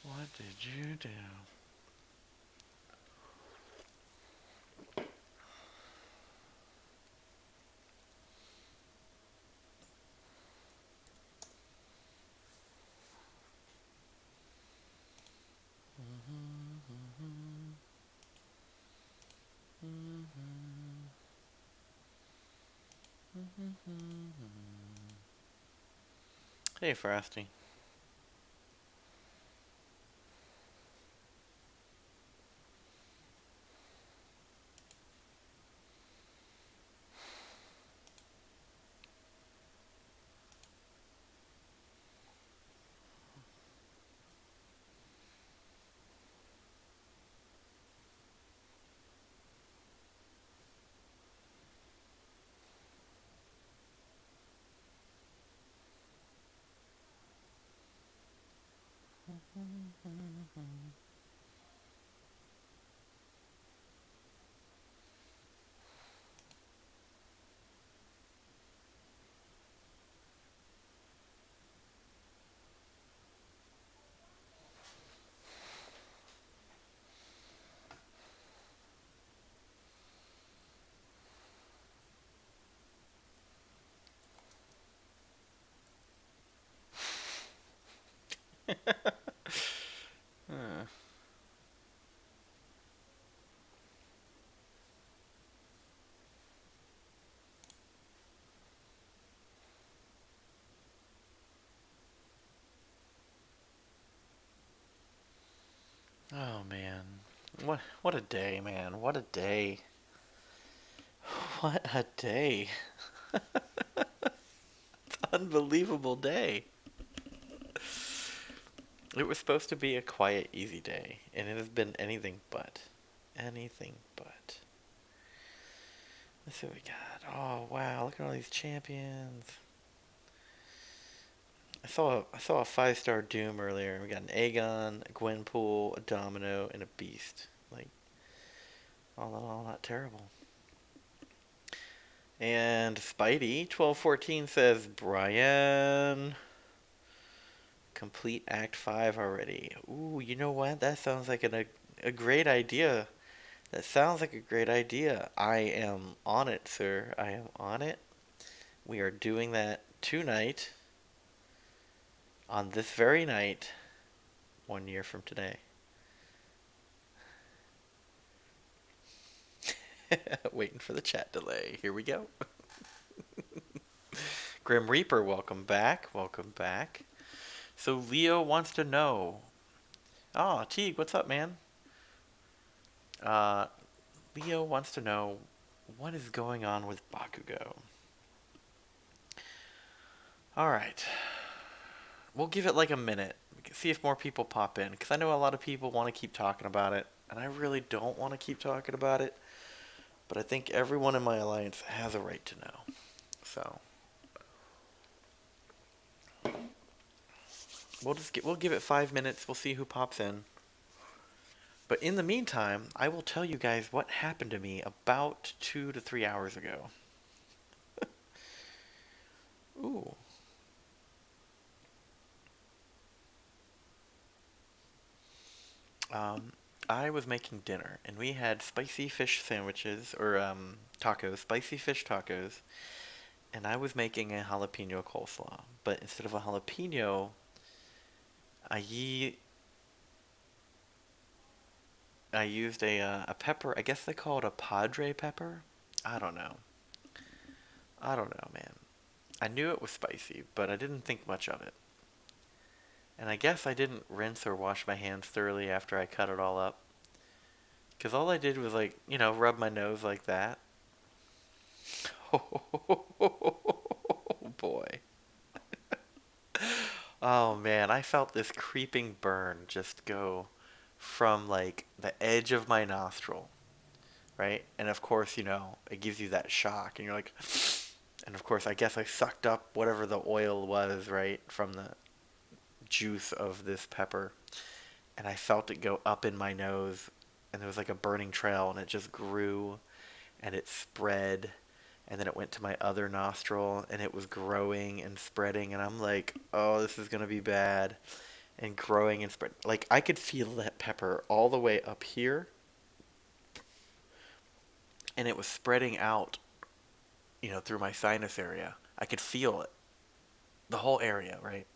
What did you do? Hey, Frosty. Huh. Oh man. What a day, man. What a day. What a day. Unbelievable day. It was supposed to be a quiet, easy day, and it has been anything but. Anything but. Let's see what we got. Oh wow, look at all these champions. I saw a 5-star Doom earlier. We got an Aegon, a Gwenpool, a Domino, and a Beast. Like all in all, not terrible. And Spidey 1214 says, Brian, complete Act 5 already. Ooh, you know what? That sounds like a great idea. That sounds like a great idea. I am on it, sir. I am on it. We are doing that tonight, on this very night, 1 year from today. Waiting for the chat delay. Here we go. Grim Reaper, welcome back. Welcome back. So Leo wants to know. Oh, Teague, what's up, man? Uh, Leo wants to know what is going on with Bakugo. All right, we'll give it like a minute. We can see if more people pop in, because I know a lot of people want to keep talking about it, and I really don't want to keep talking about it. But I think everyone in my alliance has a right to know. So we'll give it 5 minutes. We'll see who pops in. But in the meantime, I will tell you guys what happened to me about 2 to 3 hours ago. Ooh. Um, I was making dinner, and we had spicy fish sandwiches, or tacos, spicy fish tacos, and I was making a jalapeno coleslaw. But instead of a jalapeno, I ye I used a pepper. I guess they call it a padre pepper. I don't know. I don't know, man. I knew it was spicy, but I didn't think much of it. And I guess I didn't rinse or wash my hands thoroughly after I cut it all up. Because all I did was, like, rub my nose like that. Oh boy. I felt this creeping burn just go from like the edge of my nostril, right? And of course, it gives you that shock, and you're like, and of course, I guess I sucked up whatever the oil was, right, from the juice of this pepper, and I felt it go up in my nose, and there was like a burning trail, and it just grew, and it spread, and then it went to my other nostril, and it was growing and spreading, and I'm like, oh, this is gonna be bad, and growing and spread. Like I could feel that pepper all the way up here, and it was spreading out, through my sinus area. I could feel it, the whole area, right?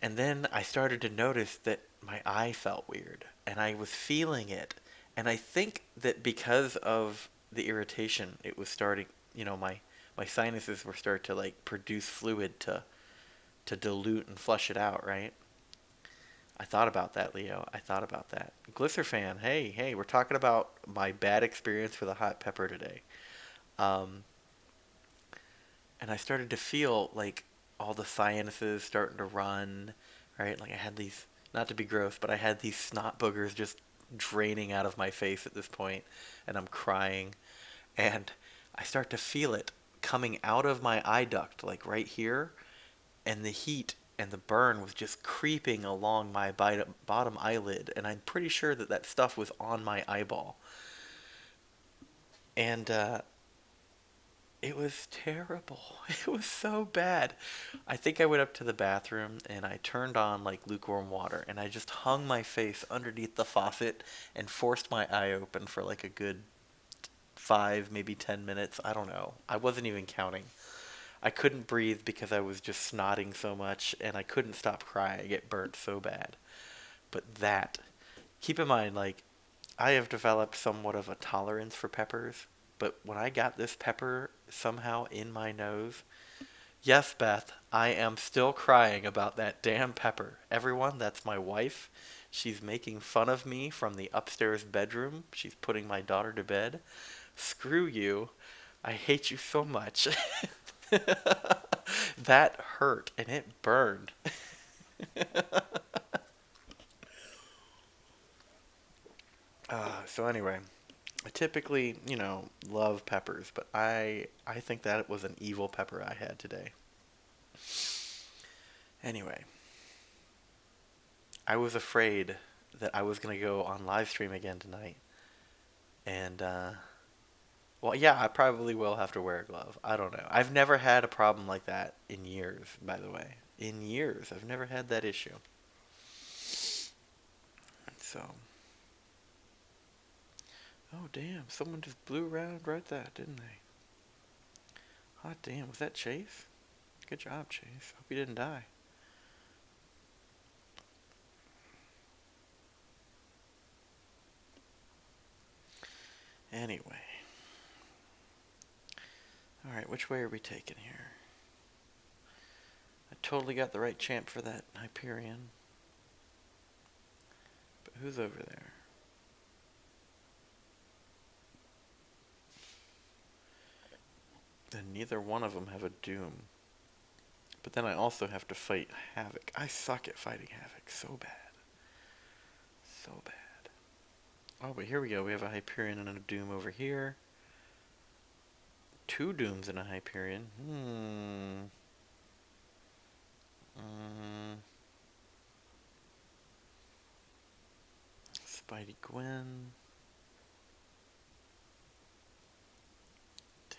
And then I started to notice that my eye felt weird, and I was feeling it. And I think that because of the irritation, it was starting, my sinuses were starting to like produce fluid to dilute and flush it out, right? I thought about that, Leo. I thought about that. Glycerfan, hey, hey, we're talking about my bad experience with a hot pepper today. Um, and I started to feel like all the sinuses starting to run, right? Like I had these, not to be gross, but I had these snot boogers just draining out of my face at this point, and I'm crying, and I start to feel it coming out of my eye duct, like right here, and the heat and the burn was just creeping along my bottom eyelid, and I'm pretty sure that that stuff was on my eyeball, and it was terrible. It was so bad. I think I went up to the bathroom and I turned on like lukewarm water and I just hung my face underneath the faucet and forced my eye open for like a good 5, maybe 10 minutes. I don't know. I wasn't even counting. I couldn't breathe because I was just snotting so much and I couldn't stop crying. I get burnt so bad. But that, keep in mind, like, I have developed somewhat of a tolerance for peppers, but when I got this pepper somehow in my nose, yes, Beth, I am still crying about that damn pepper. Everyone, that's my wife. She's making fun of me from the upstairs bedroom. She's putting my daughter to bed. Screw you. I hate you so much. That hurt and it burned. So anyway, I typically, love peppers, but I think that it was an evil pepper I had today. Anyway, I was afraid that I was gonna go on live stream again tonight, and well, yeah, I probably will have to wear a glove. I don't know. I've never had a problem like that in years, by the way. In years, I've never had that issue. So, oh damn, someone just blew around right there, didn't they? Hot damn, was that Chase? Good job, Chase. Hope you didn't die. Anyway, all right, which way are we taking here? I totally got the right champ for that Hyperion, but who's over there? And neither one of them have a Doom. But then I also have to fight Havoc. I suck at fighting Havoc so bad. So bad. Oh, but here we go. We have a Hyperion and a Doom over here. Two Dooms and a Hyperion. Mm, Spidey Gwen. Damn.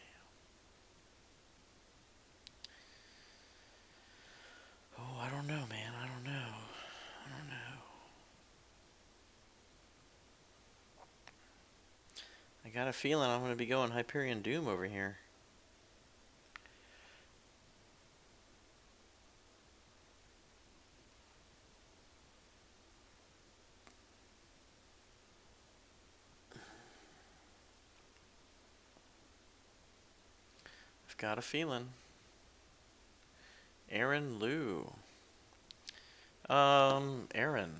Oh, I don't know, man. I don't know. I don't know. I got a feeling I'm going to be going Hyperion Doom over here. I've got a feeling. Aaron Liu. Aaron,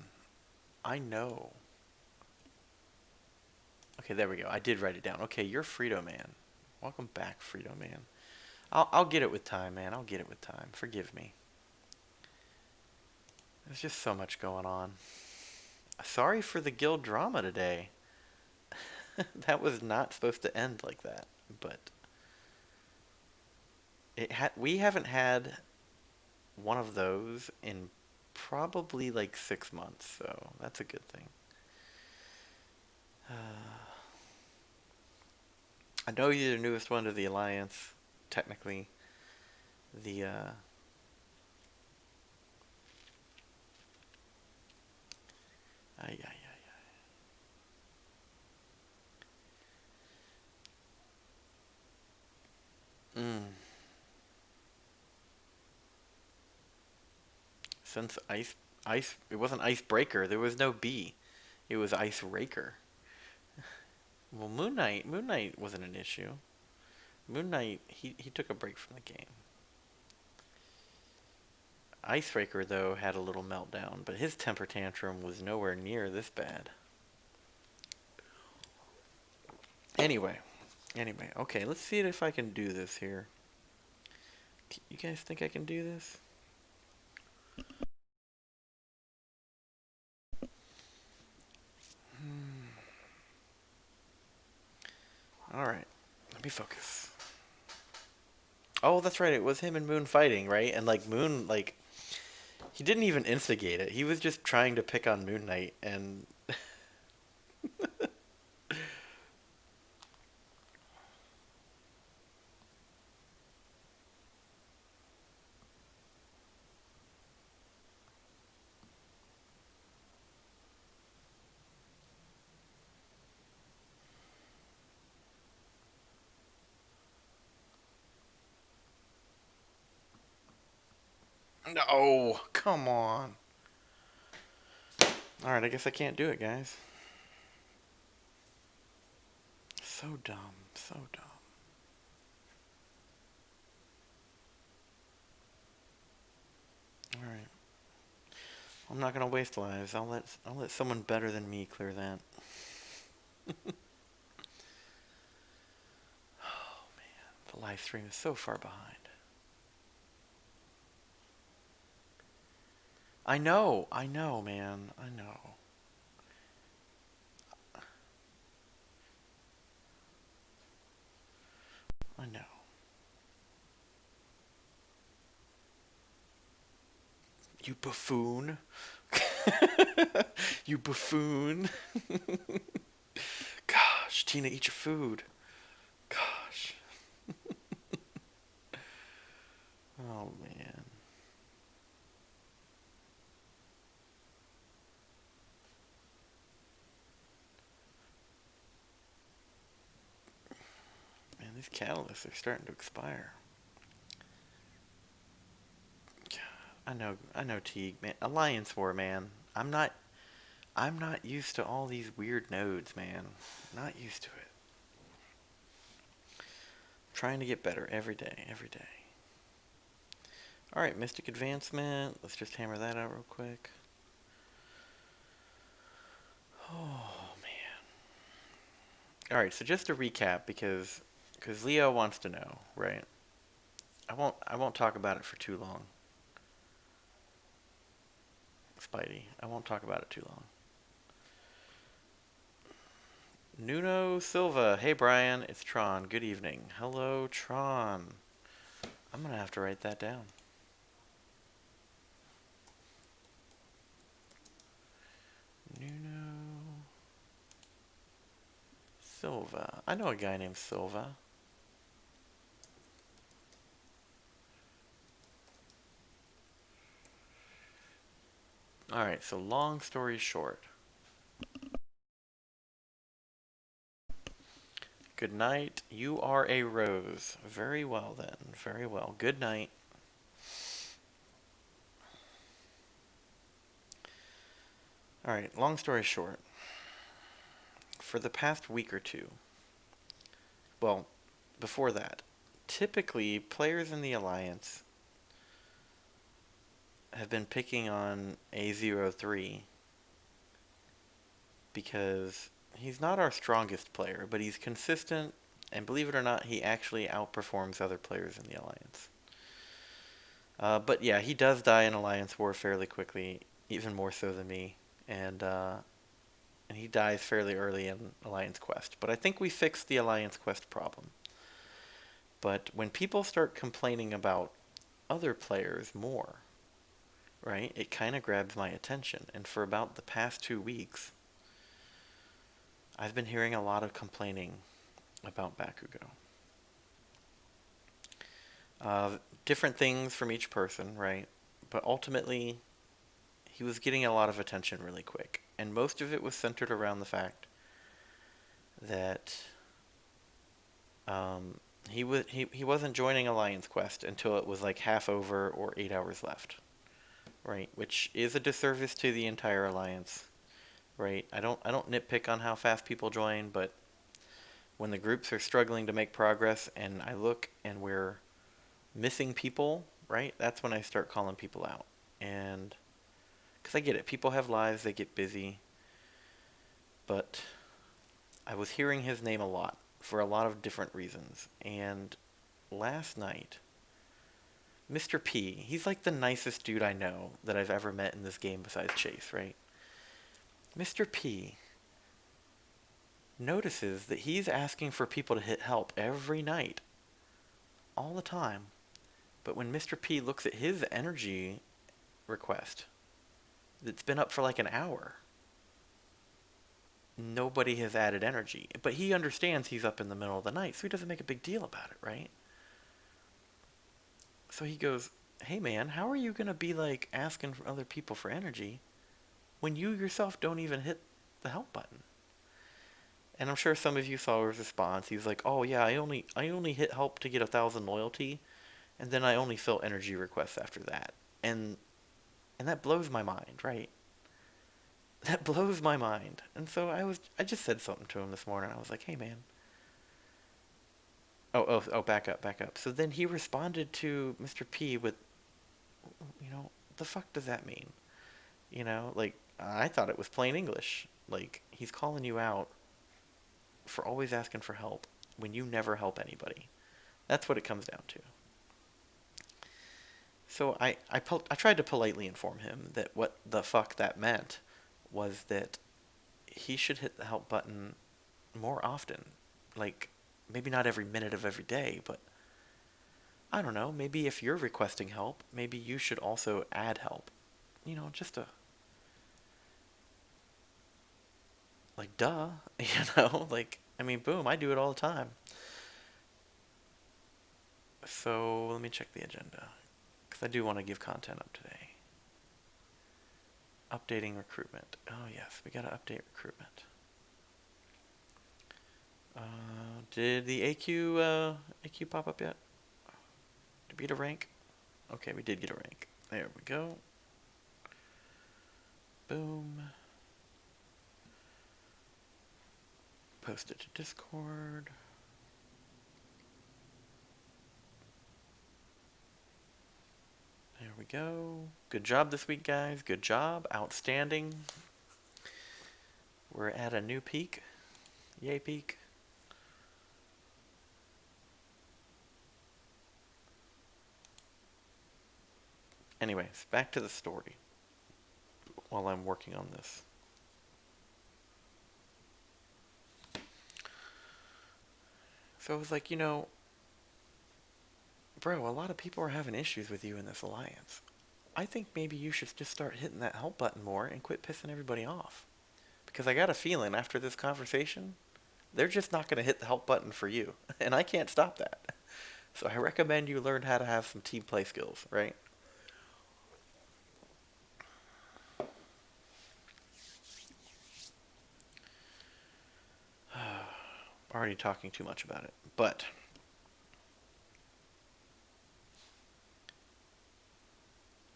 I know. Okay, there we go. I did write it down. Okay, you're Frito Man. Welcome back, Frito Man. I'll get it with time, man. I'll get it with time. Forgive me. There's just so much going on. Sorry for the guild drama today. That was not supposed to end like that, but we haven't had one of those in probably like 6 months, so that's a good thing. I know you're the newest one to the alliance, technically. The ay, ay, ay. Since ice, it wasn't icebreaker. There was no B. It was ice raker. Well, Moon Knight wasn't an issue. Moon Knight, he took a break from the game. Icebreaker though had a little meltdown, but his temper tantrum was nowhere near this bad. Anyway, okay, let's see if I can do this here. You guys think I can do this? All right, let me focus. Oh, that's right. It was him and Moon fighting, right? And like Moon, like he didn't even instigate it. He was just trying to pick on Moon Knight, and no, come on. All right, I guess I can't do it, guys. So dumb, so dumb. All right, I'm not gonna waste lives. I'll let someone better than me clear that. Oh man, the live stream is so far behind. I know, man, I know, I know. You buffoon. You buffoon. Gosh, Tina, eat your food. Gosh. Oh man. Man, these catalysts are starting to expire. I know, Teague, man. Alliance War, man. I'm not used to all these weird nodes, man. Not used to it. Trying to get better every day, every day. All right, Mystic Advancement. Let's just hammer that out real quick. Oh man. All right, so just to recap, because Leo wants to know, right? I won't talk about it for too long. Spidey. I won't talk about it too long. Nuno Silva. Hey Brian, it's Tron. Good evening. Hello, Tron. I'm gonna have to write that down. Nuno Silva. I know a guy named Silva. Alright, so long story short. Good night. You are a rose. Very well then. Very well. Good night. Alright, long story short. For the past week or two, well, before that, typically players in the Alliance have been picking on A03 because he's not our strongest player, but he's consistent, and believe it or not, he actually outperforms other players in the Alliance. But yeah, he does die in Alliance War fairly quickly. even more so than me, and and he dies fairly early in Alliance Quest. But I think we fixed the Alliance Quest problem. But when people start complaining about other players more, right, it kind of grabs my attention. And for about the past 2 weeks, I've been hearing a lot of complaining about Bakugo. Uh, Different things from each person, right? But ultimately, he was getting a lot of attention really quick. And most of it was centered around the fact that um, he wasn't joining Alliance Quest until it was like half over or 8 hours left, right? Which is a disservice to the entire alliance, right? I don't nitpick on how fast people join, but when the groups are struggling to make progress and I look and we're missing people, right? That's when I start calling people out. And because I get it, people have lives, they get busy, but I was hearing his name a lot for a lot of different reasons. And last night, Mr. P, he's like the nicest dude I know that I've ever met in this game besides Chase, right? Mr. P notices that he's asking for people to hit help every night, all the time. But when Mr. P looks at his energy request, that's been up for like an hour, nobody has added energy. But he understands he's up in the middle of the night, so he doesn't make a big deal about it, right? So he goes, hey man, how are you going to be like asking for other people for energy when you yourself don't even hit the help button? And I'm sure some of you saw his response. He was like, "Oh yeah, I only hit help to get 1,000 loyalty, and then I only fill energy requests after that." And and that blows my mind, right? That blows my mind. And so I just said something to him this morning. I was like, "Hey man, back up, back up." So then he responded to Mr. P with, the fuck does that mean? Like I thought it was plain English. Like he's calling you out for always asking for help when you never help anybody. That's what it comes down to. So I tried to politely inform him that what the fuck that meant was that he should hit the help button more often. Like, maybe not every minute of every day, but I don't know, maybe if you're requesting help, maybe you should also add help. Just a, like, duh, like, I mean, boom, I do it all the time. So, let me check the agenda, because I do want to give content up today. Updating recruitment. Oh, yes, we gotta update recruitment. Did the AQ pop up yet? Did we get a rank? Okay, we did get a rank. There we go. Boom. Post it to Discord. There we go. Good job this week, guys. Good job. Outstanding. We're at a new peak. Yay, peak. Anyways, back to the story while I'm working on this. So I was like, bro, a lot of people are having issues with you in this alliance. I think maybe you should just start hitting that help button more and quit pissing everybody off. Because I got a feeling after this conversation, they're just not going to hit the help button for you. And I can't stop that. So I recommend you learn how to have some team play skills, right? Already talking too much about it. But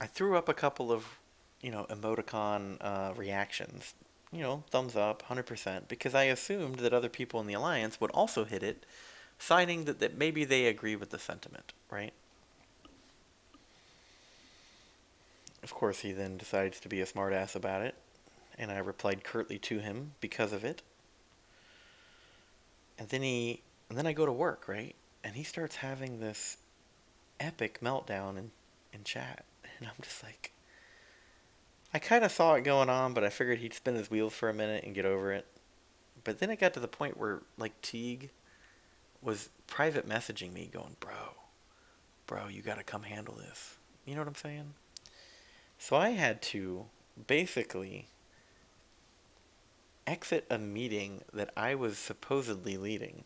I threw up a couple of, emoticon reactions. Thumbs up, 100%, because I assumed that other people in the alliance would also hit it, signing that maybe they agree with the sentiment, right? Of course, he then decides to be a smartass about it, and I replied curtly to him because of it. And then I go to work, right? And he starts having this epic meltdown in chat, and I'm just like, I kind of saw it going on, but I figured he'd spin his wheels for a minute and get over it. But then it got to the point where, like, Teague was private messaging me going, bro, you gotta come handle this. You know what I'm saying? So I had to basically exit a meeting that I was supposedly leading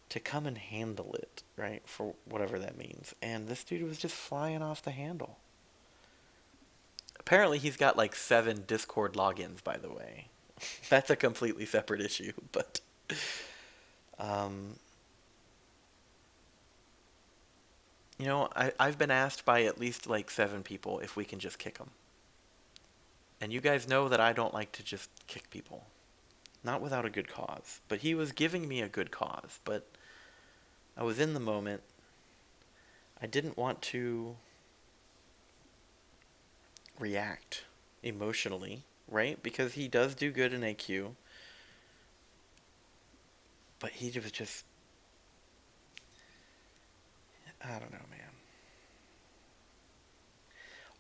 to come and handle it, right? For whatever that means. And this dude was just flying off the handle. Apparently, he's got like 7 Discord logins, by the way. That's a completely separate issue, but um, I've been asked by at least like 7 people if we can just kick him. And you guys know that I don't like to just kick people. Not without a good cause. But he was giving me a good cause. But I was in the moment. I didn't want to react emotionally, right? Because he does do good in AQ. But he was just, I don't know, man.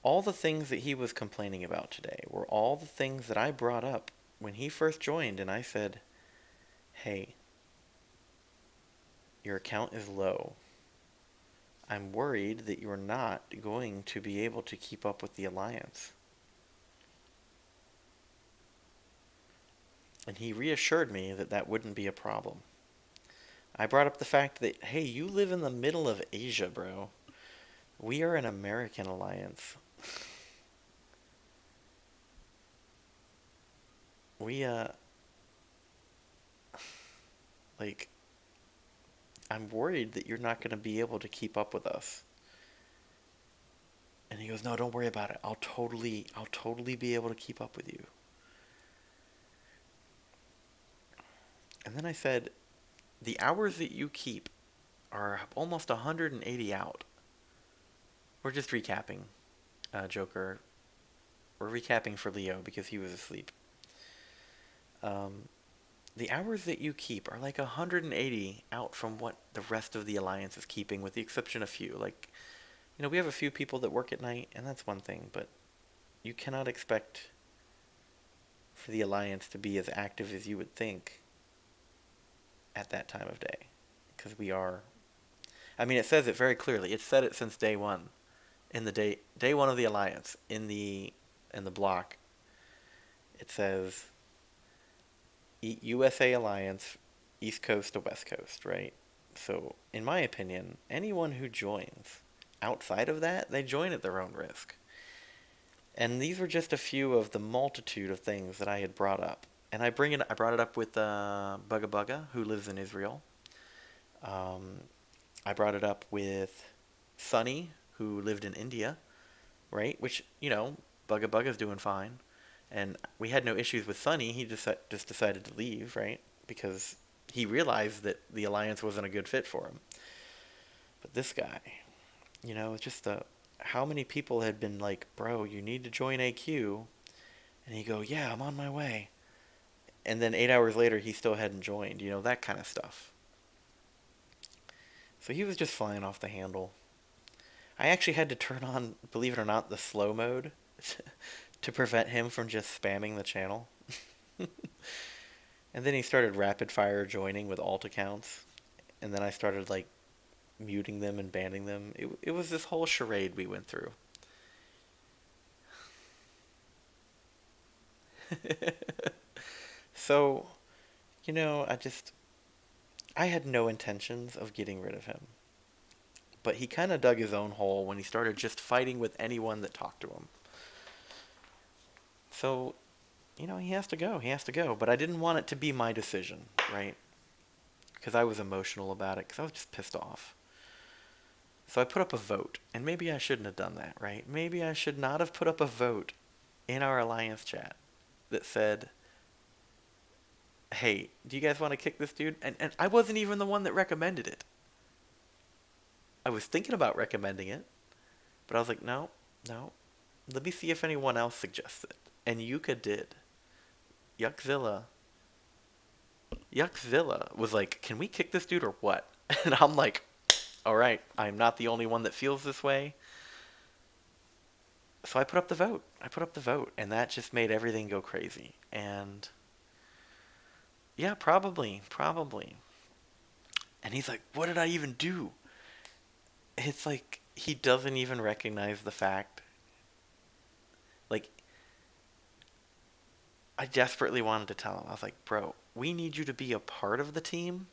All the things that he was complaining about today were all the things that I brought up when he first joined, and I said, hey, your account is low. I'm worried that you're not going to be able to keep up with the alliance. And he reassured me that that wouldn't be a problem. I brought up the fact that, hey, you live in the middle of Asia, bro. We are an American alliance. We, like, I'm worried that you're not going to be able to keep up with us. And he goes, no, don't worry about it. I'll totally be able to keep up with you. And then I said, the hours that you keep are almost 180 out. We're just recapping, Joker. We're recapping for Leo because he was asleep. Um, the hours that you keep are like 180 out from what the rest of the alliance is keeping, with the exception of a few. Like, we have a few people that work at night, and that's one thing, but you cannot expect for the alliance to be as active as you would think at that time of day, because we are. I mean, it says it very clearly. It's said it since day one, in the day one of the alliance, in the block. It says USA Alliance, East Coast to West Coast, right? So, in my opinion, anyone who joins outside of that, they join at their own risk. And these were just a few of the multitude of things that I had brought up. And I brought it up with Bugga Bugga, who lives in Israel. Um, I brought it up with Sunny, who lived in India, right? Which, Bugga Bugga's doing fine. And we had no issues with Sunny. He just decided to leave, right? Because he realized that the alliance wasn't a good fit for him. But this guy, just how many people had been like, bro, you need to join AQ, and he go, yeah, I'm on my way. And then 8 hours later, he still hadn't joined. That kind of stuff. So he was just flying off the handle. I actually had to turn on, believe it or not, the slow mode to prevent him from just spamming the channel. And then he started rapid fire joining with alt accounts. And then I started like muting them and banning them. It was this whole charade we went through. So, I had no intentions of getting rid of him. But he kind of dug his own hole when he started just fighting with anyone that talked to him. So, he has to go. He has to go. But I didn't want it to be my decision, right? Because I was emotional about it, because I was just pissed off. So I put up a vote, and maybe I shouldn't have done that, right? Maybe I should not have put up a vote in our alliance chat that said, hey, do you guys want to kick this dude? And I wasn't even the one that recommended it. I was thinking about recommending it, but I was like, no, no. Let me see if anyone else suggests it. And Yuka did. Yuckzilla. Yuckzilla was like, can we kick this dude or what? And I'm like, all right, I'm not the only one that feels this way. So I put up the vote. I put up the vote, and that just made everything go crazy. And yeah, probably, probably. And he's like, "What did I even do?" It's like he doesn't even recognize the fact. Like, I desperately wanted to tell him. I was like, "Bro, we need you to be a part of the team,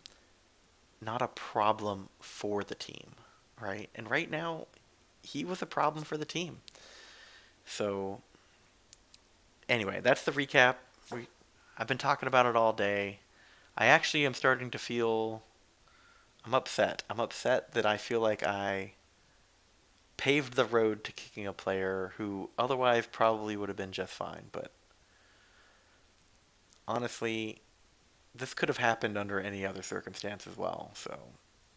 not a problem for the team, right?" And right now, he was a problem for the team. So anyway, that's the recap. We, I've been talking about it all day. I actually am starting to feel I'm upset. I'm upset that I feel like I paved the road to kicking a player who otherwise probably would have been just fine. But honestly, this could have happened under any other circumstance as well. So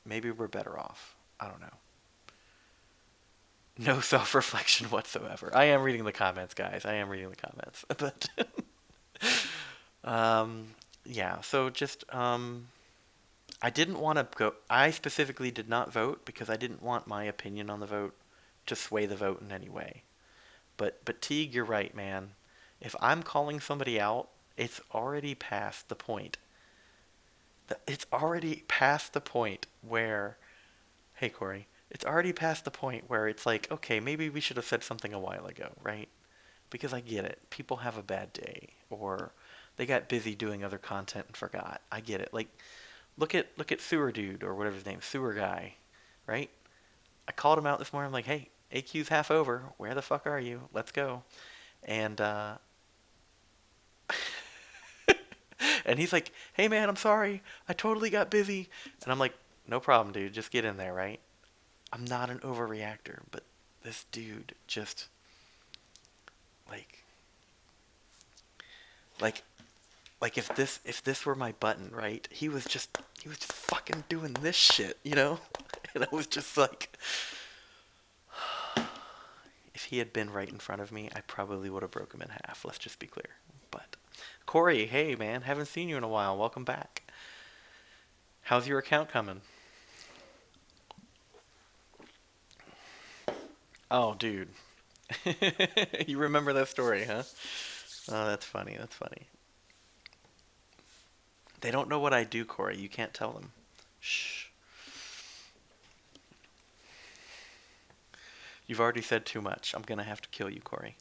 maybe we're better off. I don't know. No self-reflection whatsoever. I am reading the comments, guys. I am reading the comments. But um, yeah, so just I didn't want to go. I specifically did not vote because I didn't want my opinion on the vote to sway the vote in any way. But Teague, you're right, man. If I'm calling somebody out, it's already past the point. It's already past the point where, hey Corey, it's already past the point where it's like, okay, maybe we should have said something a while ago, right? Because I get it. People have a bad day, or they got busy doing other content and forgot. I get it. Like, look at Sewer Dude or whatever his name, Sewer Guy, right? I called him out this morning. I'm like, hey, AQ's half over. Where the fuck are you? Let's go. And and he's like, hey man, I'm sorry. I totally got busy. And I'm like, no problem, dude. Just get in there, right? I'm not an overreactor, but this dude just like like like if this were my button, right? He was just fucking doing this shit, you know? And I was just like, if he had been right in front of me, I probably would have broke him in half. Let's just be clear. But Corey, hey man, haven't seen you in a while. Welcome back. How's your account coming? Oh, dude. You remember that story, huh? Oh, that's funny. That's funny. They don't know what I do, Corey. You can't tell them. Shh. You've already said too much. I'm gonna have to kill you, Corey.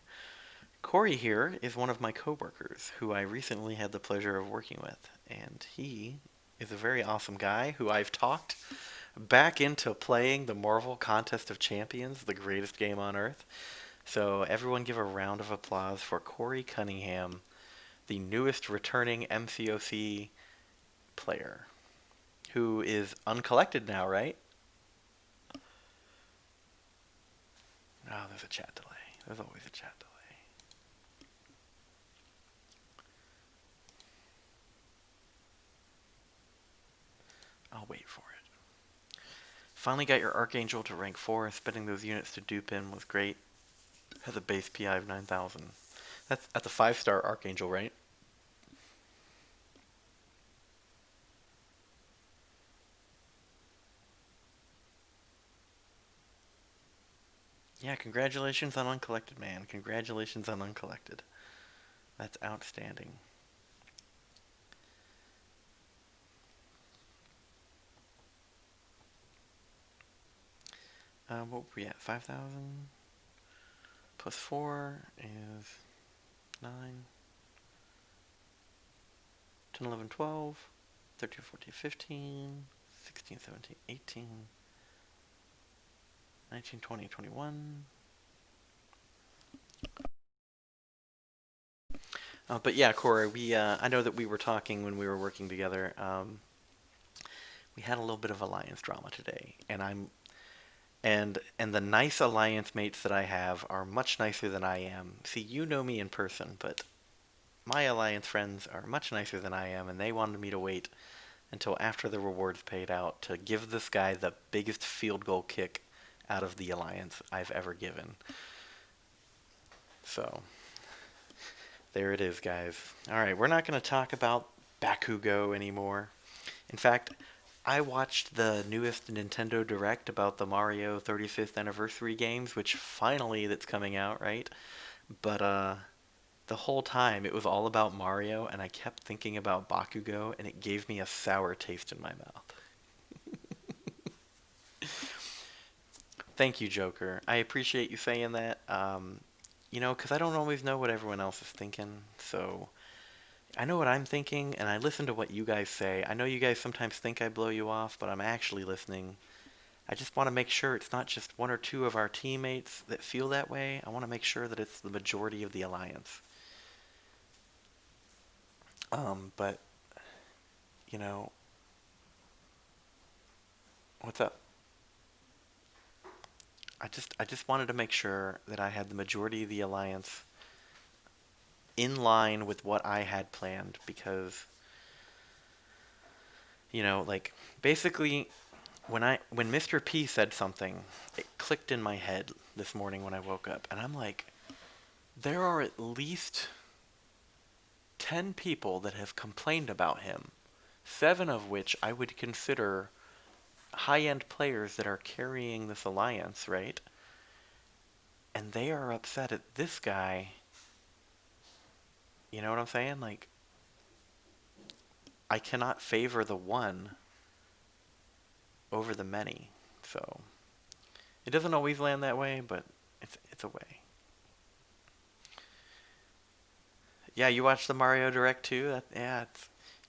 Corey here is one of my coworkers who I recently had the pleasure of working with, and he is a very awesome guy who I've talked back into playing the Marvel Contest of Champions, the greatest game on earth. So everyone give a round of applause for Corey Cunningham, the newest returning MCoC player, who is uncollected now, right? Oh, there's a chat delay. There's always a chat delay. I'll wait for it. Finally got your Archangel to rank 4. Spending those units to dupe him was great. Has a base PI of 9,000. That's a 5-star Archangel, right? Yeah, congratulations on Uncollected, man. Congratulations on Uncollected. That's outstanding. What were we at? 5,000 plus 4 is 9, 10, 11, 12, 13, 14, 15, 16, 17, 18, 19, 20, 21. But yeah, Cora, I know that we were talking when we were working together. We had a little bit of alliance drama today, and the nice alliance mates that I have are much nicer than I am. See, you know me in person, but my alliance friends are much nicer than I am, and they wanted me to wait until after the rewards paid out to give this guy the biggest field goal kick out of the alliance I've ever given. So there it is, guys. All right, we're not going to talk about Bakugo anymore. In fact, I watched the newest Nintendo Direct about the Mario 35th anniversary games, which finally that's coming out, right? But the whole time it was all about Mario, and I kept thinking about Bakugo, and it gave me a sour taste in my mouth. Thank you, Joker. I appreciate you saying that. Because I don't always know what everyone else is thinking, so I know what I'm thinking, and I listen to what you guys say. I know you guys sometimes think I blow you off, but I'm actually listening. I just want to make sure it's not just one or two of our teammates that feel that way. I want to make sure that it's the majority of the alliance. But you know, what's up? I just wanted to make sure that I had the majority of the alliance in line with what I had planned because, like basically when Mr. P said something, it clicked in my head this morning when I woke up, and I'm like, there are at least 10 people that have complained about him, 7 of which I would consider high-end players that are carrying this alliance, right? And they are upset at this guy. You know what I'm saying? Like, I cannot favor the one over the many. So, it doesn't always land that way, but it's a way. Yeah, you watched the Mario Direct too? Yeah,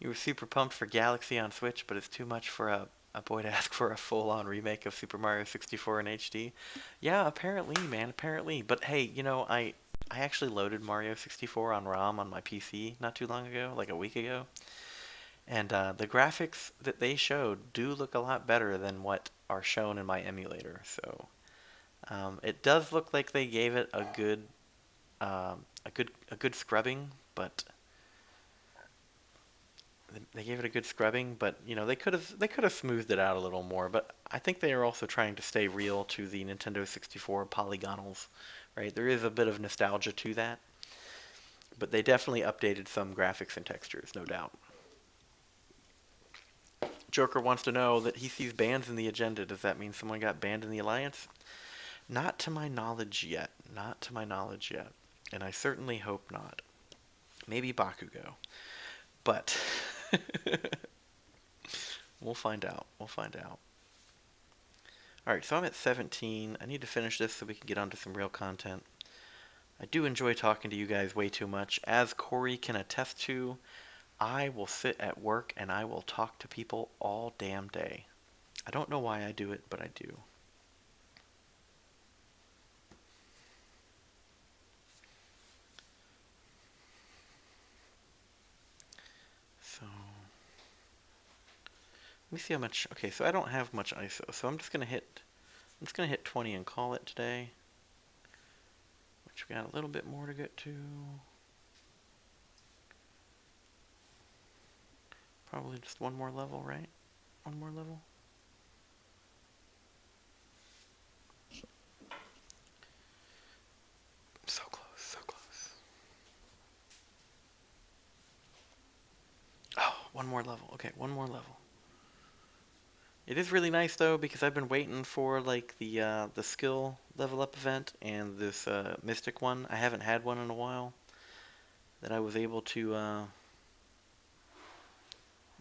you were super pumped for Galaxy on Switch, but it's too much for a boy to ask for a full-on remake of Super Mario 64 in HD. Yeah, apparently, man, apparently. But hey, I actually loaded Mario 64 on ROM on my PC not too long ago, like a week ago, and the graphics that they showed do look a lot better than what are shown in my emulator. So it does look like they gave it a good scrubbing, but they gave it a good scrubbing, but they could have smoothed it out a little more. But I think they are also trying to stay real to the Nintendo 64 polygonals, right? There is a bit of nostalgia to that, but they definitely updated some graphics and textures, no doubt. Joker wants to know that he sees bans in the agenda. Does that mean someone got banned in the alliance? Not to my knowledge yet. Not to my knowledge yet. And I certainly hope not. Maybe Bakugo. But we'll find out. We'll find out. Alright, so I'm at 17. I need to finish this so we can get onto some real content. I do enjoy talking to you guys way too much. As Corey can attest to, I will sit at work and I will talk to people all damn day. I don't know why I do it, but I do. So, let me see how much. Okay, so I don't have much ISO, so I'm just gonna hit 20 and call it today. Which we got a little bit more to get to. Probably just one more level, right? One more level. So close, so close. Oh, one more level. Okay, one more level. It is really nice though because I've been waiting for like the skill level up event and this mystic one. I haven't had one in a while that I was able to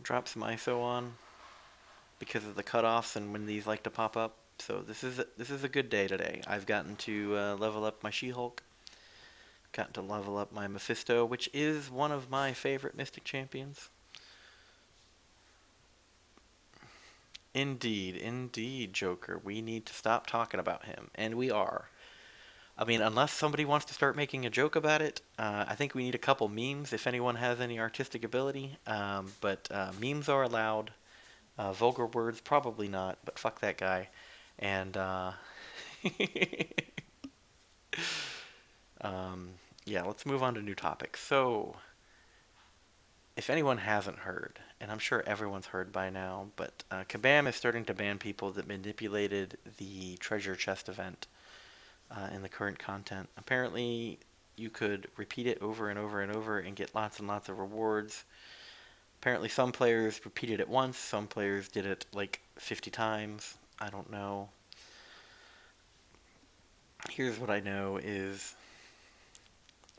drop some ISO on because of the cutoffs and when these like to pop up. So this is a good day today. I've gotten to level up my She-Hulk, gotten to level up my Mephisto, which is one of my favorite Mystic champions. Indeed, indeed, Joker. We need to stop talking about him, and we are. I mean, unless somebody wants to start making a joke about it, I think we need a couple memes if anyone has any artistic ability. But memes are allowed. Vulgar words, probably not, but fuck that guy. And um, yeah, let's move on to new topics. So, if anyone hasn't heard, and I'm sure everyone's heard by now, but Kabam is starting to ban people that manipulated the treasure chest event in the current content. Apparently, you could repeat it over and over and over and get lots and lots of rewards. Apparently, some players repeated it once, some players did it like 50 times. I don't know. Here's what I know is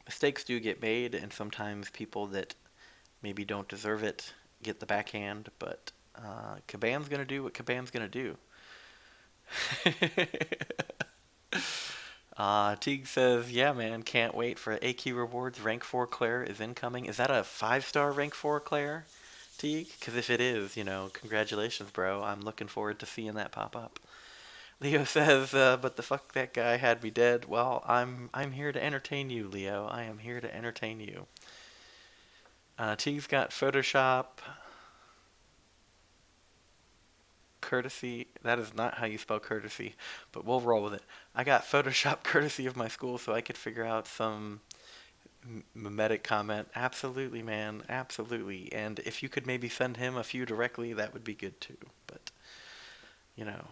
mistakes do get made, and sometimes people that maybe don't deserve it get the backhand, but Caban's going to do what Caban's going to do. Teague says, yeah, man, can't wait for AQ rewards. Rank 4 Claire is incoming. Is that a 5-star rank 4 Claire, Teague? Because if it is, congratulations, bro. I'm looking forward to seeing that pop up. Leo says, but the fuck that guy had me dead. Well, I'm here to entertain you, Leo. I am here to entertain you. Teague's got Photoshop, courtesy. That is not how you spell courtesy, but we'll roll with it. I got Photoshop courtesy of my school so I could figure out some mimetic comment. Absolutely, man. Absolutely. And if you could maybe send him a few directly, that would be good too. But, you know.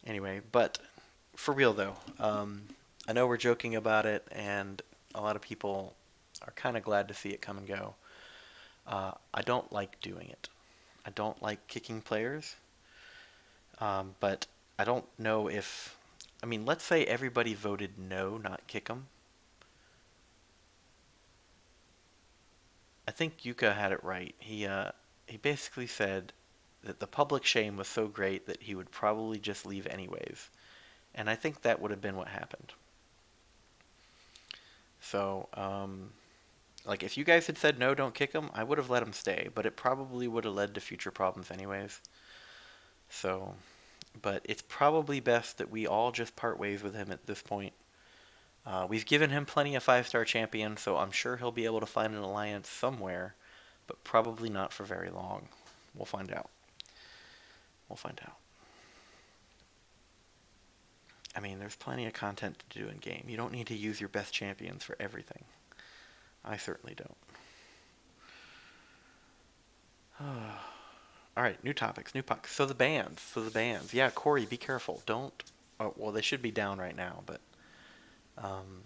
Anyway, but for real though, I know we're joking about it, and a lot of people are kind of glad to see it come and go. I don't like doing it. I don't like kicking players, but I don't know if. I mean, let's say everybody voted no, not kick them. I think Yuka had it right. He basically said that the public shame was so great that he would probably just leave anyways, and I think that would have been what happened. So, like if you guys had said no, don't kick him, I would have let him stay, but it probably would have led to future problems anyways. So, but it's probably best that we all just part ways with him at this point. We've given him plenty of 5-star champions, so I'm sure he'll be able to find an alliance somewhere, but probably not for very long. We'll find out. We'll find out. I mean, there's plenty of content to do in game. You don't need to use your best champions for everything. I certainly don't. All right, new topics, new pucks. So the bands. Yeah, Corey, be careful. Don't. Oh, well, they should be down right now, but um,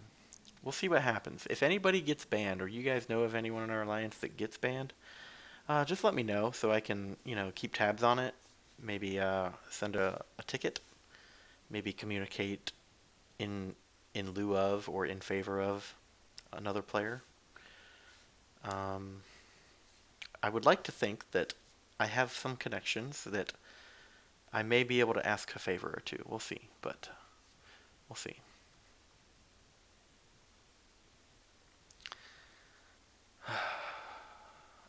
we'll see what happens. If anybody gets banned, or you guys know of anyone in our alliance that gets banned, just let me know so I can, keep tabs on it. Maybe send a ticket. Maybe communicate in in lieu of or in favor of another player. Um, I would like to think that I have some connections that I may be able to ask a favor or two. We'll see, but we'll see.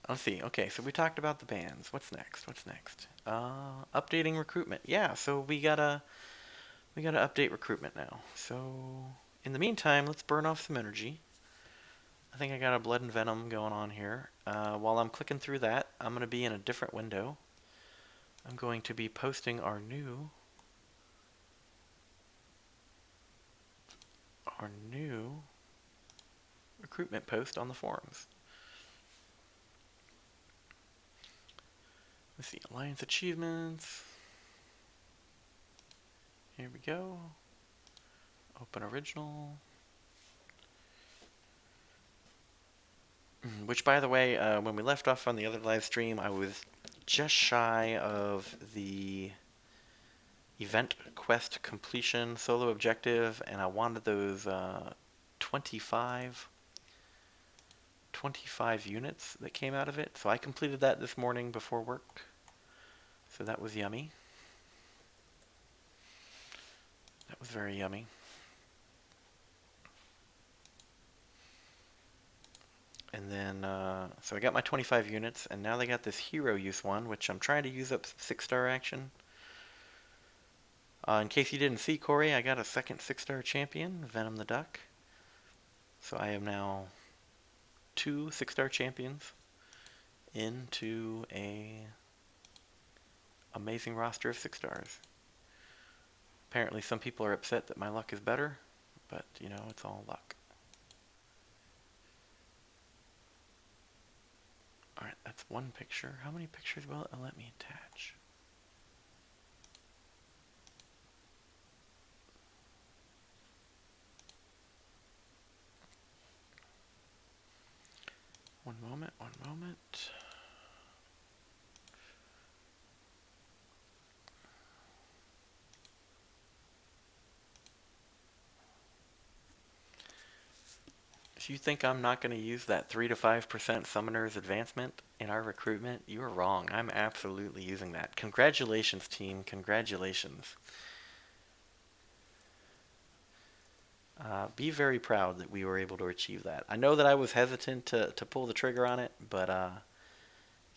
Let's see. Okay, so we talked about the bans. What's next? What's next? Updating recruitment. Yeah, so we gotta update recruitment now. So in the meantime, let's burn off some energy. I think I got a blood and venom going on here. While I'm clicking through that, I'm gonna be in a different window. I'm going to be posting our new recruitment post on the forums. Let's see, alliance achievements. Here we go. Open original. Which, by the way, when we left off on the other live stream, I was just shy of the event quest completion solo objective, and I wanted those 25 units that came out of it. So I completed that this morning before work. So that was yummy. That was very yummy. And then, so I got my 25 units, and now they got this hero use one, which I'm trying to use up 6-star action. In case you didn't see, Corey, I got a second 6-star champion, Venom the Duck. So I am now 2 6-star champions into a amazing roster of 6-stars. Apparently some people are upset that my luck is better, but it's all luck. Alright, that's one picture. How many pictures will it let me attach? One, one moment. If you think I'm not going to use that 3 to 5% summoner's advancement in our recruitment, you're wrong. I'm absolutely using that. Congratulations, team. Congratulations. Be very proud that we were able to achieve that. I know that I was hesitant to pull the trigger on it, but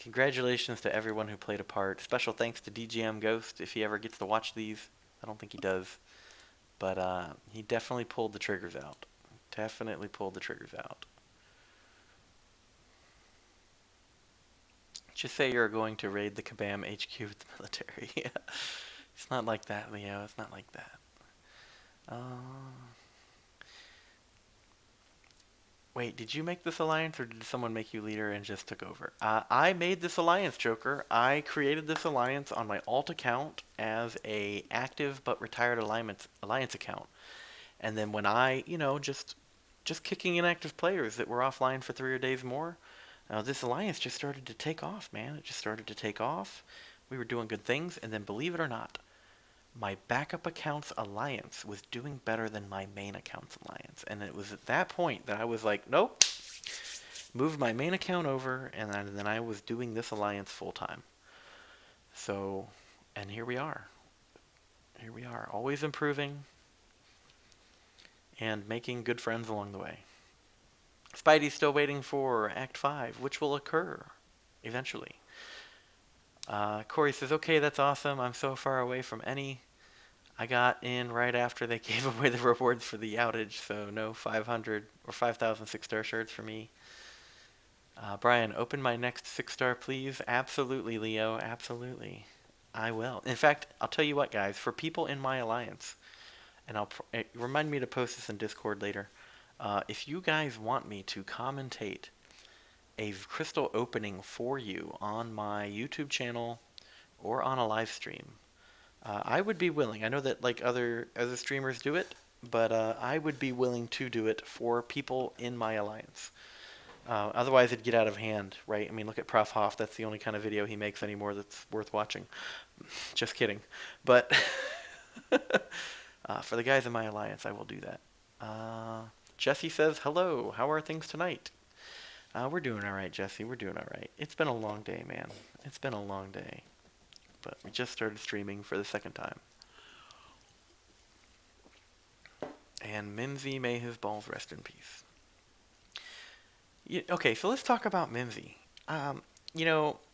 congratulations to everyone who played a part. Special thanks to DGM Ghost if he ever gets to watch these. I don't think he does, but he definitely pulled the triggers out. Definitely pulled the triggers out. Just say you're going to raid the Kabam HQ with the military. Yeah. It's not like that, Leo. It's not like that. Wait, did you make this alliance or did someone make you leader and just took over? I made this alliance, Joker. I created this alliance on my alt account as a active but retired alliance account. And then when I, just kicking inactive players that were offline for 3 days more, this alliance just started to take off, man. It just started to take off. We were doing good things, and then believe it or not, my backup account's alliance was doing better than my main account's alliance. And it was at that point that I was like, nope, moved my main account over, and then I was doing this alliance full time. So, and here we are. Here we are, always improving and making good friends along the way. Spidey's still waiting for Act 5, which will occur eventually. Corey says, okay, that's awesome. I'm so far away from any. I got in right after they gave away the rewards for the outage, so no 500 or 5,000 6-star shirts for me. Brian, open my next 6-star, please. Absolutely, Leo. Absolutely. I will. In fact, I'll tell you what, guys. For people in my alliance, and remind me to post this in Discord later. If you guys want me to commentate a crystal opening for you on my YouTube channel or on a live stream, I would be willing. I know that like other streamers do it, but I would be willing to do it for people in my alliance. Otherwise, it'd get out of hand, right? I mean, look at Prof Hoff. That's the only kind of video he makes anymore that's worth watching. Just kidding. But for the guys in my alliance, I will do that. Jesse says, hello. How are things tonight? We're doing all right, Jesse. We're doing all right. It's been a long day, man. It's been a long day. But we just started streaming for the second time. And Mimsy, may his balls rest in peace. Okay, so let's talk about Mimsy.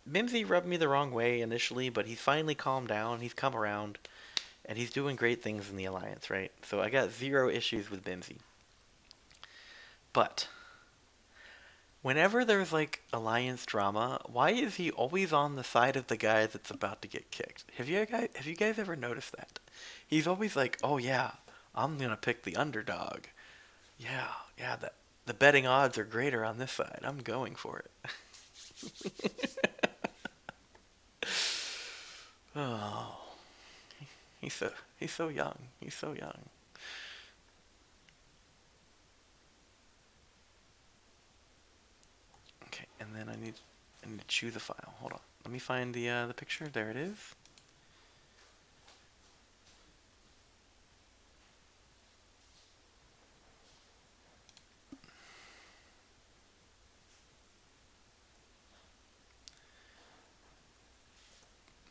Mimsy rubbed me the wrong way initially, but he's finally calmed down. He's come around, and he's doing great things in the Alliance, right? So I got zero issues with Mimsy. But whenever there's like Alliance drama, why is he always on the side of the guy that's about to get kicked? Have you guys ever noticed that? He's always like, "Oh yeah, I'm gonna pick the underdog. Yeah, yeah, the betting odds are greater on this side. I'm going for it." Oh, he's so young. He's so young. Okay, and then I need to choose a file. Hold on. Let me find the picture. There it is.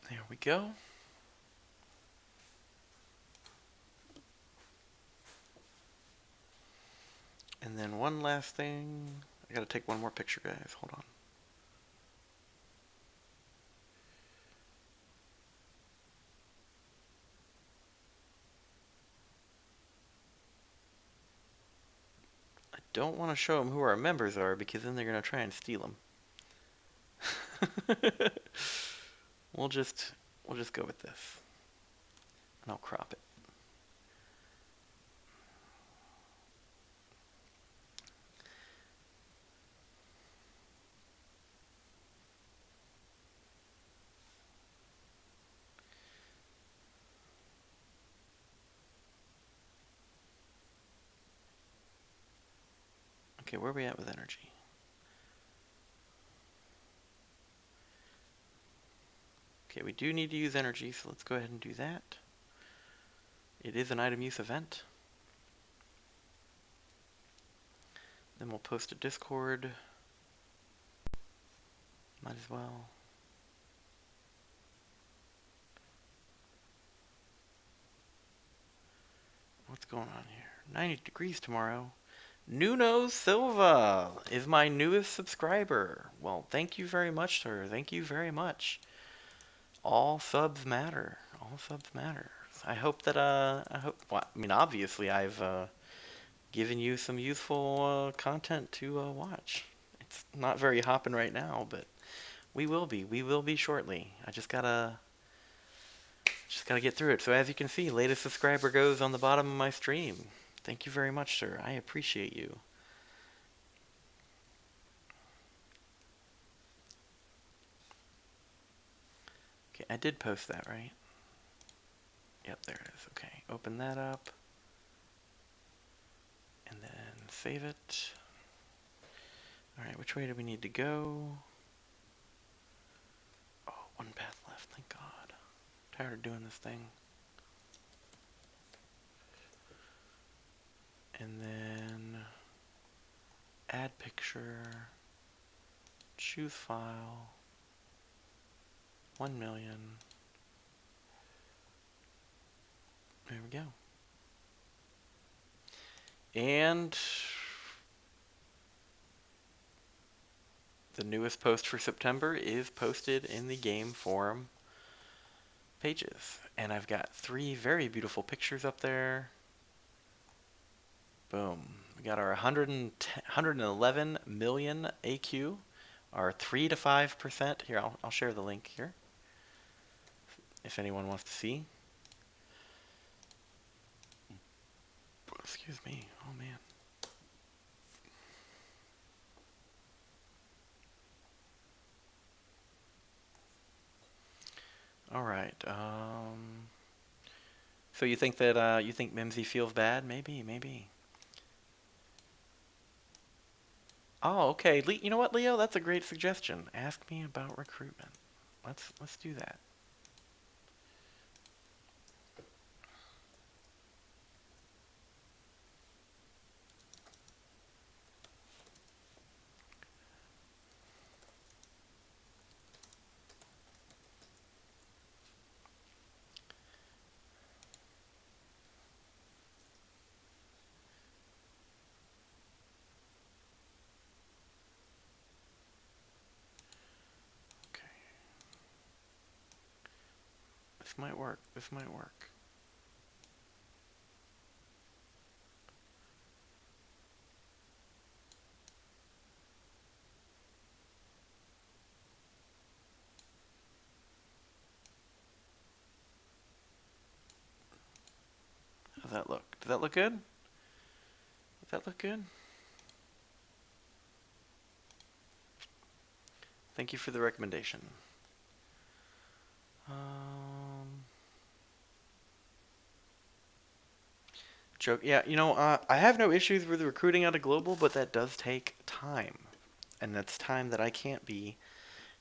There we go. And then one last thing. I gotta take one more picture, guys. Hold on. I don't want to show them who our members are because then they're gonna try and steal them. we'll just we'll just go with this, and I'll crop it. Okay, where are we at with energy? Okay, we do need to use energy, so let's go ahead and do that. It is an item use event. Then we'll post a Discord. Might as well. What's going on here? 90 degrees tomorrow. Nuno Silva is my newest subscriber. Well, thank you very much, sir. Thank you very much. All subs matter. All subs matter. I hope that well, I mean, obviously I've given you some useful content to watch. It's not very hopping right now, but we will be. We will be shortly. I just gotta get through it. So as you can see, latest subscriber goes on the bottom of my stream. Thank you very much, sir. I appreciate you. Okay, I did post that, right? Yep, there it is. Okay, open that up. And then save it. Alright, which way do we need to go? Oh, one path left, thank God. Tired of doing this thing. And then add picture, choose file, 1,000,000. There we go. And the newest post for September is posted in the game forum pages. And I've got 3 very beautiful pictures up there. Boom. We got our 111 million AQ, our 3 to 5%. Here, I'll share the link here if anyone wants to see. Excuse me. Oh, man. All right. So you think that you think Mimsy feels bad? Maybe, maybe. Oh, okay. You know what, Leo? That's a great suggestion. Ask me about recruitment. Let's do that. Okay. This might work. This might work. How's that look? Does that look good? Does that look good? Thank you for the recommendation. Joke. Yeah, I have no issues with recruiting out of global, but that does take time, and that's time that I can't be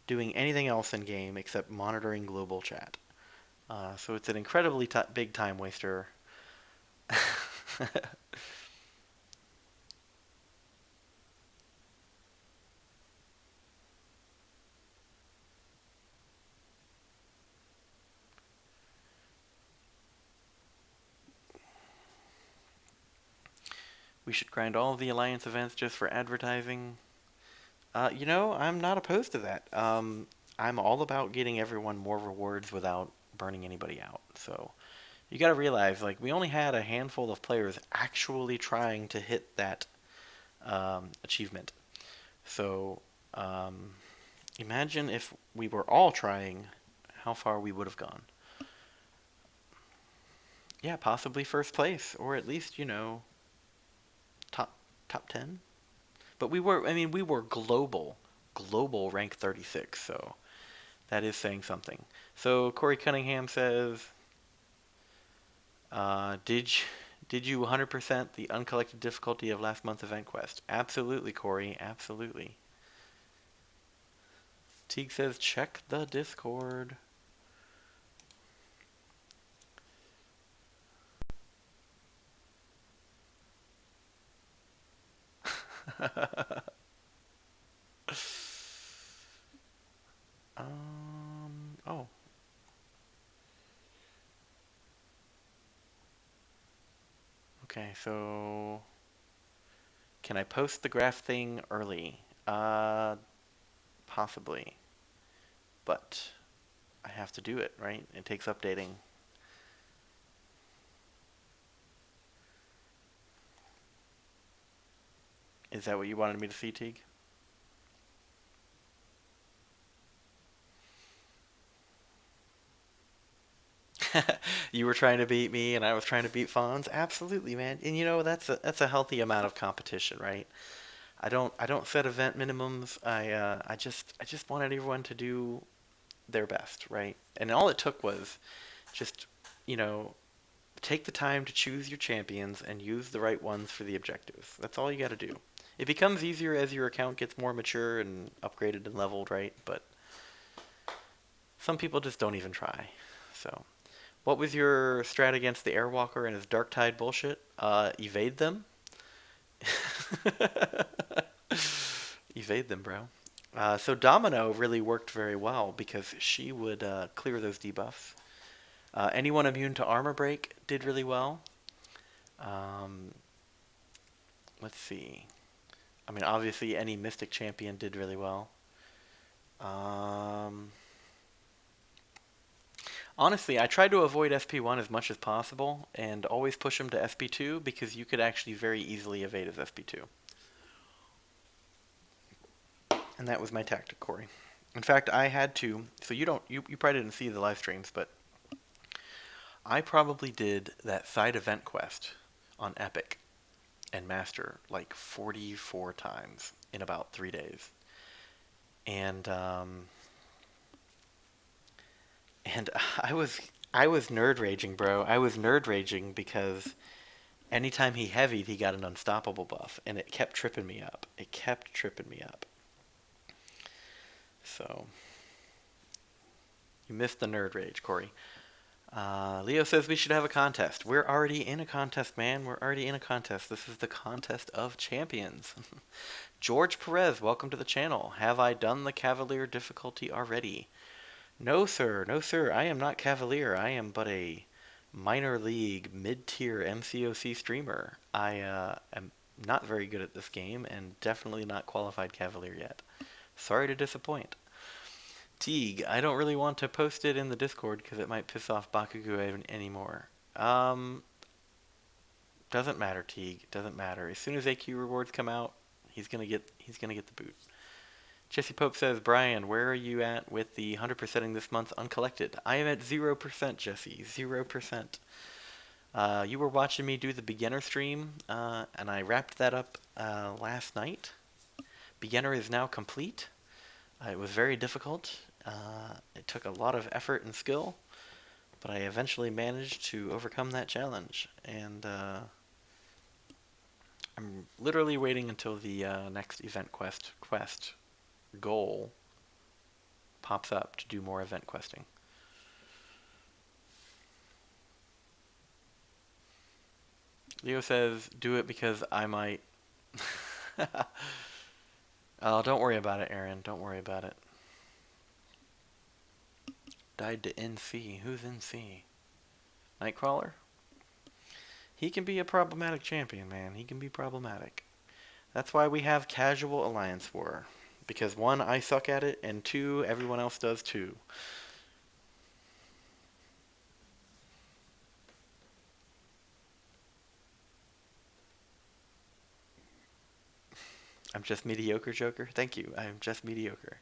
doing anything else in game except monitoring global chat. So it's an incredibly big time waster. We should grind all of the alliance events just for advertising. I'm not opposed to that. I'm all about getting everyone more rewards without burning anybody out. So you got to realize, like, we only had a handful of players actually trying to hit that achievement. So imagine if we were all trying, how far we would have gone. Yeah, possibly first place, or at least top 10. But we were global rank 36. So that is saying something. So Corey Cunningham says, did you 100% the uncollected difficulty of last month's event quest? Absolutely, Corey. Absolutely. Teague says, check the Discord. Oh, okay. So, can I post the graph thing early? Possibly, but I have to do it, right? It takes updating. Is that what you wanted me to see, Teague? You were trying to beat me, and I was trying to beat Fonz. Absolutely, man. And that's a healthy amount of competition, right? I don't set event minimums. I just wanted everyone to do their best, right? And all it took was just you know take the time to choose your champions and use the right ones for the objectives. That's all you got to do. It becomes easier as your account gets more mature and upgraded and leveled, right? But some people just don't even try. So, what was your strat against the Airwalker and his Dark Tide bullshit? Evade them. Evade them, bro. So Domino really worked very well because she would clear those debuffs. Anyone immune to armor break did really well. Um, let's see. I mean, obviously, any Mystic champion did really well. Um, honestly, I tried to avoid SP1 as much as possible and always push him to SP2 because you could actually very easily evade his SP2. And that was my tactic, Corey. In fact, I had to. So you probably didn't see the live streams, but I probably did that side event quest on Epic and Master like 44 times in about 3 days. And and I was nerd raging, bro. I was nerd raging because anytime he heavied, he got an unstoppable buff, and it kept tripping me up. It kept tripping me up. So you missed the nerd rage, Corey. Leo says we should have a contest. We're already in a contest, man. We're already in a contest. This is the contest of champions. George Perez, welcome to the channel. Have I done the Cavalier difficulty already? No, sir. No, sir. I am not Cavalier. I am but a minor league, mid-tier MCoC streamer. I am not very good at this game and definitely not qualified Cavalier yet. Sorry to disappoint. Teague, I don't really want to post it in the Discord because it might piss off Bakugu anymore. Doesn't matter, Teague. Doesn't matter. As soon as AQ rewards come out, he's gonna get the boot. Jesse Pope says, Brian, where are you at with the 100%ing this month uncollected? I am at 0%, Jesse. 0%. You were watching me do the beginner stream, and I wrapped that up last night. Beginner is now complete. It was very difficult. It took a lot of effort and skill, but I eventually managed to overcome that challenge. And I'm literally waiting until the next event quest goal pops up to do more event questing. Leo says, do it because I might. Oh, don't worry about it, Aaron. Don't worry about it. Died to NC. Who's NC? Nightcrawler? He can be a problematic champion, man. He can be problematic. That's why we have casual alliance war. Because one, I suck at it, and two, everyone else does too. I'm just mediocre, Joker. Thank you. I'm just mediocre.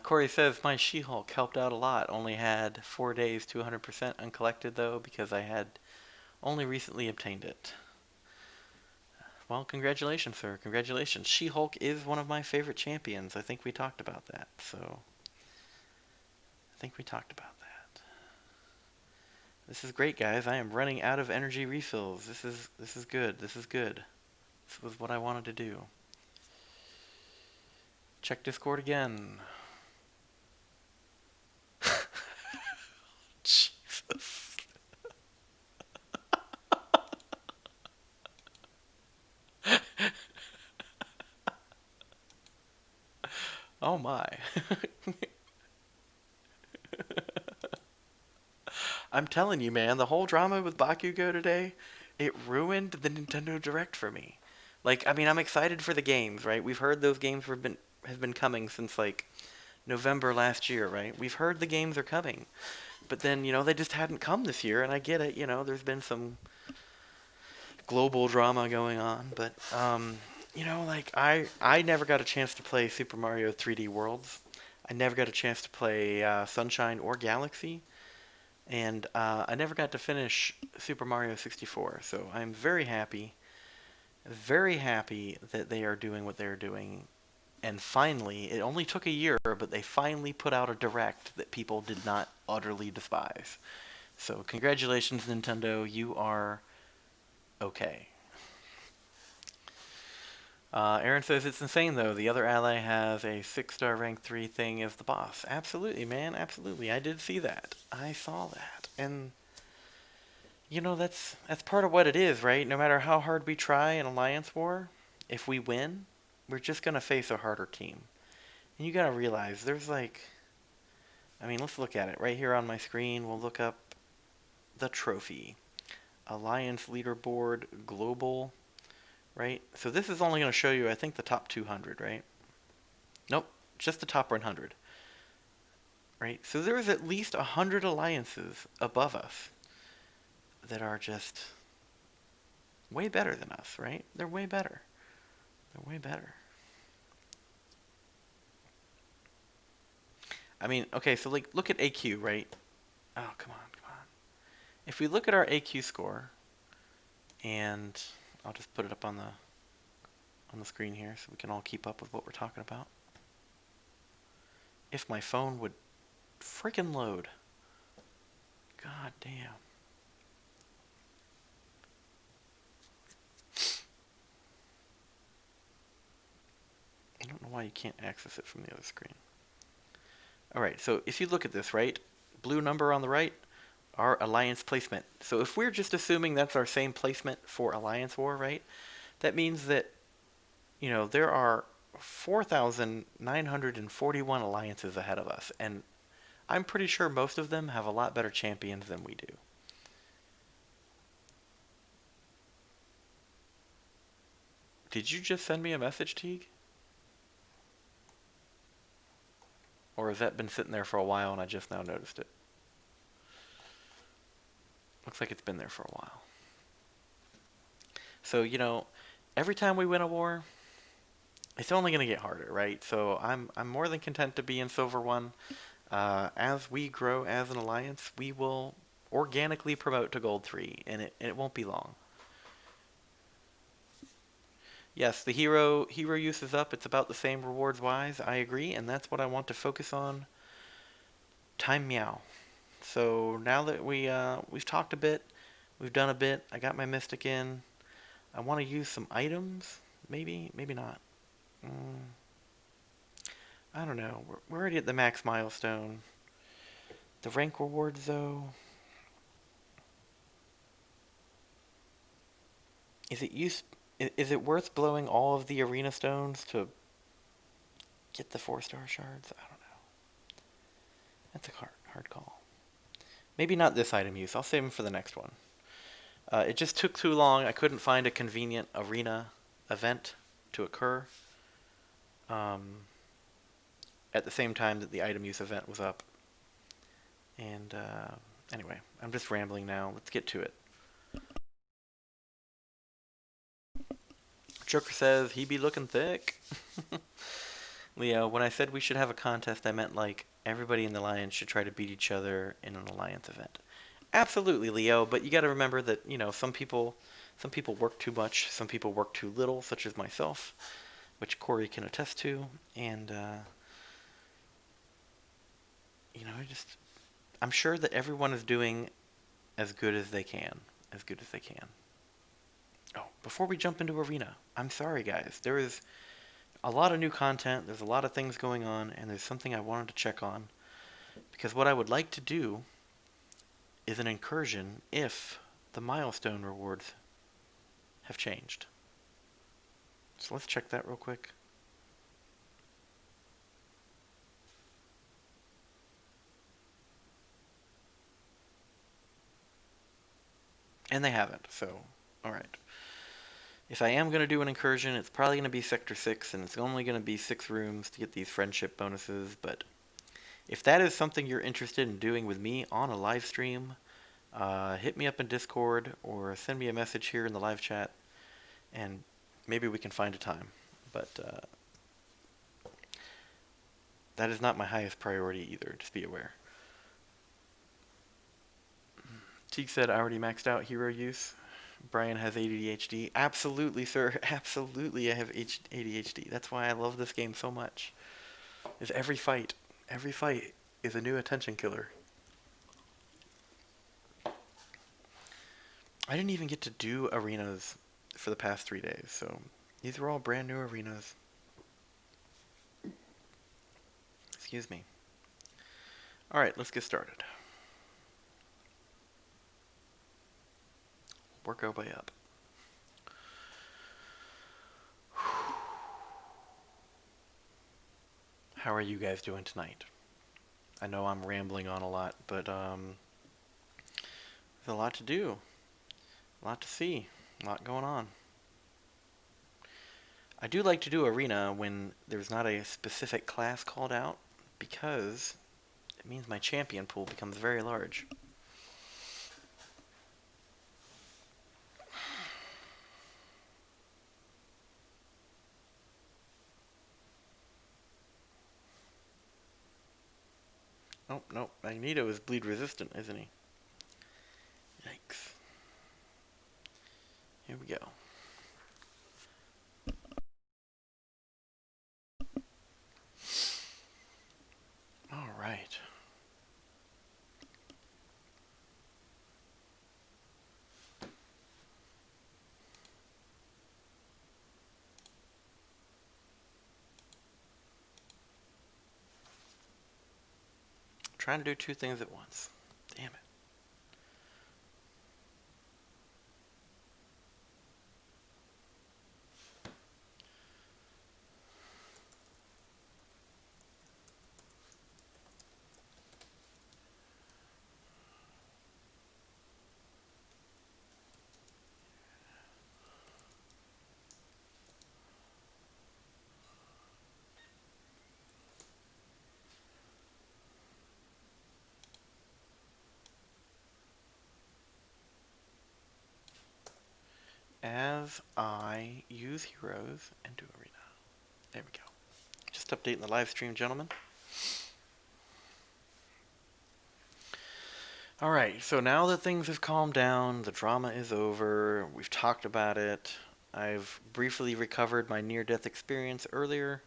Corey says, my She-Hulk helped out a lot. Only had 4 days to 100% uncollected, though, because I had only recently obtained it. Well, congratulations, sir. Congratulations. She-Hulk is one of my favorite champions. I think we talked about that. So, I think we talked about that. This is great, guys. I am running out of energy refills. This is good. This is good. This was what I wanted to do. Check Discord again. Jesus. Oh my. I'm telling you, man, the whole drama with Bakugo today, it ruined the Nintendo Direct for me. Like, I mean, I'm excited for the games, right? We've heard those games have been coming since like November last year, right? We've heard the games are coming, but then they just hadn't come this year, and I get it. There's been some global drama going on, but like I never got a chance to play Super Mario 3D Worlds. I never got a chance to play Sunshine or Galaxy. And I never got to finish Super Mario 64, so I'm very happy that they are doing what they're doing. And finally, it only took a year, but they finally put out a direct that people did not utterly despise. So congratulations, Nintendo, you are okay. Aaron says it's insane though. The other ally has a 6-star rank 3 thing as the boss. Absolutely, man. Absolutely. I did see that. I saw that. And that's part of what it is, right? No matter how hard we try in Alliance War, if we win, we're just gonna face a harder team. And you gotta realize there's I mean, let's look at it right here on my screen. We'll look up the trophy, Alliance leaderboard, global, right? So this is only gonna show you, I think, the top 200, right? Nope, just the top 100, right? So there's at least 100 alliances above us that are just way better than us, right? They're way better. They're way better. I mean, okay, so like look at AQ, right? Oh, come on, come on. If we look at our AQ score, and I'll just put it up on the screen here so we can all keep up with what we're talking about. If my phone would freaking load. God damn. I don't know why you can't access it from the other screen. Alright, so if you look at this, right? Blue number on the right, our alliance placement. So if we're just assuming that's our same placement for Alliance War, right? That means that, there are 4,941 alliances ahead of us, and I'm pretty sure most of them have a lot better champions than we do. Did you just send me a message, Teague? Or has that been sitting there for a while and I just now noticed it? Looks like it's been there for a while. So, every time we win a war, it's only going to get harder, right? So I'm more than content to be in Silver 1. As we grow as an alliance, we will organically promote to Gold 3, and it won't be long. Yes, the hero use is up. It's about the same rewards wise. I agree, and that's what I want to focus on. Time meow. So now that we've talked a bit, we've done a bit. I got my mystic in. I want to use some items. Maybe, maybe not. I don't know. We're already at the max milestone. The rank rewards, though. Is it use? Is it worth blowing all of the arena stones to get the 4-star shards? I don't know. That's a hard call. Maybe not this item use. I'll save them for the next one. It just took too long. I couldn't find a convenient arena event to occur at the same time that the item use event was up. And anyway, I'm just rambling now. Let's get to it. Joker says he be looking thick. Leo, when I said we should have a contest, I meant like everybody in the Alliance should try to beat each other in an Alliance event. Absolutely, Leo, but you got to remember that, some people work too much, some people work too little, such as myself, which Corey can attest to, and I'm sure that everyone is doing as good as they can, as good as they can. Oh, before we jump into Arena, I'm sorry guys, there is a lot of new content, there's a lot of things going on, and there's something I wanted to check on, because what I would like to do is an incursion if the milestone rewards have changed. So let's check that real quick. And they haven't, so alright. If I am going to do an incursion, it's probably going to be Sector 6, and it's only going to be 6 rooms to get these friendship bonuses, but if that is something you're interested in doing with me on a live stream, hit me up in Discord or send me a message here in the live chat, and maybe we can find a time. But that is not my highest priority either, just be aware. Teague said I already maxed out hero use. Brian has ADHD. Absolutely, sir. Absolutely, I have ADHD. That's why I love this game so much. Is every fight is a new attention killer. I didn't even get to do arenas for the past 3 days, so these are all brand new arenas. Excuse me. All right, let's get started. Work our way up. How are you guys doing tonight? I know I'm rambling on a lot, but there's a lot to do, a lot to see, a lot going on. I do like to do arena when there's not a specific class called out, because it means my champion pool becomes very large. Oh, no, Magneto is bleed resistant, isn't he? Yikes. Here we go. All right. I'm trying to do two things at once. Damn it. As I use heroes and do arena. There we go. Just updating the live stream, gentlemen. Alright, so now that things have calmed down, the drama is over, we've talked about it, I've briefly recovered my near-death experience earlier.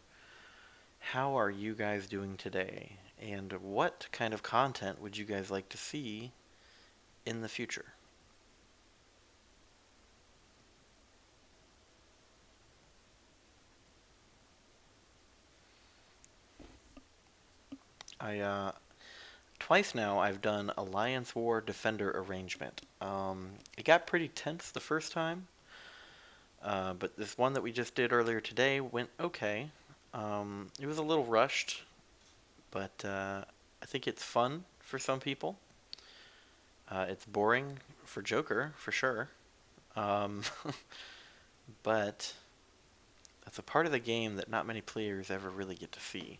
How are you guys doing today? And what kind of content would you guys like to see in the future? I twice now I've done Alliance War Defender arrangement. It got pretty tense the first time, but this one that we just did earlier today went okay. It was a little rushed, but I think it's fun for some people. It's boring for Joker, for sure. Um, but that's a part of the game that not many players ever really get to see.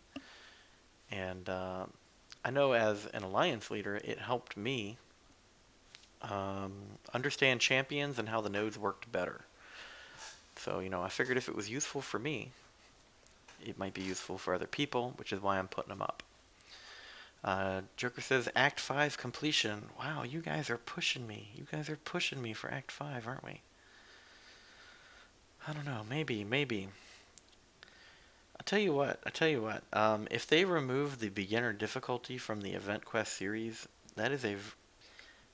And I know as an alliance leader, it helped me um, understand champions and how the nodes worked better. So, I figured if it was useful for me, it might be useful for other people, which is why I'm putting them up. Joker says Act 5 completion. Wow, you guys are pushing me. You guys are pushing me for Act 5, aren't we? I don't know, maybe. I tell you what. If they remove the beginner difficulty from the Event Quest series, that is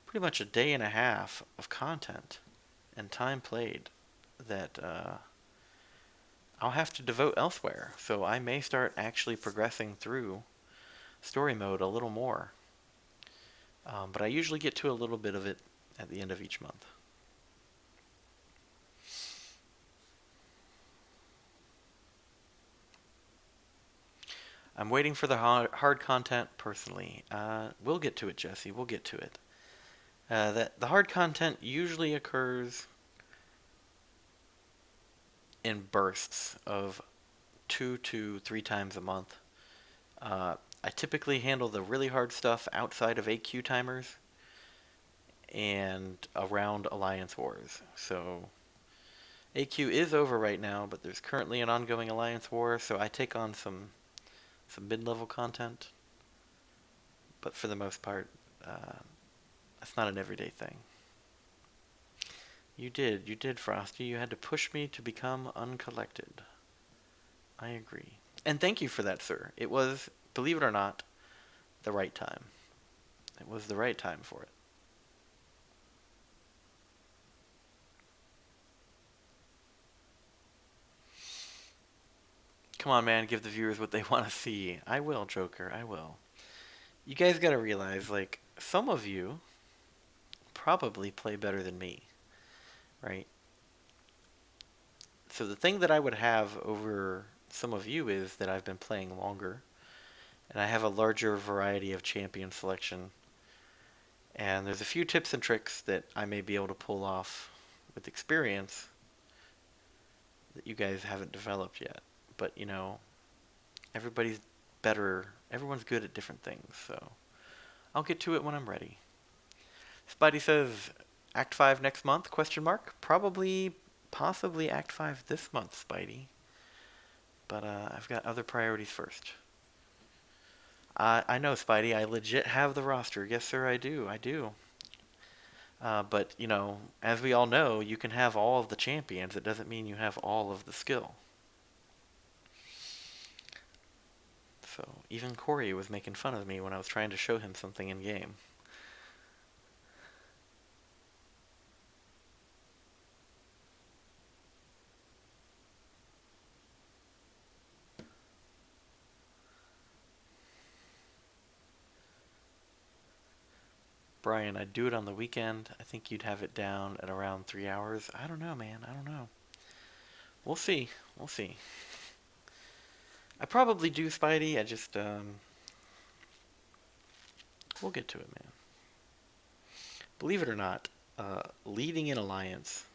pretty much a day and a half of content and time played that I'll have to devote elsewhere. So I may start actually progressing through story mode a little more. But I usually get to a little bit of it at the end of each month. I'm waiting for the hard content personally. We'll get to it, Jesse. We'll get to it. That the hard content usually occurs in bursts of 2 to 3 times a month. I typically handle the really hard stuff outside of AQ timers and around Alliance Wars. So AQ is over right now, but there's currently an ongoing Alliance War, so I take on some mid-level content. But for the most part, uh, that's not an everyday thing. You did, Frosty. You had to push me to become uncollected. I agree. And thank you for that, sir. It was, believe it or not, the right time. It was the right time for it. Come on, man, give the viewers what they want to see. I will, Joker, I will. You guys gotta realize, like, some of you probably play better than me, right? So the thing that I would have over some of you is that I've been playing longer, and I have a larger variety of champion selection. And there's a few tips and tricks that I may be able to pull off with experience that you guys haven't developed yet. But, everybody's better, everyone's good at different things, so I'll get to it when I'm ready. Spidey says, Act 5 next month, question mark? Probably, possibly Act 5 this month, Spidey. But I've got other priorities first. I know, Spidey, I legit have the roster. Yes, sir, I do. I do. But, as we all know, you can have all of the champions. It doesn't mean you have all of the skill. So, even Corey was making fun of me when I was trying to show him something in game. Brian, I'd do it on the weekend. I think you'd have it down at around 3 hours. I don't know, man. I don't know. We'll see. We'll see. I probably do, Spidey. I just, we'll get to it, man. Believe it or not, leading an alliance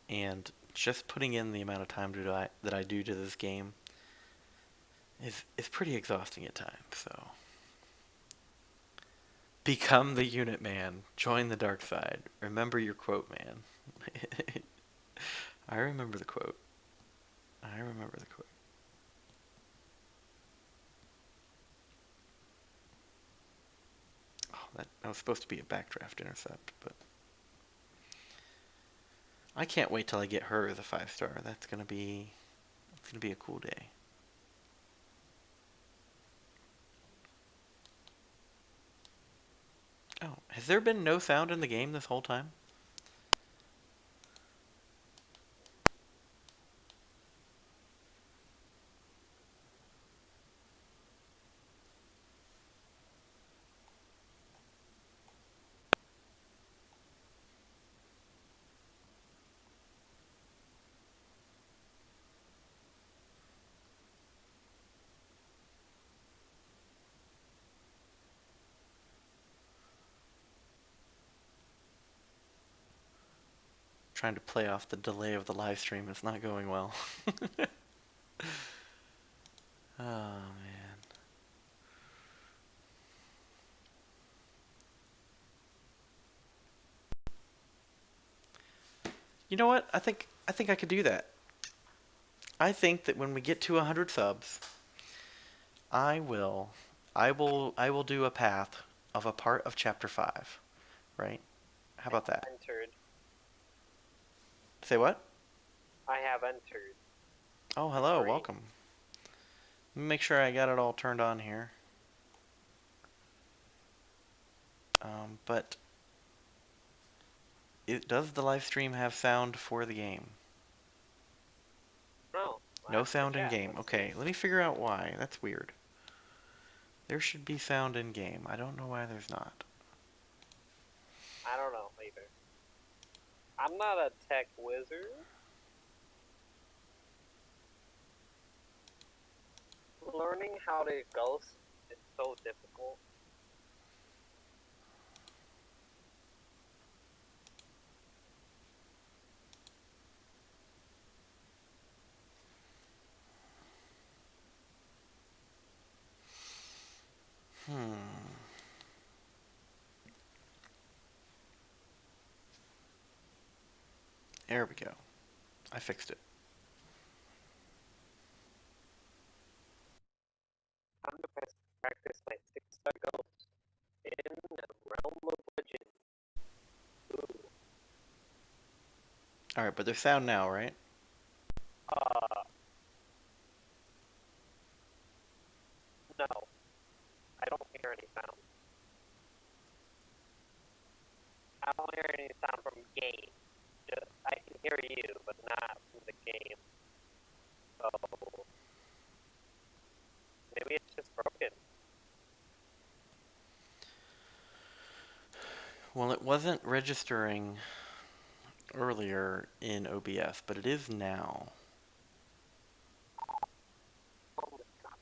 and just putting in the amount of time that I do to this game is pretty exhausting at times. So, become the unit man. Join the dark side. Remember your quote, man. I remember the quote. I remember the quote. Oh, that was supposed to be a backdraft intercept, but I can't wait till I get her as a 5-star. It's gonna be a cool day. Oh, has there been no sound in the game this whole time? Trying to play off the delay of the live stream. It's not going well. Oh, man. You know what? I think I could do that. I think that when we get to 100 subs, I will I will do a path of a part of chapter 5, right? How about that? Entered. Say what? I have entered. Oh, It's hello. free. Welcome. Let me make sure I got it all turned on here. But does the live stream have sound for the game? No, No ask the sound in chat. game. Let's see. Okay, let me figure out why. That's weird. There should be sound in game. I don't know why there's not. I don't know either. I'm not a tech wizard. Learning how to ghost is so difficult. There we go. I fixed it. Time to practice my six-star ghost in the realm of legend. Ooh. Alright, but there's sound now, right? Uh, no. I don't hear any sound. I don't hear any sound from game. Just, I can hear you, but not from the game. So maybe it's just broken. Well, it wasn't registering earlier in OBS, but it is now. Oh my god.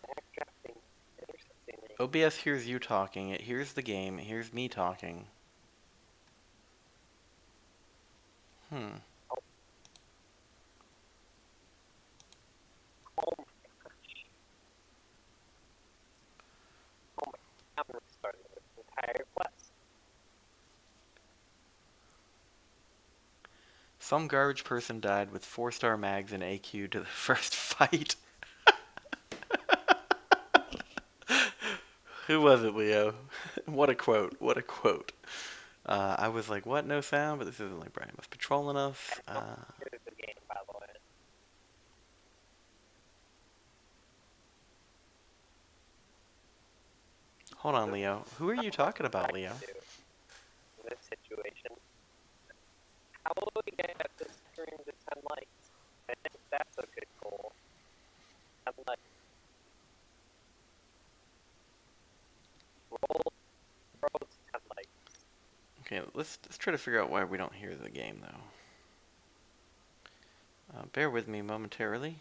Backdrafting, intercepting me. OBS hears you talking, it hears the game, it hears me talking. Hmm. Oh, oh my gosh. Oh my. I'm restarting this entire quest. Some garbage person died with 4-star mags and AQ to the first fight. Who was it, Leo? What a quote. What a quote. I was like, what? No sound? But this isn't like Brian must be trolling us. I don't hear the game, by the way. Hold on, There's Leo. Who are you not much talking I about, can Leo? do in this situation. How will we get this stream to 10 likes? I think that's a good goal. 10 likes. Roll, roll to 10 likes. Okay, let's try to figure out why we don't hear the game though. Bear with me momentarily.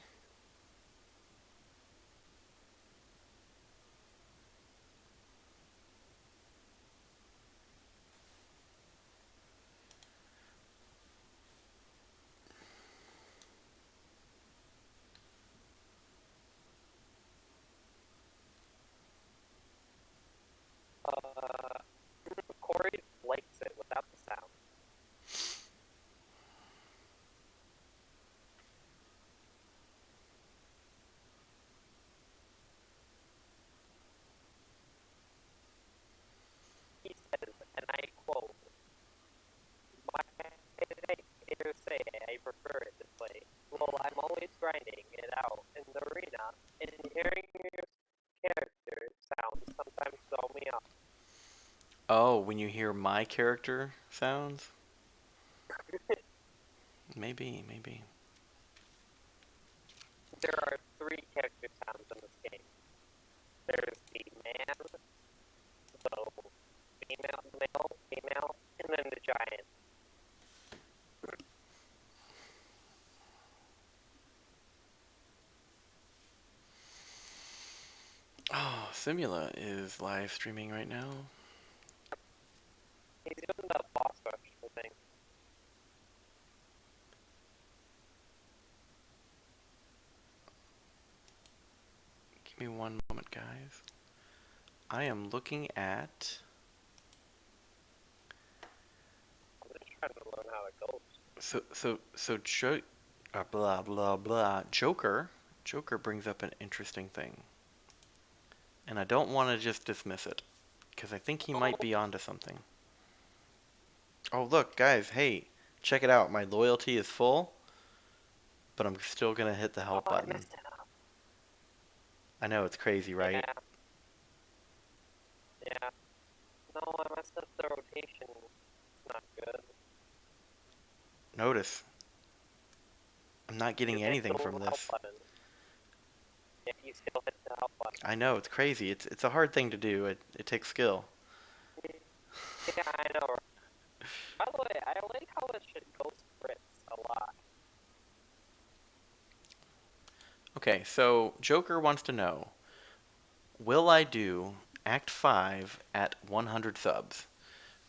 Corey likes it without the sound. He says, and I quote, "My haters say I prefer it this way. Well, I'm always grinding it out in the arena, and hearing your character sounds sometimes throw me off. Oh, when you hear my character sounds? Maybe, maybe. There are three character sounds in this game. There's the man, so female, male, female, and then the giant. Oh, Simula is live streaming right now. He's doing the boss rush thing. Give me one moment, guys. I am looking at. I'm just trying to learn how it goes. Blah blah blah. Joker brings up an interesting thing, and I don't want to just dismiss it, because I think he might Oh, be onto something. Oh look, guys, hey, check it out. My loyalty is full, but I'm still gonna hit the help oh, I button. messed it up. I know it's crazy, right? Yeah, yeah. No, I messed up the rotation. It's not good. Notice, I'm not You getting hit the anything from help this. button. Yeah, you still hit the help button. I know it's crazy. It's a hard thing to do. It takes skill. Yeah, I know. By the way, I like how it should ghost crits a lot. Okay, so Joker wants to know, will I do Act 5 at 100 subs?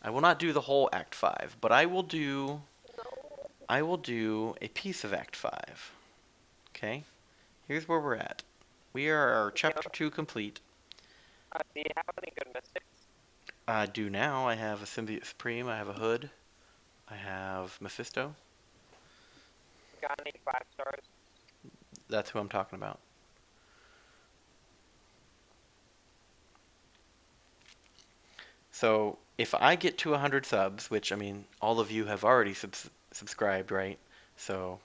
I will not do the whole Act 5, but No. I will do a piece of Act 5. Okay? Here's where we're at. We are chapter 2 complete. Do you have any good mystics? I do now. I have a Symbiote Supreme, I have a Hood, I have Mephisto. got any 5 stars? That's who I'm talking about. So if I get to 100 subs, which I mean, all of you have already subscribed, right? So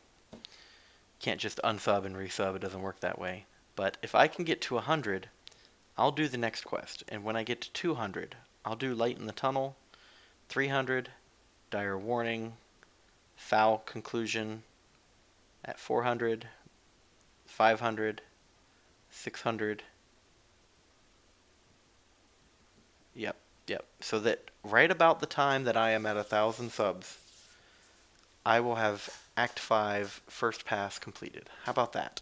can't just unsub and resub. It doesn't work that way. But if I can get to 100, I'll do the next quest. And when I get to 200, I'll do Light in the Tunnel, 300, Dire Warning, Foul Conclusion at 400, 500, 600. Yep, yep. So that right about the time that I am at 1,000 subs, I will have Act 5 First Pass completed. How about that?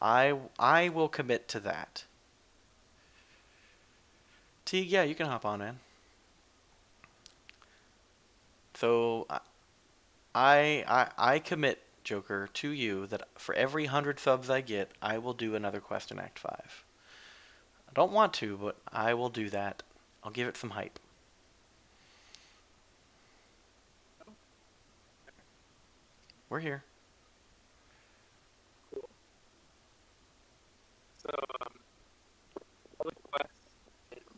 I will commit to that. T, yeah, you can hop on, man. So I commit, Joker, to you that for every 100 subs I get, I will do another quest in Act 5. I don't want to, but I will do that. I'll give it some hype. We're here. Cool. So, public quest.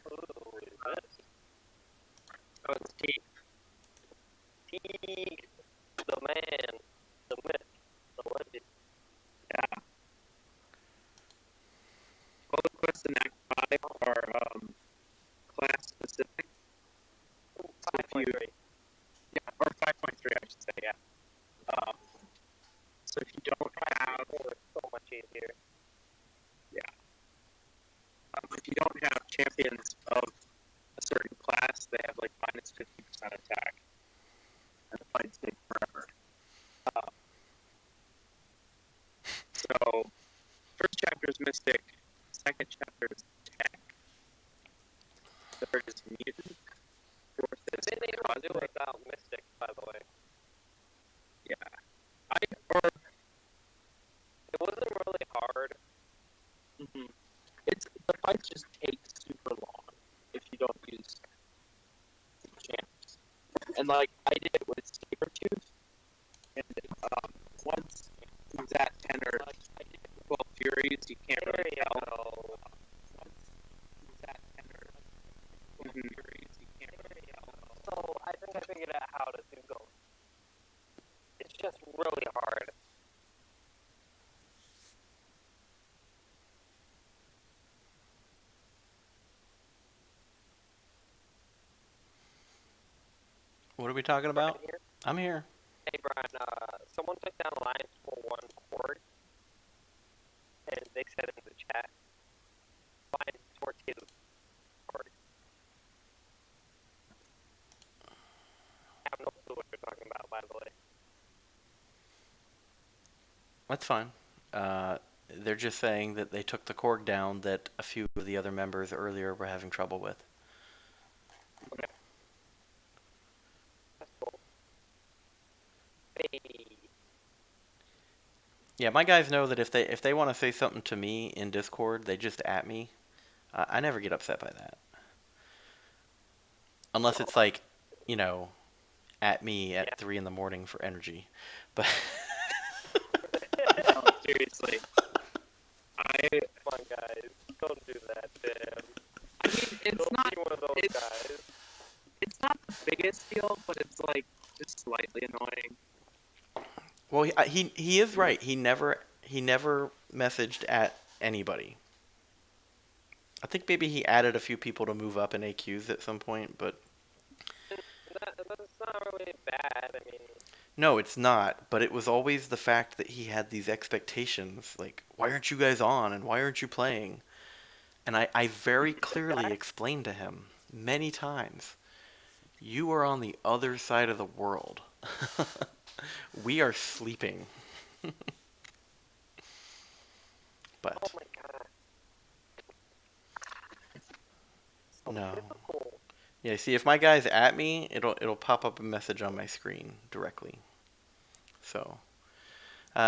Who is this? Oh, it's T. Teague, the man, the myth, the legend. Yeah. Public quests in Act 5 are class specific. So if you, 5.3. yeah, or 5.3, I should say, yeah. Um, so if you don't have, 5.4 is so much easier. yeah, if you don't have champions of a certain class, they have like minus 50% attack, and the fights take forever. Um, so first chapter is Mystic, second chapter is Tech, third is Mutant, fourth I've is been able to do Cosmic. without mystics, by the way. Yeah, or It wasn't really hard. mhm. It's the fights just take super long if you don't use champs. And like I did with Sabertooth, and once he's at 10 or 12 Furies, you can't There really you tell. go. Once he's at 10 or 12 Furies, you can't really tell. So I think I figured out how to do ghosts. It's just really hard. What are we talking Brian about? here. I'm here. Hey Brian, someone took down lines for 1 cord, and they said in the chat, lines for 2 cord. I have no clue what you're talking about, by the way. That's fine. They're just saying that they took the Korg down that a few of the other members earlier were having trouble with. Okay. That's cool. Hey, Yeah, my guys know that if they want to say something to me in Discord, they just at me. I never get upset by that, unless it's like, you know, at me yeah. at 3 in the morning for energy. But No, seriously. Come on, guys. Don't do that, damn. I mean, it's Don't not be one of those it's guys. it's not the biggest deal, but it's like just slightly annoying. well, he is right. He never messaged at anybody. I think maybe he added a few people to move up in AQs at some point, but That's not really bad. I mean, no, it's not. But it was always the fact that he had these expectations, like, why aren't you guys on and why aren't you playing? And I very clearly that, explained to him many times, you are on the other side of the world. We are sleeping. oh But my god. So no. difficult. Yeah, see, if my guy's at me, it'll pop up a message on my screen directly. So,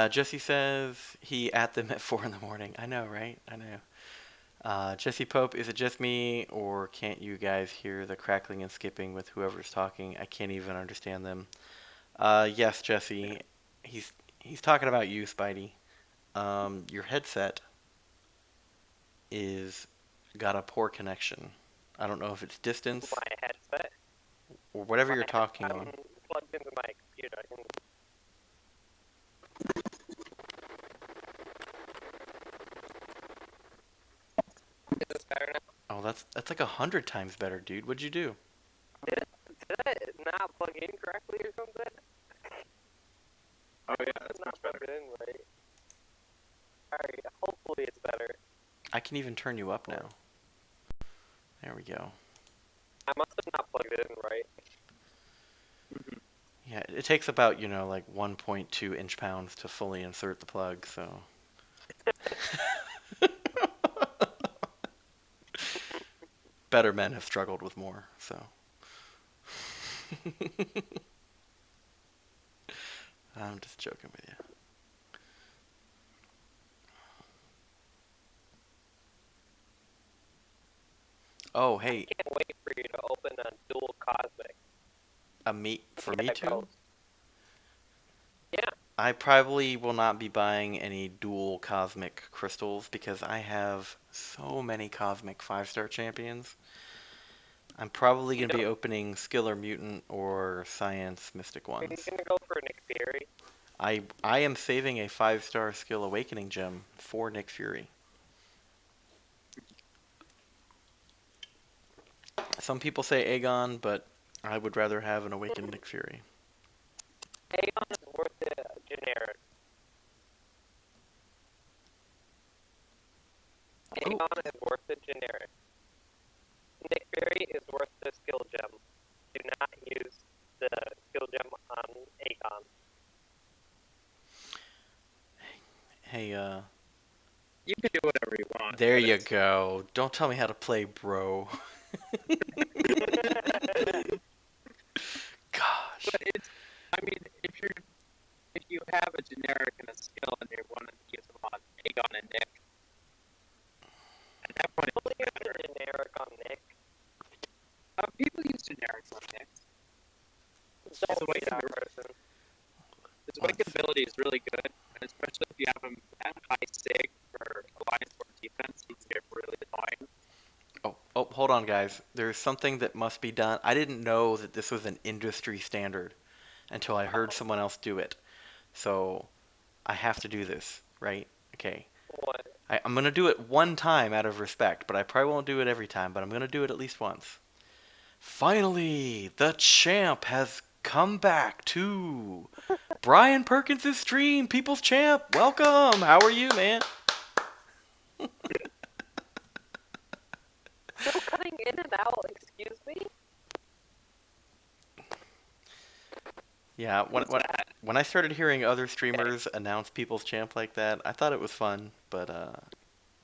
Jesse says he at them at 4 in the morning. I know, right? I know. Jesse Pope, is it just me, or can't you guys hear the crackling and skipping with whoever's talking? I can't even understand them. Yes, Jesse. He's He's talking about you, Spidey. Your headset is got a poor connection. I don't know if it's distance My headset. or whatever My you're head, talking I'm on. plugged into my computer. Is this better now? Oh, that's like 100 times better, dude. What'd you do? Did I not plug in correctly or something? Oh I yeah, must have that's not much better. plugged it in right. Alright, hopefully it's better. I can even turn you up now. There we go. I must have not plugged it in right. Hmm. Yeah, it takes about, like 1.2 inch pounds to fully insert the plug, so. Better men have struggled with more, so. I'm just joking with you. Oh, I hey, can't wait for you to open a dual cosmic. a meet See for me how it too? goes. Yeah, I probably will not be buying any dual cosmic crystals because I have so many cosmic 5-star champions. I'm probably you going to be don't. opening skill or mutant or science mystic Are you ones. gonna go for Nick Fury? I am saving a 5-star skill awakening gem for Nick Fury. Some people say Aegon, but I would rather have an awakened Nick Fury. Aegon is worth it generic. Oh, Aegon is worth it generic. Nick Fury is worth the skill gem. Do not use the skill gem on Aegon. hey, You can do whatever you want, there but you it's. go. Don't tell me how to play, bro. Gosh. But it's. I mean, if you have a generic and a skill and you want to use them on Aegon and Nick, at that point it People doesn't use the matter. generic on Nick. People use generics on Nick. His Don't be awakened that person. his awakened Let's ability is really good, and especially if you have him at high sig for alliance or defense, he can get really annoying. Oh, hold on, guys. There's something that must be done. I didn't know that this was an industry standard until I heard Oh, someone else do it. So I have to do this, right? Okay. What? I'm gonna do it one time out of respect, but I probably won't do it every time, but I'm gonna do it at least once. Finally, the champ has come back to Brian Perkins' stream, People's Champ. Welcome. How are you, man? Still cutting in and out, excuse me? Yeah, who's that? when I started hearing other Okay. streamers announce People's Champ like that, I thought it was fun, but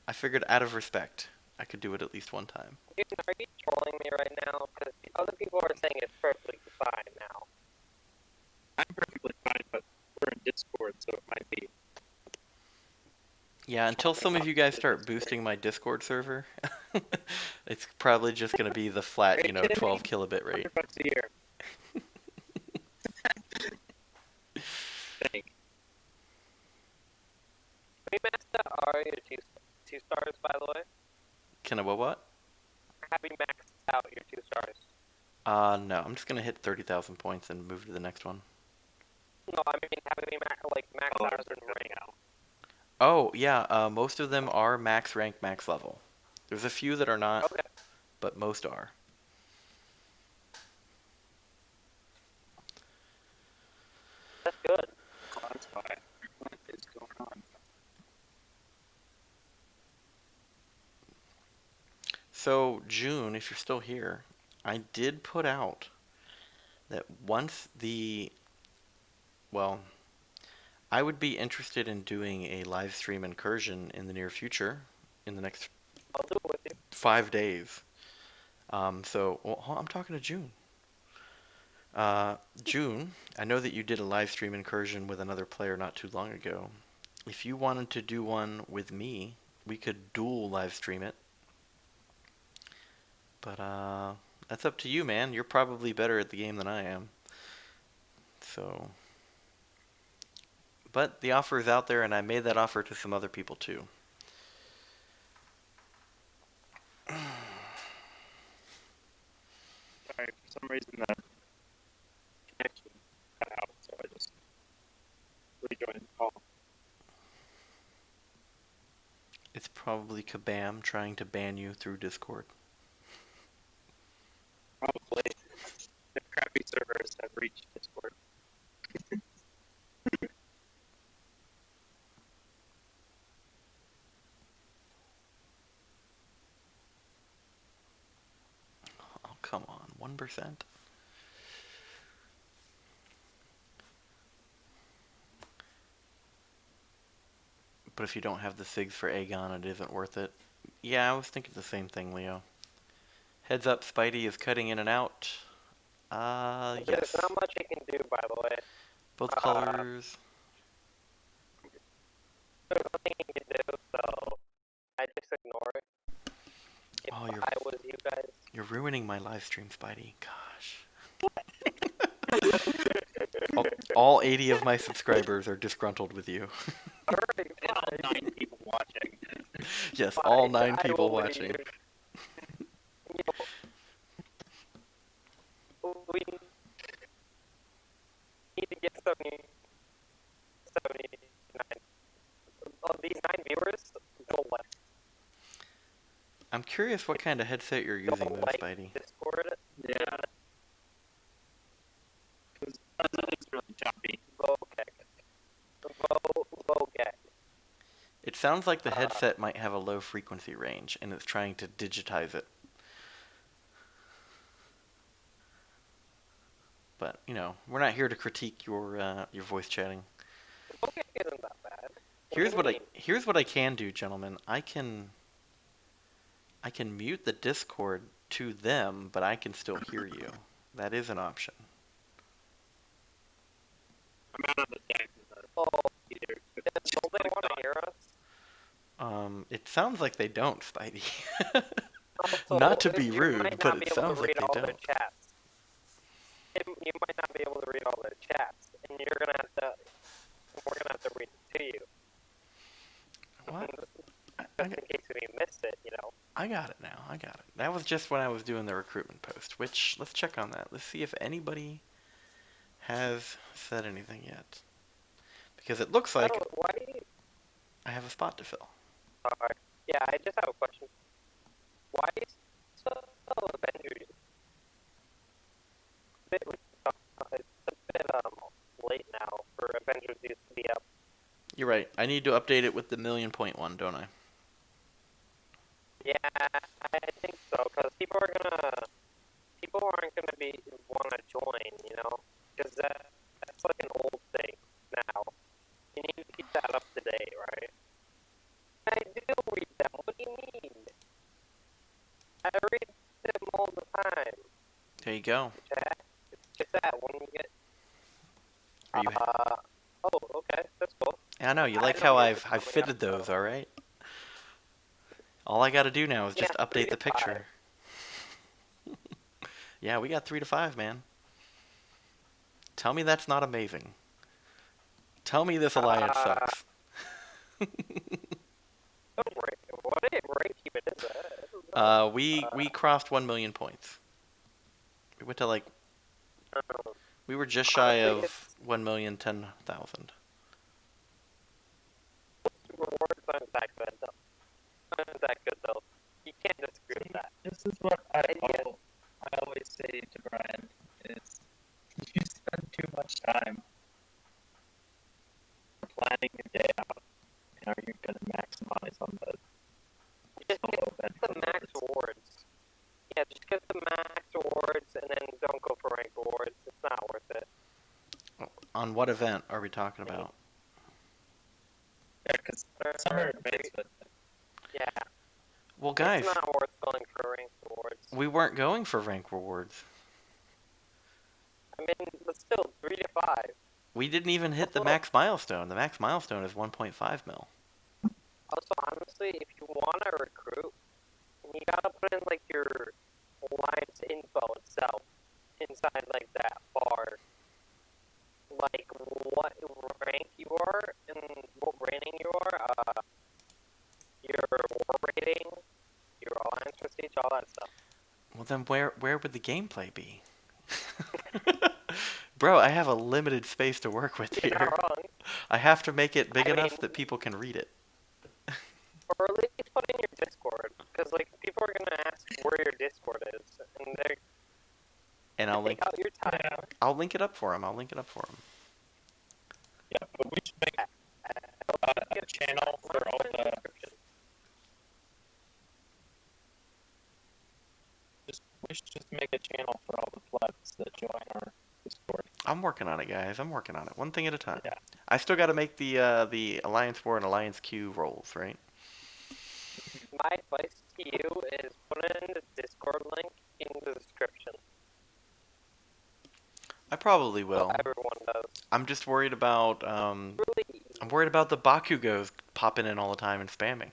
I figured out of respect, I could do it at least one time. Dude, are you trolling me right now? Because other people are saying it's perfectly fine now. I'm perfectly fine, but we're in Discord, so it might be Yeah, until chopping some of up you guys the start Discord. boosting my Discord server, it's probably just gonna be the Are flat, you kidding me? 12 kilobit rate. $100 a year. Thank. Have you maxed out are your two stars, by the way? Can I what? Have you maxed out your 2 stars? No, I'm just gonna hit 30,000 points and move to the next one. No, I mean, have you maxed Oh, out there's in a rank? now. Oh, yeah, most of them are max rank, max level. There's a few that are not, Okay, but most are. that's good. Oh, that's why. What is going on? So, June, if you're still here, I did put out that once well, I would be interested in doing a live stream incursion in the near future, in the next I'll do it with you. 5 days. I'm talking to June. Uh, June, I know that you did a live stream incursion with another player not too long ago. If you wanted to do one with me, we could dual live stream it. But that's up to you, man. You're probably better at the game than I am. So, But the offer is out there, and I made that offer to some other people too. Sorry, for some reason the connection cut out, so I just rejoined the call. It's probably Kabam trying to ban you through Discord. Probably. The crappy servers have reached Discord. Oh, come on, 1%? But if you don't have the SIGs for Aegon, it isn't worth it. Yeah, I was thinking the same thing, Leo. Heads up, Spidey is cutting in and out. There's Yes. not much I can do, by the way. Both colors. There's nothing you can do, so I just ignore it. If Oh, I was you guys. you're ruining my live stream, Spidey. Gosh. All 80 of my subscribers are disgruntled with you. Alright, All 9 people watching. Yes, all 9 I people will watching. leave. We need to get 79 of these 9 viewers. Go like, I'm curious what kind of headset you're using, though, like Spidey. Discord. Yeah. Because everything's really choppy. Vocag. It sounds like the headset might have a low frequency range, and it's trying to digitize it. But, you know, we're not here to critique your voice chatting. Vocag isn't that bad. Here's what I can do, gentlemen. I can mute the Discord to them, but I can still hear you. That is an option. I'm out on the deck with a Oh, computer. don't they want to hear us? It sounds like they don't, Spidey. Also, Not to be you rude, might but not be it able sounds to like read they all their don't. chats. You might not be able to read all their chats, and we're gonna have to read it to you. What? Just in case we missed it, you know. I got it now. I got it. That was just when I was doing the recruitment post, which, let's check on that. Let's see if anybody has said anything yet. Because it looks like Why do you... I have a spot to fill. Yeah, I just have a question. Why is Avengers... It's a bit late now for Avengers used to be up. You're right. I need to update it with the 1,000,000 one, don't I? Yeah, I think so, because people aren't gonna wanna join, you know, because that's like an old thing now. You need to keep that up to date, right? I do read them. What do you mean? I read them all the time. There you go. Chat. It's that when you get. Are you? Oh, okay, that's cool. I know you like know how yours is I've coming fitted up, those, so. all right. All I got to do now is Yeah, just 3 update to the 5. picture. Yeah, we got 3 to 5, man. Tell me that's not amazing. Tell me this alliance sucks. What rank even is that? We crossed 1,000,000 points. We went to like we were just shy Honestly, of 1,010,000. rewards aren't that good though. Aren't that good though. You can't disagree with that. This is what I And always say to Brian is you spend too much time planning your day out, and are you going to maximize on the just solo get event the max rewards. Yeah, just get the max rewards and then don't go for rank rewards. It's not worth it. On what event are we talking about? Yeah, because some are advancement. Yeah. Well, guys, It's not worth going for rank rewards. we weren't going for rank rewards. I mean, but still, 3 to 5. We didn't even hit the max milestone. The max milestone is 1.5 mil. Also, honestly, if you want to recruit, you gotta put in like your alliance info itself inside like that bar. Like what rank you you are and what rating you are, your war rating, your alliance prestige, all that stuff. Well, then where would the gameplay be? Bro, I have a limited space to work with You're not here. wrong. I have to make it big I mean, enough that people can read it. or at least put in your Discord, because like people are gonna ask where your Discord is, and they're And gonna take out your time. Yeah. I'll link it up for him. I'll link it up for him. Yeah, but we should make a channel Why for not all put in the the. description? We should just make a channel for all the plebs that join our Discord. I'm working on it, guys. I'm working on it. One thing at a time. Yeah. I still got to make the Alliance War and Alliance Q rolls, right? My advice to you is put in the Discord link in the description. I probably So will. everyone does. I'm just worried about Really easy. I'm worried about the Bakugos popping in all the time and spamming.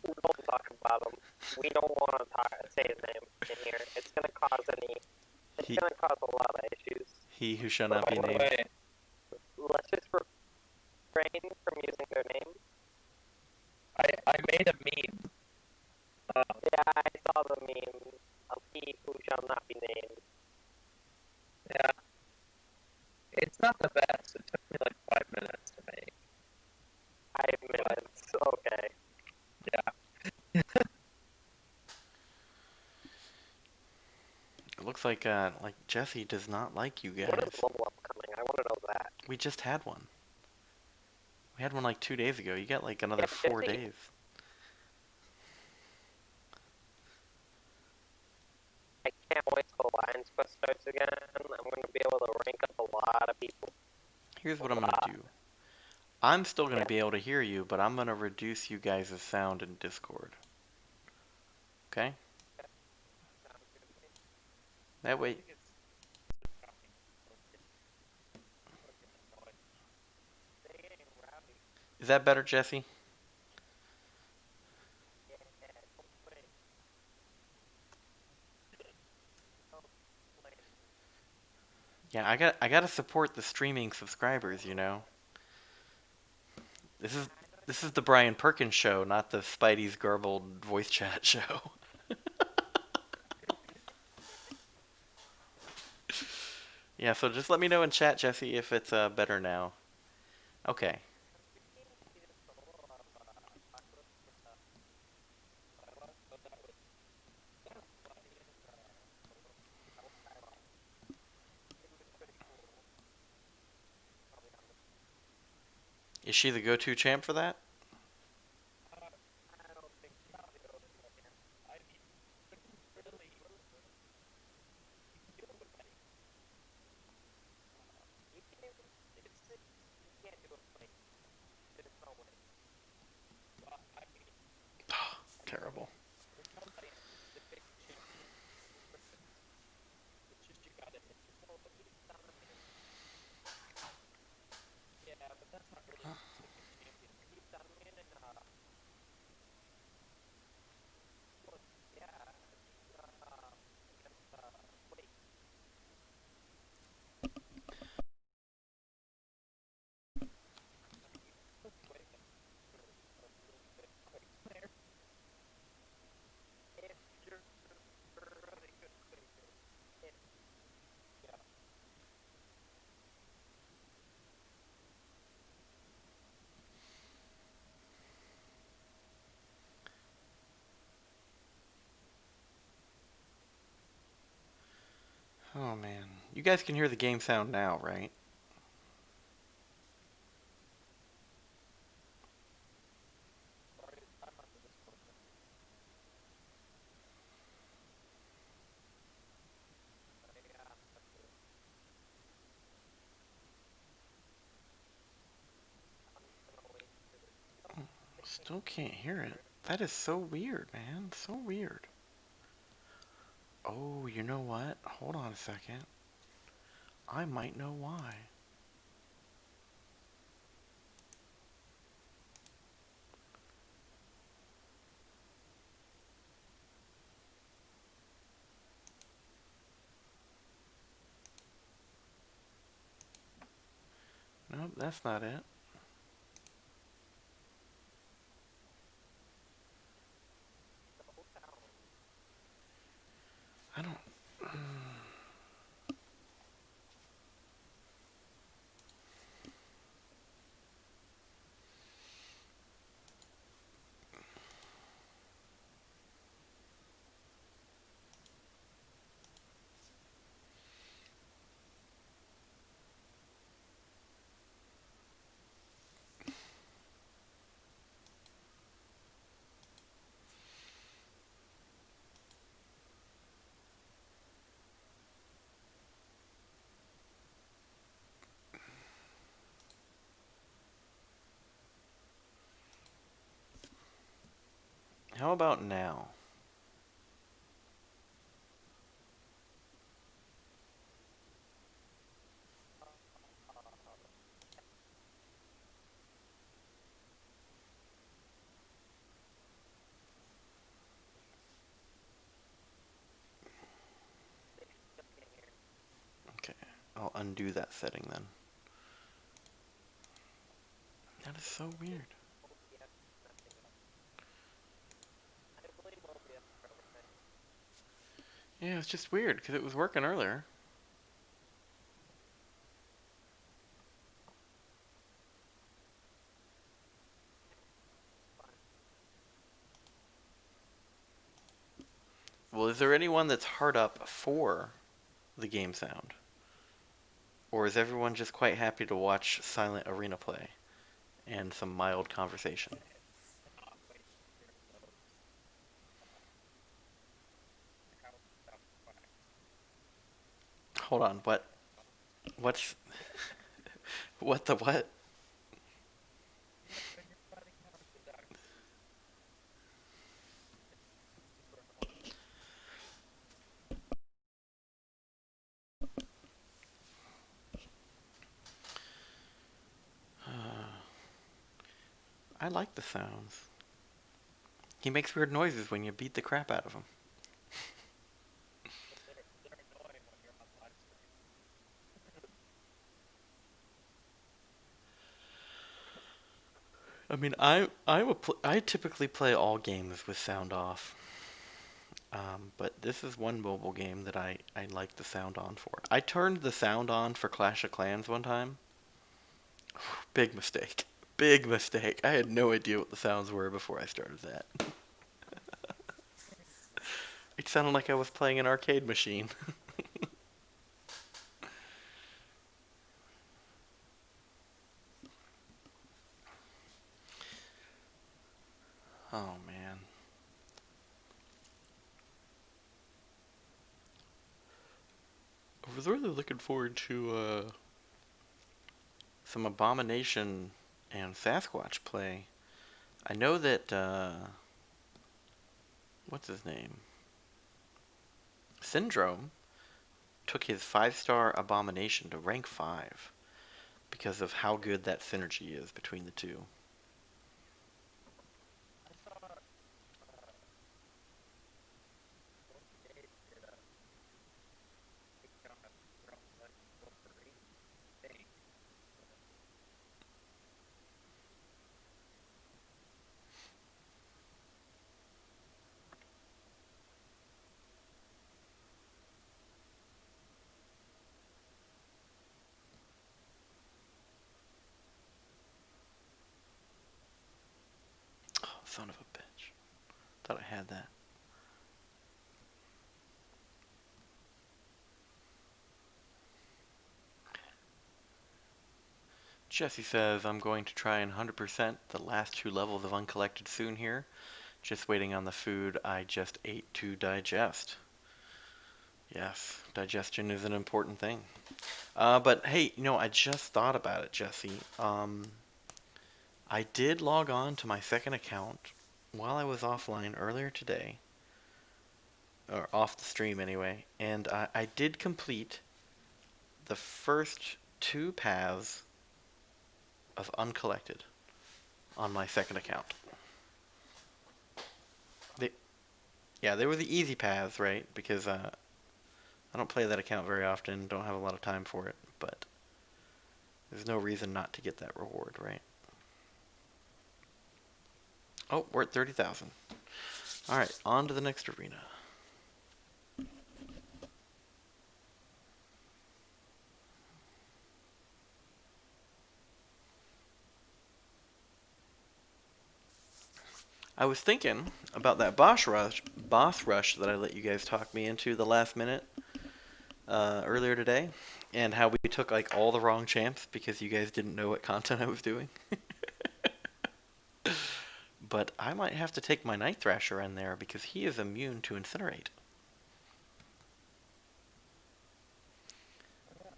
Don't talk about him. We don't want to say his name in here. It's gonna cause any. It's He gonna cause a lot of issues. he who shall By not be the named. way, Let's just refrain from using their name. I made a meme. Yeah, I saw the meme of he who shall not be named. Yeah, it's not the best. It took me like 5 minutes to make. 5 minutes. Okay. Yeah. It looks like Jesse does not like you When guys. is level up coming? I want to know that. We just had one. We had one like 2 days ago. You got like another Yeah, 4 days. I can't wait till Lions Quest starts again. I'm gonna be able to rank up a lot of people. Here's A what I'm gonna lot. do. I'm still gonna Yeah. be able to hear you, but I'm gonna reduce you guys' sound in Discord. Okay? That way. Is that better, Jesse? Yeah, I gotta support the streaming subscribers, you know. This is this is the Brian Perkins show, not the Spidey's garbled voice chat show. Yeah, so just let me know in chat, Jesse, if it's better now. Okay. Is she the go-to champ for that? Terrible. Oh man. You guys can hear the game sound now, right? Still can't hear it. That is so weird, man. So weird. Oh, you know what? Hold on a second. I might know why. Nope, that's not it. No sound. I don't. How about now? Still can't hear. Okay, I'll undo that setting then. That is so Maybe weird. it's OBS messing up. I blame OBS for everything. Yeah, it's just weird because it was working earlier. Fun. Well, is there anyone that's hard up for the game sound? Or is everyone just quite happy to watch silent arena play and some mild conversation? Not wait to hear those house sound effects. Hold on, what? What's what the what? Yeah, when you're fighting house attacks, it's super annoying. I like the sounds. He makes weird noises when you beat the crap out of him. But they're annoying when you're on live stream. I mean, I typically play all games with sound off. But this is one mobile game that I like the sound on for. I turned the sound on for Clash of Clans one time. Big mistake. Big mistake. I had no idea what the sounds were before I started that. It sounded like I was playing an arcade machine. Oh man. I was really looking forward to some Abomination and Sasquatch play. I know that what's his name? Syndrome took his 5-star Abomination to rank 5 because of how good that synergy is between the two. I saw Wolfie Dave did a takedown of Drones like Wolverine thing. But Oh, son of a bitch. Thought I had that. Jesse says, I'm going to try and 100% the last 2 levels of Uncollected soon here. Just waiting on the food I just ate to digest. Yes, digestion is an important thing. But hey, I just thought about it, Jesse. I did log on to my second account while I was offline earlier today, or off the stream anyway, and I did complete the first 2 paths of Uncollected on my second account. They, yeah, they were the easy paths, right? Because I don't play that account very often, don't have a lot of time for it, but There's no reason not to get that reward, right? Oh, we're at 30,000. All right, on to the next arena. I was thinking about that boss rush that I let you guys talk me into the last minute earlier today, and how we took like all the wrong champs because you guys didn't know what content I was doing. But I might have to take my Night Thrasher in there because he is immune to Incinerate. Oh, yeah.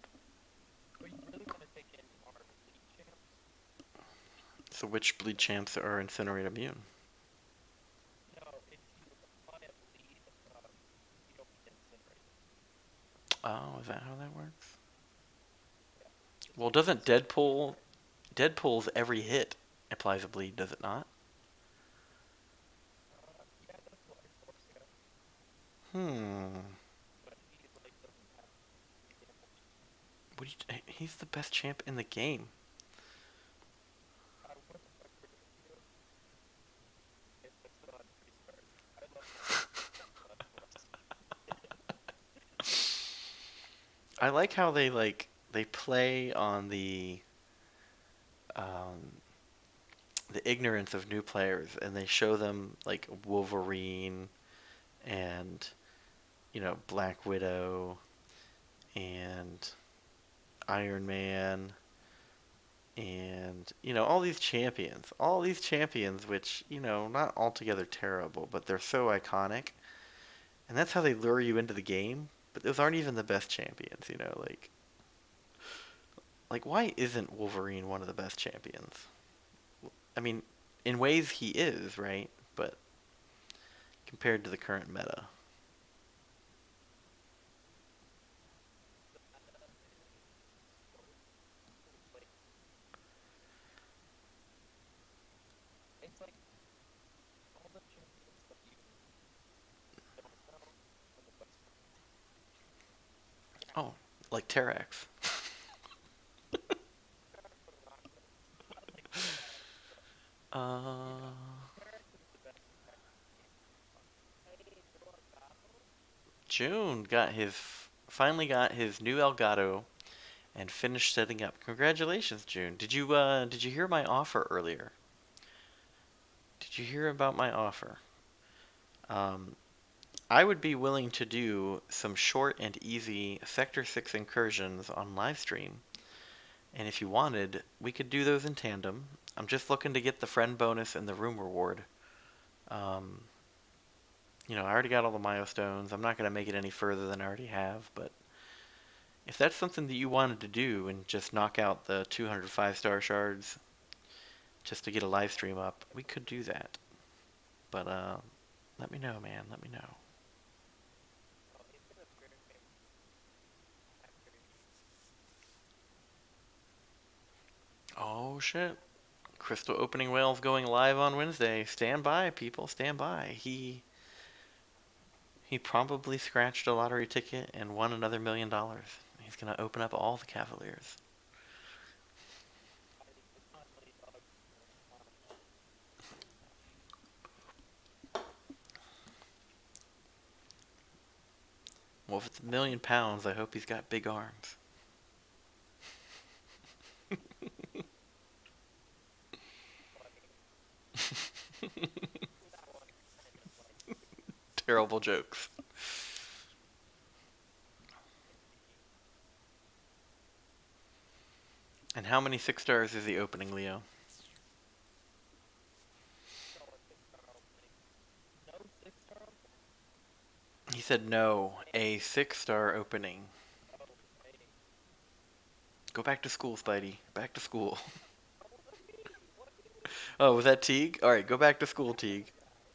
But you really want to take in our lead champs? So which bleed champs are Incinerate immune? No, if you apply a bleed, you don't get incinerated. Oh, is that how that works? Yeah. Just Well, like if you doesn't switch champs. Deadpool's every hit applies a bleed, does it not? Yeah, that's what X Force, yeah. Hmm. But he like doesn't have any damage. He's the best champ in the game. I wouldn't agree with you if it's not 3 stars. I love my X Force. I like how they play on um, the ignorance of new players, and they show them like Wolverine and Black Widow and Iron Man and all these champions which not altogether terrible, but they're so iconic, and that's how they lure you into the game. But those aren't even the best champions, like why isn't Wolverine one of the best champions? I mean, in ways he is, right? But compared to the current meta. The meta is so like it's like all the champions that you don't know are the best ones. Oh, like Terrax. Terrax are not good. I like Terrax, but you know, uh, Terrax is the best attacker in the game. Hey, new Elgato? June finally got his new Elgato and finished setting up. Congratulations, June. Did you hear my offer earlier? Did you hear about my offer? Um, I would be willing to do some short and easy Sector 6 incursions on live stream, and if you wanted, we could do those in tandem. I'm just looking to get the friend bonus and the room reward. Um, I already got all the milestones. I'm not going to make it any further than I already have, but if that's something that you wanted to do and just knock out the 205-star shards just to get a live stream up, we could do that. But let me know, man. Let me know. Oh, he's gonna stream after he. Oh shit. Crystal Opening Whale's going live on Wednesday. Stand by, people. Stand by. He probably scratched a lottery ticket and won another $1 million. He's gonna open up all the Cavaliers. It's not Lady Dog. Well, if it's £1 million, I hope he's got big arms. Funny. That one kind of like Terrible jokes. indeed. And how many 6 stars is he opening, Leo? So a 6 star opening. No 6 star opening. He said no, Hey, a 6 star opening. oh hey. Go back to school, Spidey. Back to school. That wasn't me. What do you mean? Oh, was that Teague? Alright, go back to school, That was Teague. the guy.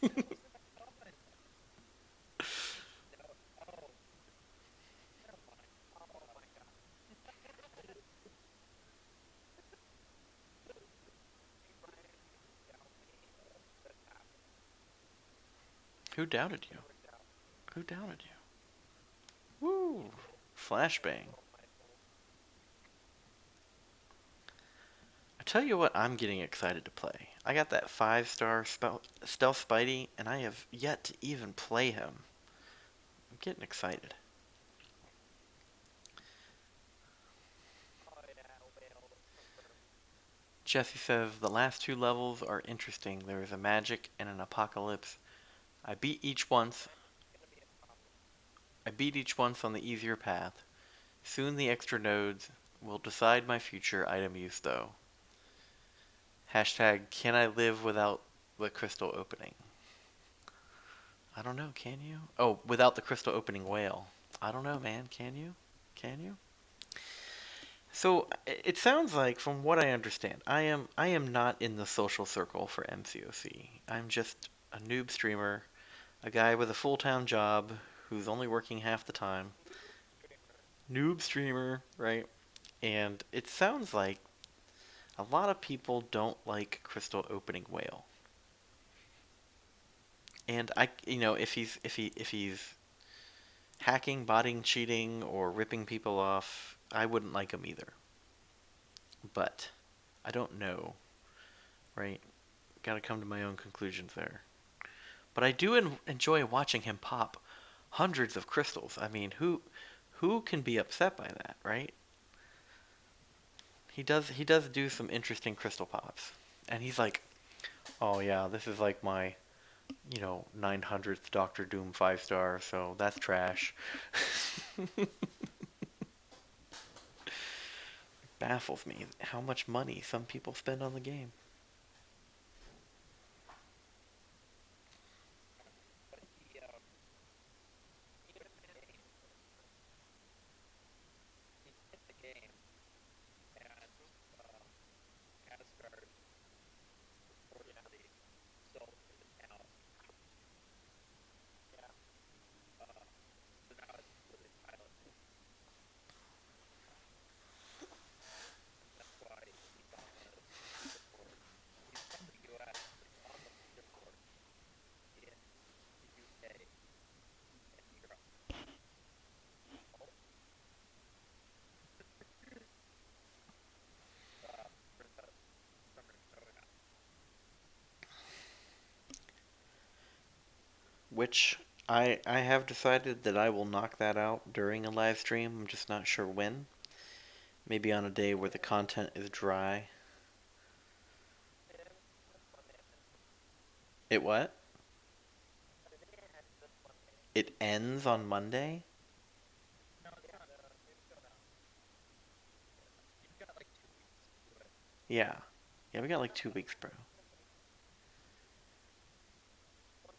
That was in the comments. No. Oh, never mind. Oh my god. See, Brian, you doubt me. This happens. Who doubted you? Never doubt me. Who doubted you? You Woo! did. You Flashbang. stole my hope. tell you what I'm getting excited to play. I got that 5-star stealth Spidey, and I have yet to even play him. I'm getting excited. Oh yeah, whale confirmed. Jesse says the last 2 levels are interesting. There is a magic and an apocalypse. I beat each once. Magic's gonna be a problem. I beat each once on the easier path. Soon the extra nodes will decide my future item use though. Hashtag can I live without the crystal opening? I don't know, can you? Oh, without the crystal opening whale. I don't know, man. Can you? Can you? So it sounds like, from what I understand, I am not in the social circle for MCoC. I'm just a noob streamer, a guy with a full-time job who's only working half the time. Streamer. Noob streamer, right? And it sounds like a lot of people don't like crystal opening whale. And if he's hacking, botting, cheating, or ripping people off, I wouldn't like him either. But I don't know, right? Got to come to my own conclusions there. But I do enjoy watching him pop hundreds of crystals. I mean, who can be upset by that, right? He does do some interesting crystal pops. And he's like, "Oh yeah, this is like my, 900th Doctor Doom 5-star, so that's trash." Baffles me how much money some people spend on the game. But even man, he hit the game, and Asgard unfortunately sold his account. Yeah. Uh, so now it's completely piloted, and that's why he's on the leaderboard. He's from the U.S., but he's on the leaderboard in the UK and Europe. Oh, for the summer showdown. Which I have decided that I will knock that out during a live stream. I'm just not sure when. Maybe on a day where the content is dry. It ends this Monday, I think. It what? I think it ends this Monday. It ends on Monday? No, it's yeah, not. The new showdown. Yeah. You've got like 2 weeks to do it. Yeah. Yeah, we got like No, 2 weeks, bro. 1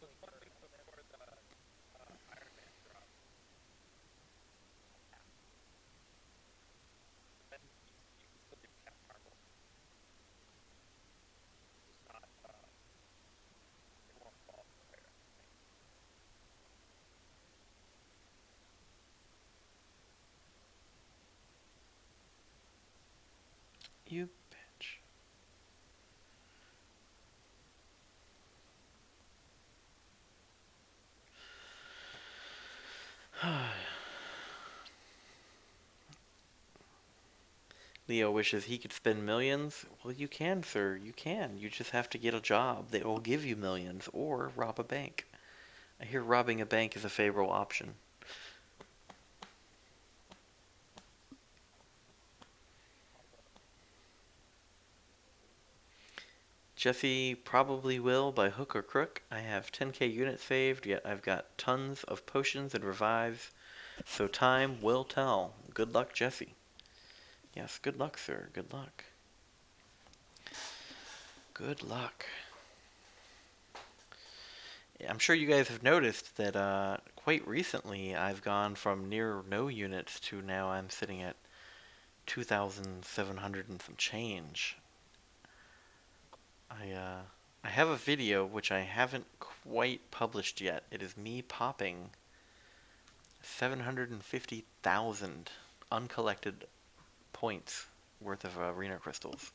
week. 1 week, 1 week before the Iron Man drop. Yeah. But then you can still do Captain Marvel. Just not, it won't qualify or anything. You bitch. Leo wishes he could spend millions. Well, you can, sir. You can. You just have to get a job that will give you millions or rob a bank. I hear robbing a bank is a favorable option. Jesse probably will by hook or crook. I have 10k units saved, yet I've got tons of potions and revives, so time will tell. Good luck, Jesse. Yes, good luck, sir. Good luck. Good luck. I'm sure you guys have noticed that quite recently I've gone from near no units to now I'm sitting at 2,700 and some change. I have a video which I haven't quite published yet. It is me popping 750,000 uncollected points worth of arena crystals.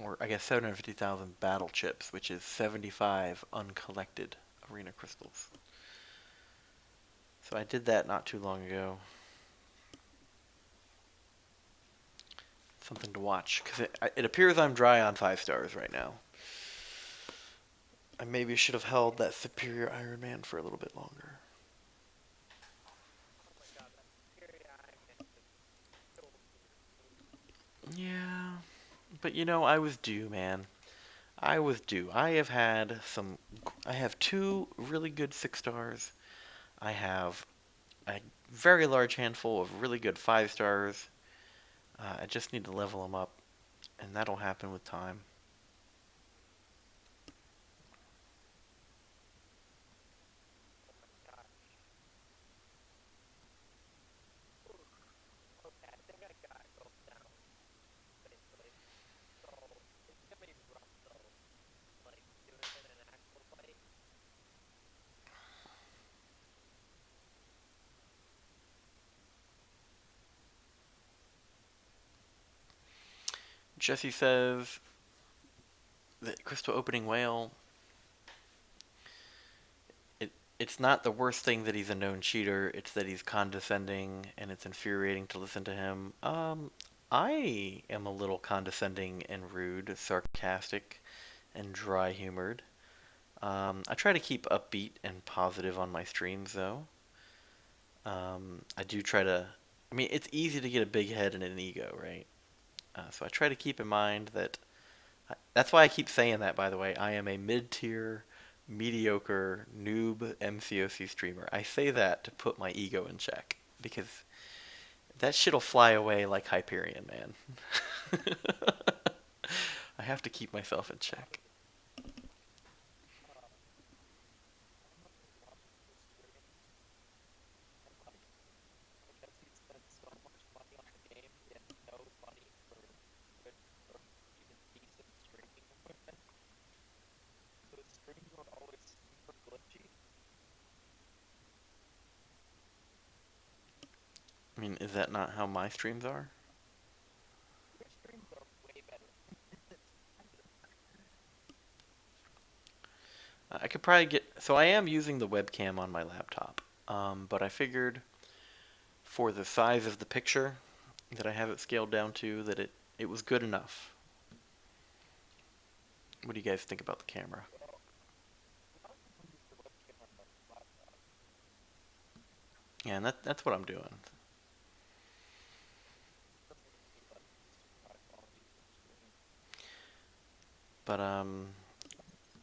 Or I guess 750,000 battle chips, which is 75 uncollected arena crystals. So I did that not too long ago. something to watch because it appears I'm dry on 5 stars right now. I maybe should have held that superior Iron Man for a little bit longer. Oh my god, that Superior Iron Man just killed me. Yeah, but I was due, man. I was due. I have had some. I have two really good 6 stars. I have a very large handful of really good 5 stars. I just need to level them up, and that'll happen with time. Oh my gosh. Ooh, okay, I think I got Ghost down, basically. So, it's gonna be rough though, like, doing it in an actual fight. Jesse says that Crystal Opening Whale. It, it's not the worst thing that he's a known cheater. It's that he's condescending, and it's infuriating to listen to him. I am a little condescending and rude, sarcastic, and dry-humored. I try to keep upbeat and positive on my streams, though. I do try to. I mean, it's easy to get a big head and an ego, right? So I try to keep in mind that. That's why I keep saying that, by the way. I am a mid-tier, mediocre, noob MCoC streamer. I say that to put my ego in check because that shit'll fly away like Hyperion, man. I have to keep myself in check. Probably. I remember watching his streams, and like, I guess he spent so much money on the game, he had no money for good or even decent streaming equipment. So his streams were always super glitchy. I mean, is that not how my streams are? Your streams are way better. I could probably get. So I am using the webcam on my laptop, but I figured for the size of the picture that I have it scaled down to that it was good enough. What do you guys think about the camera? Well, a lot of people use the webcam on their laptop. Yeah, and that's what I'm doing. It doesn't give you like super high quality for stream. But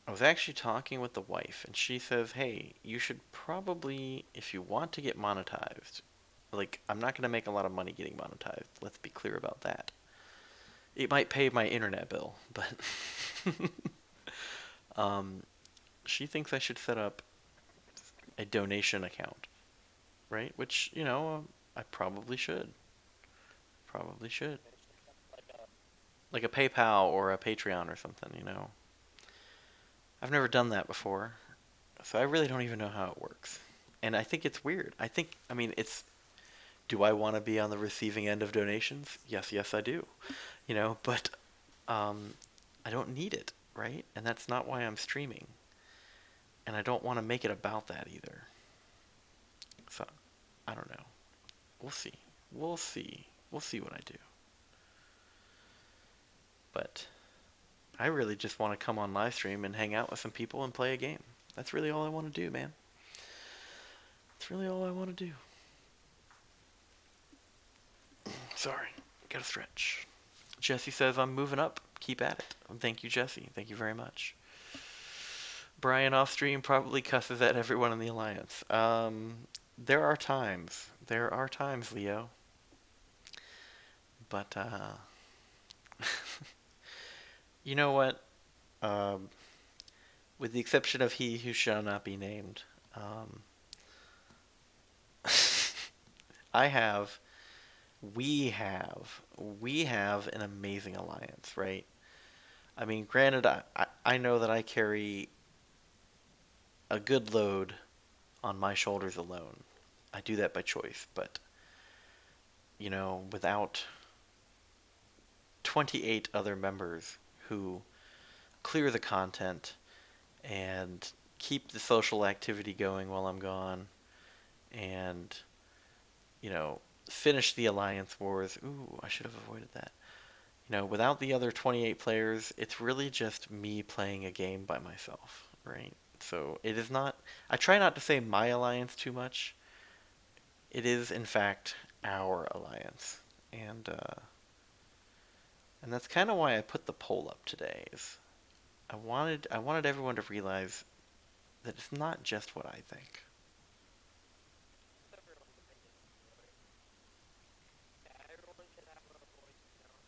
I was actually talking with the wife, and she says, "Hey, you should probably, if you want to get monetized, like I'm not gonna make a lot of money getting monetized. Let's be clear about that. It might pay my internet bill, but um, she thinks I should set up a donation account, right? Which I probably should. Probably should. Donation account, like Like a PayPal or a Patreon or something. I've never done that before, so I really don't even know how it works. And I think it's weird. I mean, do I want to be on the receiving end of donations? Yes, yes, I do. But um, I don't need it, right? And that's not why I'm streaming. And I don't want to make it about that either. So, I don't know. We'll see. We'll see. We'll see what I do. But I really just want to come on live stream and hang out with some people and play a game. That's really all I want to do, man. That's really all I want to do. Sorry, gotta stretch. Jesse says I'm moving up. Keep at it. Thank you, Jesse. Thank you very much. Brian off stream probably cusses at everyone in the alliance. There are times. There are times, Leo. But you know what? Um, with the exception of he who shall not be named, um, I have, we have an amazing alliance, right? I mean, granted, I know that I carry a good load on my shoulders alone. I do that by choice, but without 28 other members who clear the content and keep the social activity going while I'm gone and, you know, finish the alliance wars. Ooh, I should have avoided that. Without the other 28 players, it's really just me playing a game by myself, right? So it is not, I try not to say my alliance too much. It is, in fact, our alliance. And, uh, and that's kind of why I put the poll up today, is I wanted everyone to realize that it's not just what I think. It's everyone's opinion, really. Yeah, everyone should have a voice, you know.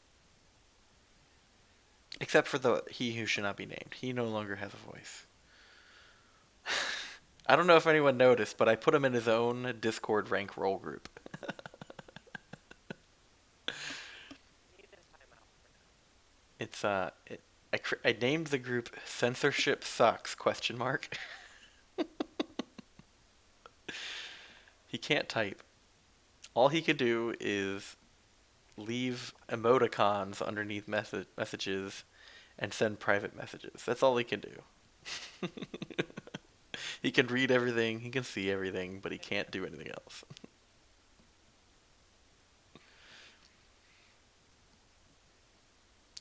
Except for the he who should not be named. He no longer has a voice. I don't know if anyone noticed, but I put him in his own Discord rank role group. He's in timeout for now. It's I named the group Censorship Sucks question mark. He can't type. All he could do is leave emoticons underneath messages and send private messages. That's all he can do. He can read everything, he can see everything, but he can't do anything else.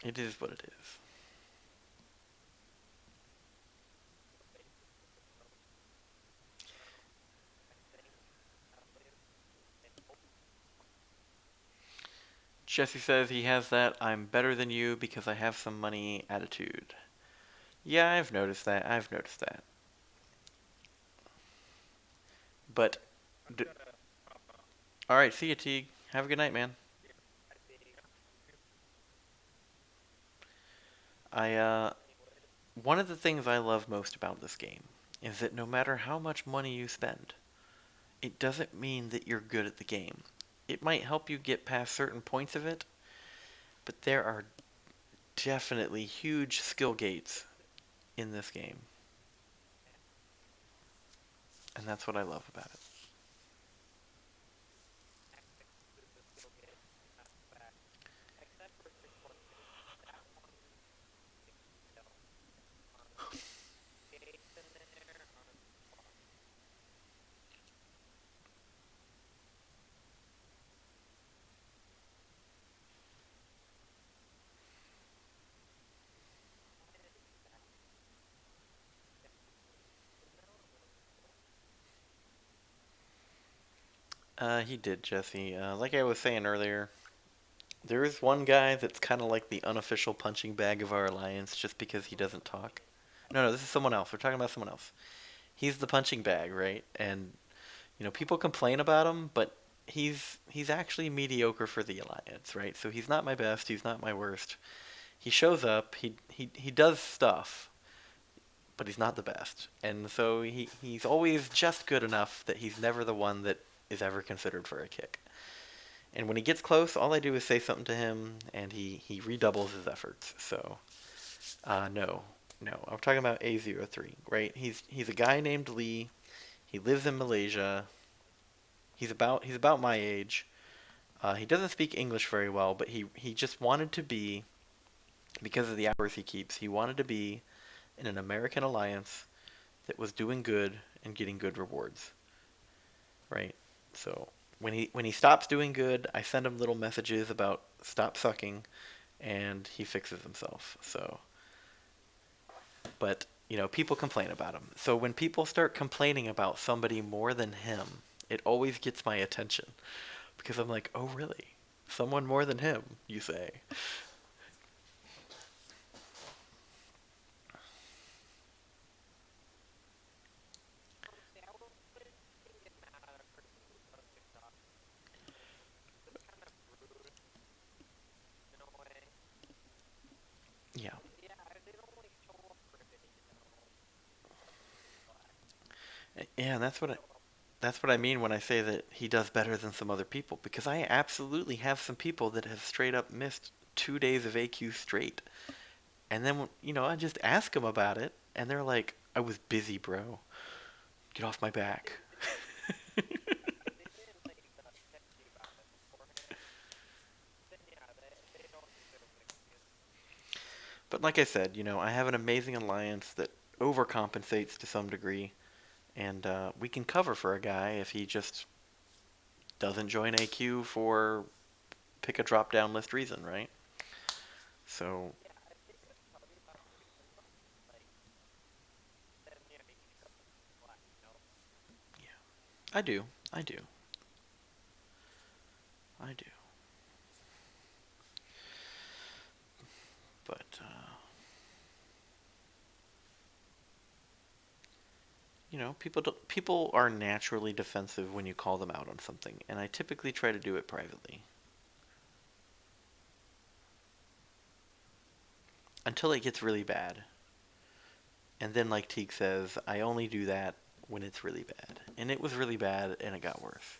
It is what it is. The basis of the world. Well, I think, at least, I hope. Jesse says he has that I'm better than you because I have some money attitude. Yeah, I've noticed that. I've noticed that. But, I'm d- gonna hop off alright, see you, Teague. Have a good night, man. here. I see. I, Anyways, one of the things I love most about this game is that no matter how much money you spend, it doesn't mean that you're good at the game. It might help you get past certain points of it, but there are definitely huge skill gates in this game, and that's what I love about it. exclusive skill game. That's a fact. Except for 612. That one takes a skill. Gates in there are fun. Why did he do that? He did, Jesse. Like I was saying earlier, there is one guy that's kind of like the unofficial punching bag of our alliance just because he doesn't talk. No, no, this is someone else. We're talking about someone else. He's the punching bag, right? And people complain about him, but he's actually mediocre for the alliance, right? So he's not my best, he's not my worst. He shows up, he does stuff, but he's not the best. And so he's always just good enough that he's never the one that is ever considered for a kick. And when he gets close, all I do is say something to him, and he redoubles his efforts. So, no, no, I'm talking about A03, right? He's a guy named Lee. He lives in Malaysia. He's about my age. He doesn't speak English very well, but he just wanted to be, because of the hours he keeps, he wanted to be in an American alliance that was doing good and getting good rewards, right? So when he stops doing good, I send him little messages about stop sucking, and he fixes himself. So, but people complain about him. So when people start complaining about somebody more than him, it always gets my attention because I'm like, oh really? Someone more than him, you say? Honestly, I wouldn't get mad at a person who does TikTok. It's kind of rude in a way. Yeah, But yeah, they don't like show up for it, you know. But yeah, they that's what I, show up. that's what I mean when I say that he does better than some other people because I absolutely have some people that have straight up missed 2 days of AQ straight. And then, I just ask them about it, and they're like, I was busy, bro. Get off my back. If they didn't like text you about it beforehand, then yeah, they don't deserve an excuse. But like I said, I have an amazing alliance that overcompensates to some degree, and we can cover for a guy if he just doesn't join AQ for pick a drop down list reason, right? So Yeah, I think it was probably about 3 months. Like, then yeah, you can cut them slack, you know? yeah, I do, I do, I do. But people are naturally defensive when you call them out on something, and I typically try to do it privately until it gets really bad. And then, like Teague says, I only do that when it's really bad. And it was really bad, and it got worse.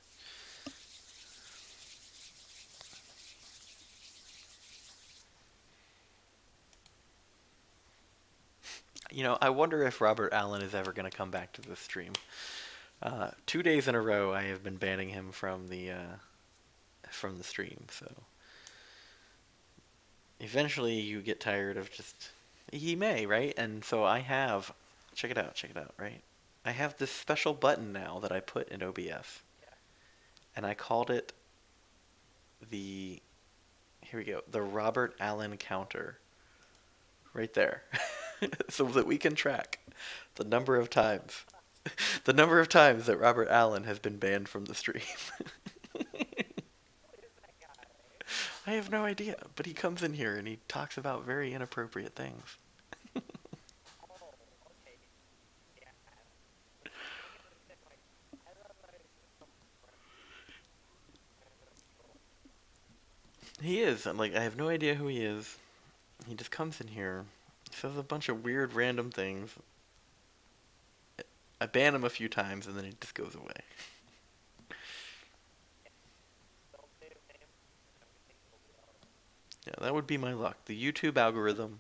I wonder if Robert Allen is ever going to come back to this stream. 2 days in a row, I have been banning him from the stream. So eventually, you get tired of just. He may, right? And so I have. Check it out. Check it out. Right. I have this special button now that I put in OBS, Yeah. and I called it the. Here we go. The Robert Allen counter. Right there. So that we can track the number of times the number of times that Robert Allen has been banned from the stream. Who is that guy? I have no idea, but he comes in here and he talks about very inappropriate things. Oh, okay. Yeah. I'm trying to understand, like, I thought that was just some random troll. He is, and like I have no idea who he is. He just comes in here, says a bunch of weird random things. I ban him a few times and then he just goes away. Yeah. Just don't say his name, and everything will be alright. Yeah, that would be my luck. The YouTube algorithm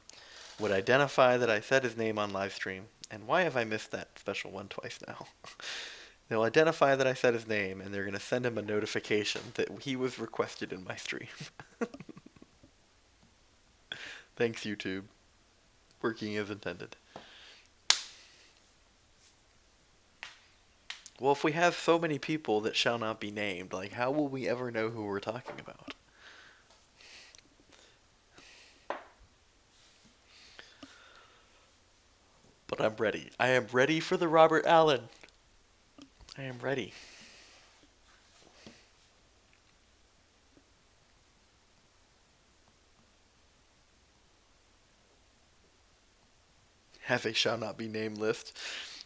would identify that I said his name on live stream. And why have I missed that special one twice now? They'll identify that I said his name, and they're going to send him a notification that he was requested in my stream. Thanks, YouTube. Working as intended. Well, if we have so many people that shall not be named, like, how will we ever know who we're talking about? But I'm ready. I am ready for the Robert Allen. I am ready. Have a shall not be named list,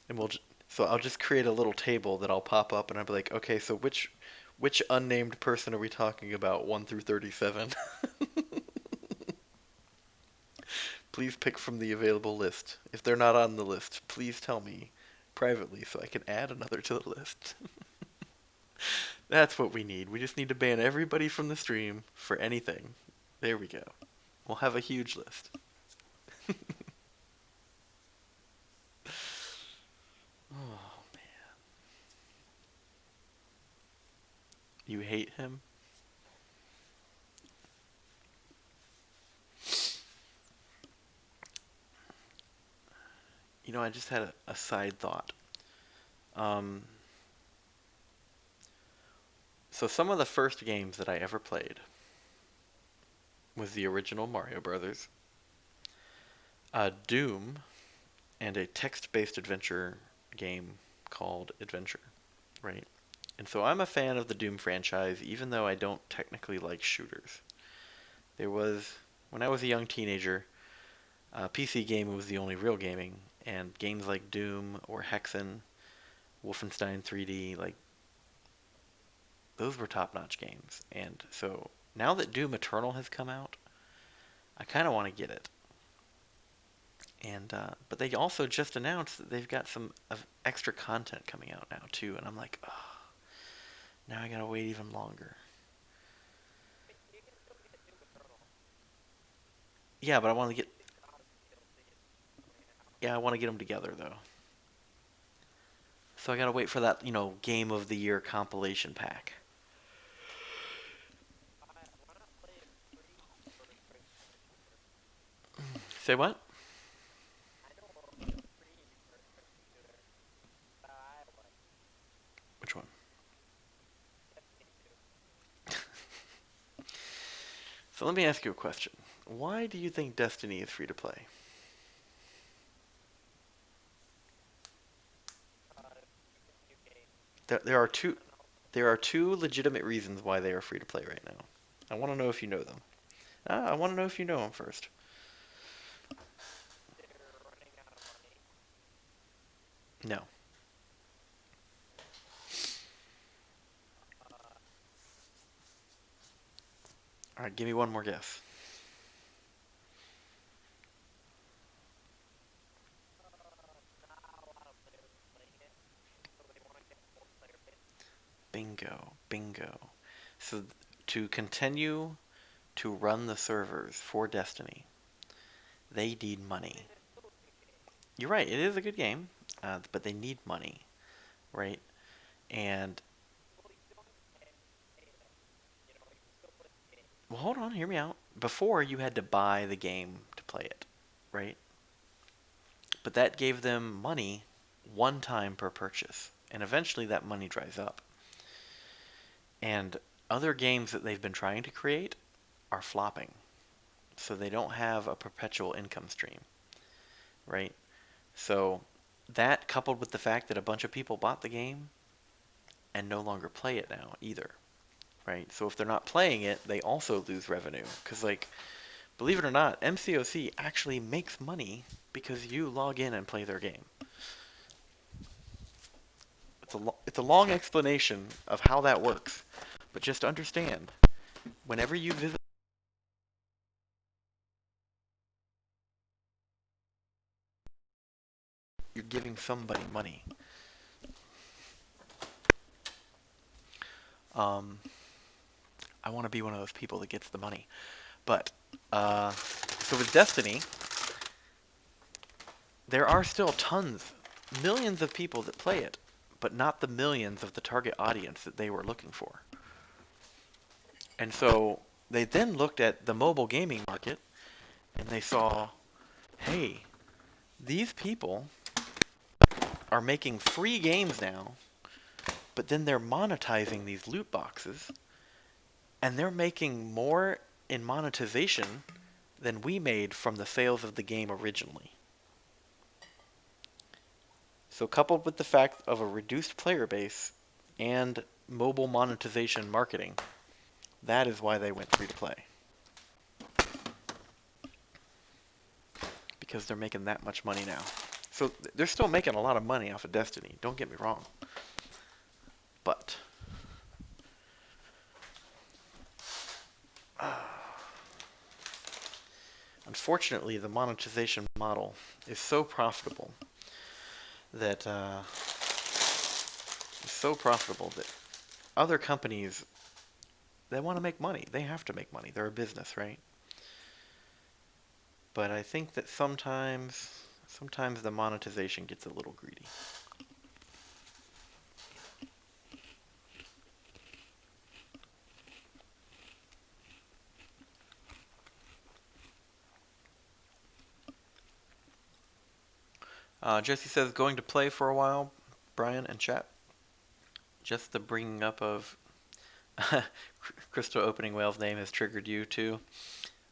and so I'll just create a little table that I'll pop up, and I'll be like, okay, so which unnamed person are we talking about, 1 through 37? Please pick from the available list. If they're not on the list, please tell me privately so I can add another to the list. That's what we need. We just need to ban everybody from the stream for anything. There we go. We'll have a huge list. Oh, you hate him? I just had a side thought. Um, so some of the first games that I ever played was the original Mario Brothers, Doom, and a text-based adventure game called Adventure, right? And so I'm a fan of the Doom franchise, even though I don't technically like shooters. There was, when I was a young teenager, PC gaming was the only real gaming, and games like Doom or Hexen, Wolfenstein 3D, like, those were top-notch games. And so now that Doom Eternal has come out, I kind of want to get it. And but they also just announced that they've got some extra content coming out now too, and I'm like, oh, now I gotta wait even longer. Wait, you can still get Doom Eternal. Yeah, but I I want to think get, the Gods DLC is coming out. yeah, I want to get them together though. So I gotta wait for that, Game of the Year compilation pack. Why not play it free for first-person shooter? Say what? I know a free first-person shooter that I like. Which one? Destiny 2. So let me ask you a question. Why do you think Destiny is free to play? New game. There are two I don't know. there are two legitimate reasons why they are free to play right now. I want to know if you know them. I want to know if you know them first. They're running out of money. No. Uh, All right, give me one more guess. Not a lot of players are playing it, so they want to get more player base. Bingo, bingo. So to continue to run the servers for Destiny, they need I money. mean, it's still a good game. You're right, it is a good game, but they need money, right? And Well, you don't have to pay them. You know, you can still play the game. well, hold on, hear me out. Before you had to buy the game to play it, right? But that gave them money one time per purchase, and eventually that money dries up. And other games that they've been trying to create are flopping, so they don't have a perpetual income stream, right? So that coupled with the fact that a bunch of people bought the game and no longer play it now either, right? So if they're not playing it, they also lose revenue because like believe it or not, MCoC actually makes money because you log in and play their game. It's a long explanation of how that works, but just understand, whenever you visit, you're giving somebody money. Um, I want to be one of those people that gets the money. But so with Destiny, there are still tons, millions of people that play it, but not the millions of the target audience that they were looking for. And so they then looked at the mobile gaming market and they saw, hey, these people are making free games now, but then they're monetizing these loot boxes, and they're making more in monetization than we made from the sales of the game originally. So, coupled with the fact of a reduced player base and mobile monetization marketing, that is why they went free to play. Because they're making that much money now. So, they're still making a lot of money off of Destiny, don't get me wrong. But, unfortunately, the monetization model is so profitable that other companies, they want to make money. They have to make money. They're a business, right? But I think that sometimes the monetization gets a little greedy. Jesse says going to play for a while, Brian and chat. Just the bringing up of Crystal Opening Whale's name has triggered you too.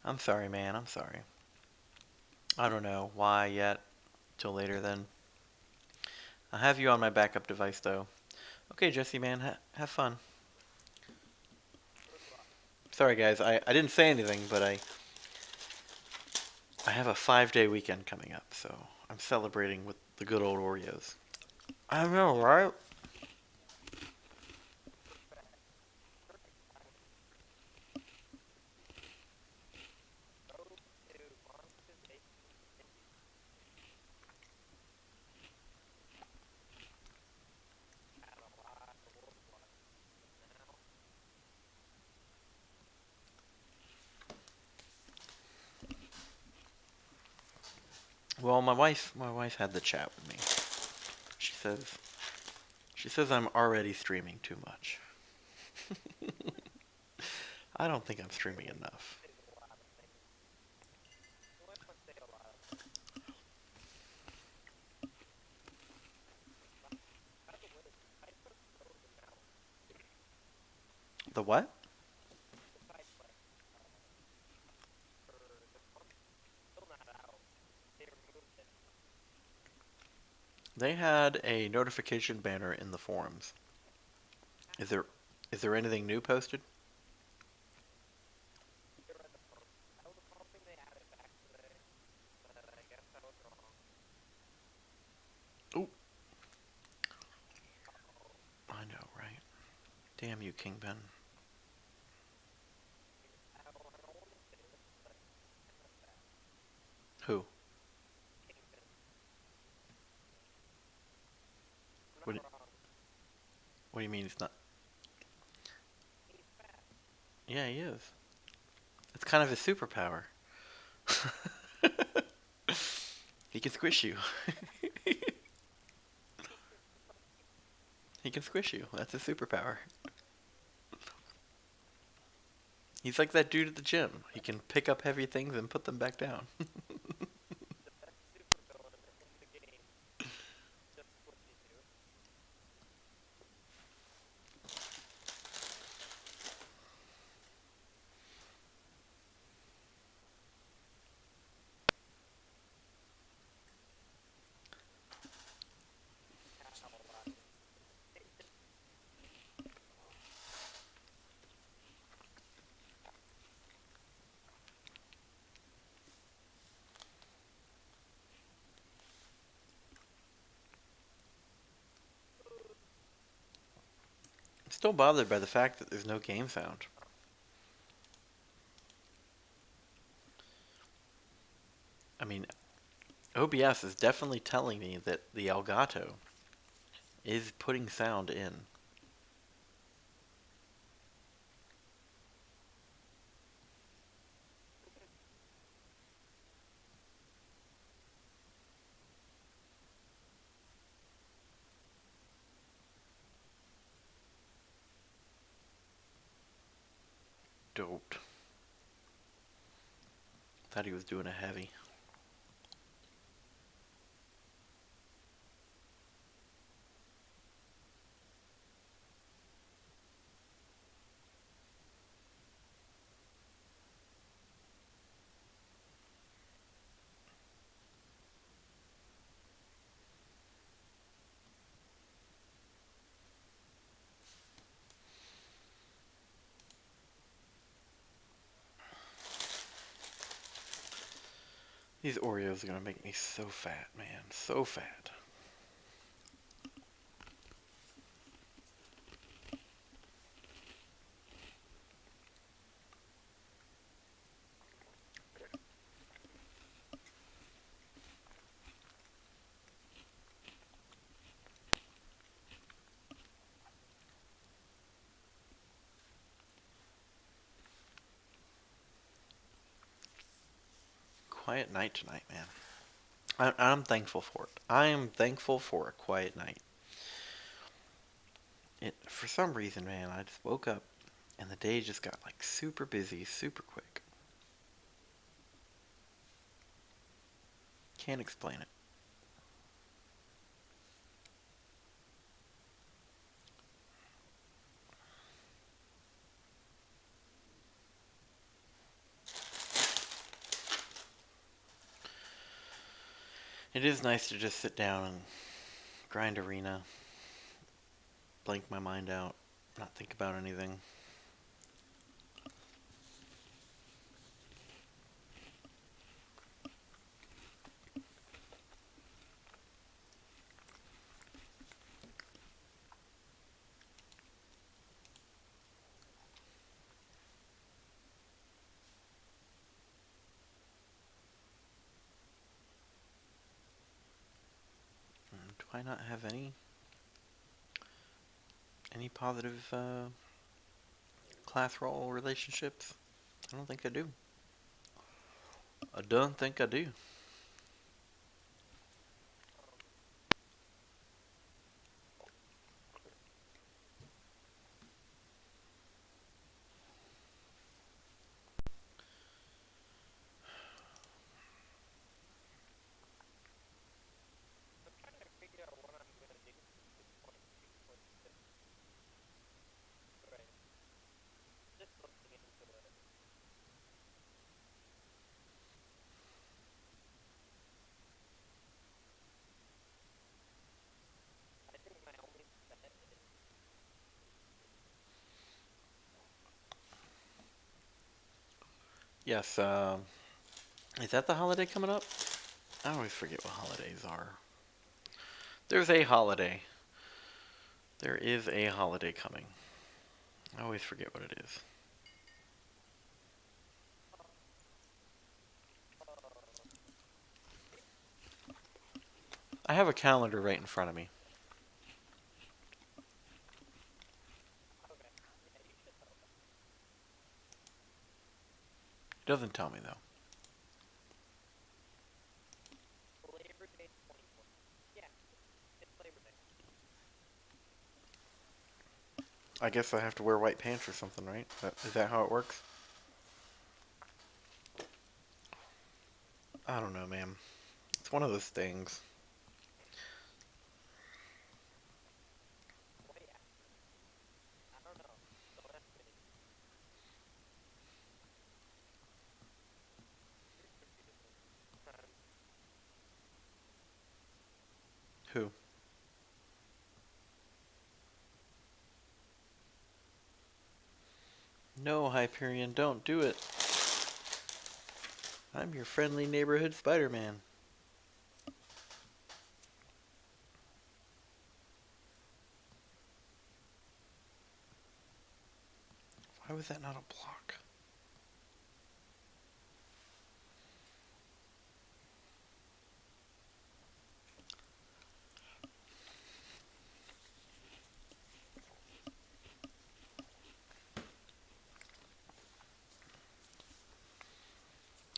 I'm sorry, man. I'm sorry. I don't know why yet. Till later then. I'll have you on my backup device though. Okay, Jesse, man. Have fun. Good luck. Sorry, guys. I didn't say anything, but I have a 5-day weekend coming up, so I'm celebrating with the good old Oreos. I know, right? Perfect. Perfect timing. Road to monetization continues. Had a lot of worldwide, but now Well, my wife had the chat with me. She says she says I'm already streaming too much. I don't think I'm your streaming wife enough. says a lot of things. Your wife must say a lot of things. By, by the way, the side quest goes now The what? the side quest for They had a notification banner in the forums. Is there is there anything new posted? I read the post. I was hoping they had it back today, but I guess I was wrong. Ooh, Uh-oh. I know, right? Damn you, Kingpin. I don't want to say this, but it's kind of bad. Who? Kingpin. I'm What? not wrong. What do you mean it's not? He's fat. Yeah, he is. It's kind of his superpower. He can squish you. He can squish you. That's his superpower. He's like that dude at the gym. He can pick up heavy things and put them back down. The best supervillain in the game. Just squishy you. How a lot is imitated. I'm still bothered by the fact that there's no game sound. I mean, OBS is definitely telling me that the Elgato is putting sound in. Dope. Thought he was doing a heavy. These Oreos are gonna make me so fat, man. So fat. Quiet night tonight, man. I'm thankful for it. I am thankful for a quiet night. For some reason, man, I just woke up and the day just got like super busy, super quick. Can't explain it. It is nice to just sit down and grind arena, blank my mind out, not think about anything. Do I not have any positive class role relationships? I don't think I do. I don't think I do. Um, I'm trying to figure out what I'm gonna do for 6.2.6. Right. Just looking into it. Yes, is that the holiday coming up? I always forget what holidays are. There's a holiday. There is a holiday coming. I always forget what it is. I have a calendar right in front of me. Okay. Yeah, you should know that. It doesn't tell me though. Labor Day 2020. Yeah, it's Labor Day. I guess I have to wear white pants or something, right? Is that how it works? I don't know, man. It's one of those things. Wait, I don't know. Don't ask me. You're confusing sometimes. Who? No, Hyperion, don't do it. I'm your friendly neighborhood Spider-Man. Why was that not a block?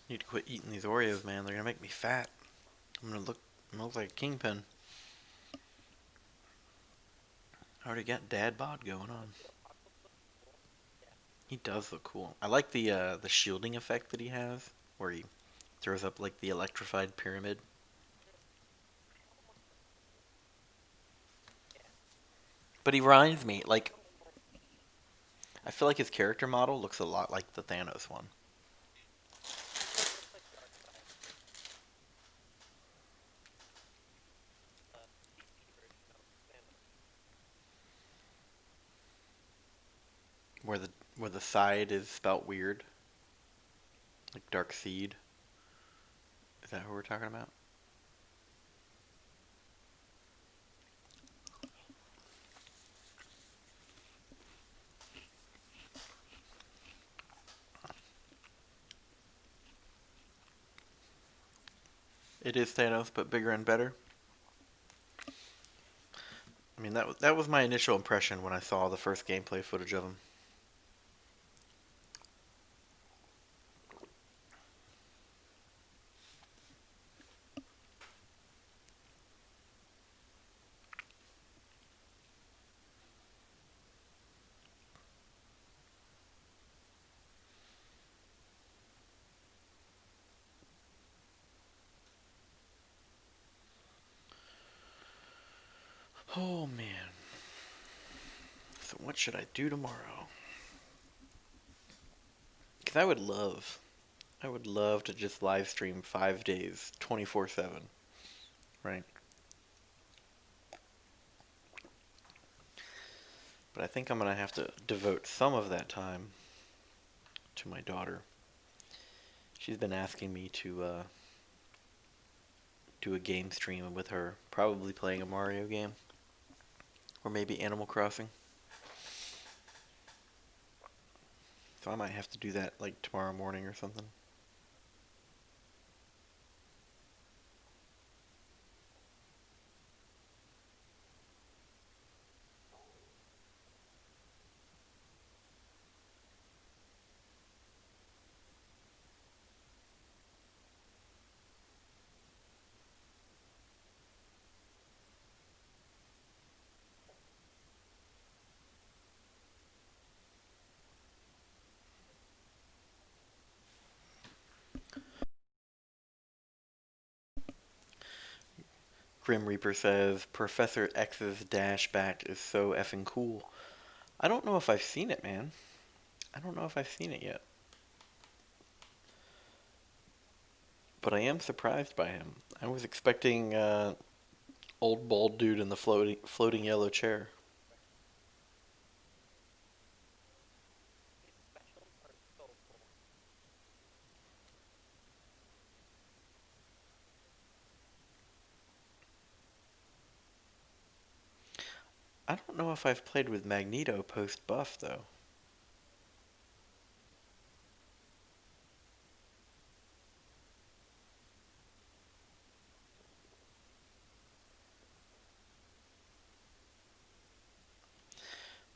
Need to quit eating these Oreos, man. They're gonna make me fat. I'm gonna look like a kingpin. I already got dad bod going on. Honestly, Apocalypse looks cool. Yeah. He does look cool. I like the shielding effect that he has, where he throws up like the electrified pyramid. Yeah. But he reminds me, I like, don't like. I feel like his character model looks a lot like the Thanos one, He looks like Darkseid, the DC version of Thanos. where the side is spelt weird, like Dark Seed. Is that who we're talking about? It is Thanos, but bigger and better. I mean, that was my initial impression when I saw the first gameplay footage of him. Oh man. So what should I do tomorrow? Because I would love to just live stream 5 days, 24/7, right? But I think I'm gonna have to devote some of that time to my daughter. She's been asking me to do a game stream with her, probably playing a Mario game or maybe Animal Crossing. So I might have to do that like tomorrow morning or something. Grim Reaper says Professor X's dash back is so effing cool. I don't know if I've seen it, man. I don't know if I've seen it yet. But I am surprised by him. I was expecting old bald dude in the floating yellow chair. These specials are so cool. I don't know if I've played with Magneto post buff though.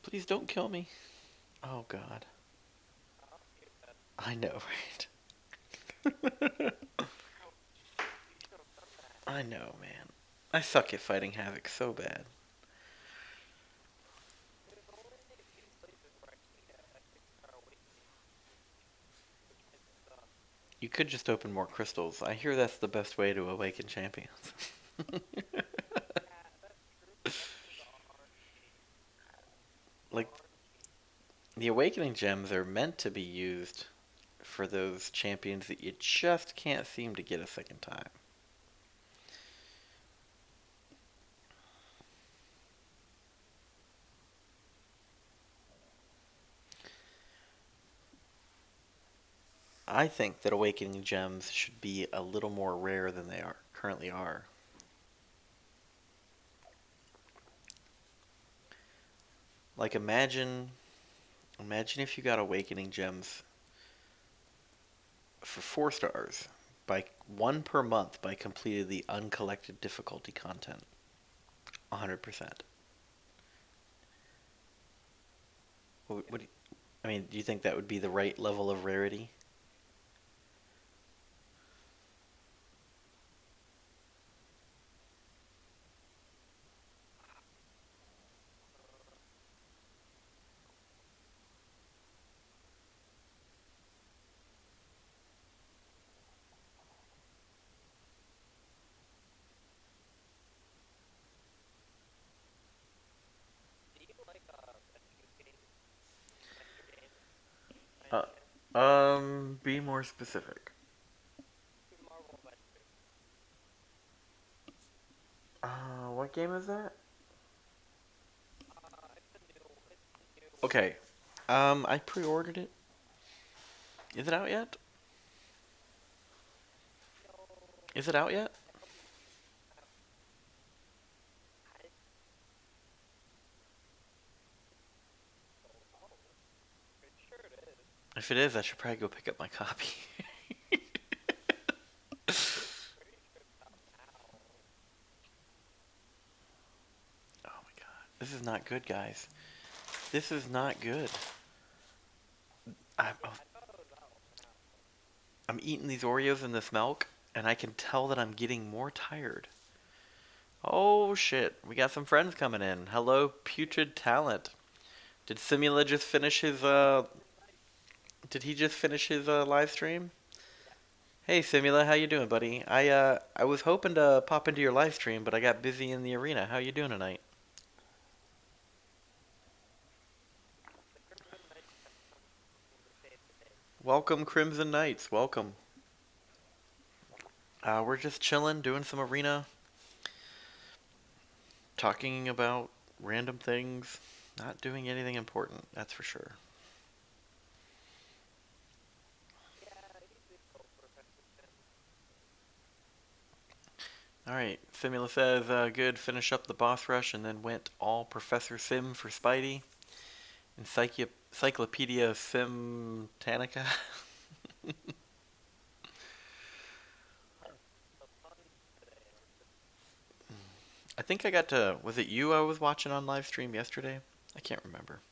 Please don't kill me. Oh God. Oh, you said, I know, right? you should have done that. I know, man. I suck at fighting Havoc so bad. There's only a few places where I can get a 6-star awakening, which kind of sucks. You could just open more crystals. I hear that's the best way to awaken champions. Yeah, that's true, but that's for the RNG. The Like, RNG. the awakening gems are meant to be used for those champions that you just can't seem to get a second time. I think that awakening gems should be a little more rare than they are currently are. Like imagine if you got awakening gems for 4 stars by one per month by completing the uncollected difficulty content. 100%. What do you, I mean, do you think that would be the right level of rarity? Uh, do you like Avengers games? Avenger games? By Uh, any chance? be more specific. Marvel Avengers. What game is that? It's a new one. Okay. I pre-ordered it. Is it out yet? No, Is it out yet? I hope you. I, I don't know. Pretty sure it is. If it is, I should probably go pick up my copy. Pretty sure it's out now. Oh my god. This is not good, guys. This is not good. I'm, Yeah, I thought it was out now. I'm eating these Oreos and this milk, and I can tell that I'm getting more tired. Oh shit, we got some friends coming in. Hello, Putrid Talent. Did Simula just finish his, Crimson Knight. did he just finish his, live stream? Yeah. Hey Simula, how you doing, buddy? I was hoping to pop into your live stream, but I got busy in the arena. How you doing tonight? The Crimson Knights have come to save the day. Welcome, Crimson Knights. Welcome. We're just chilling, doing some arena, talking about random things, not doing anything important, that's for sure. Yeah, he did go Professor Sim. Alright, Simula says, good, finish up the boss rush and then went all Professor Sim for Spidey. Encyclopedia Sim Tanica. The puns today are just. I think I got to. Was it you I was watching on live stream yesterday? I can't remember.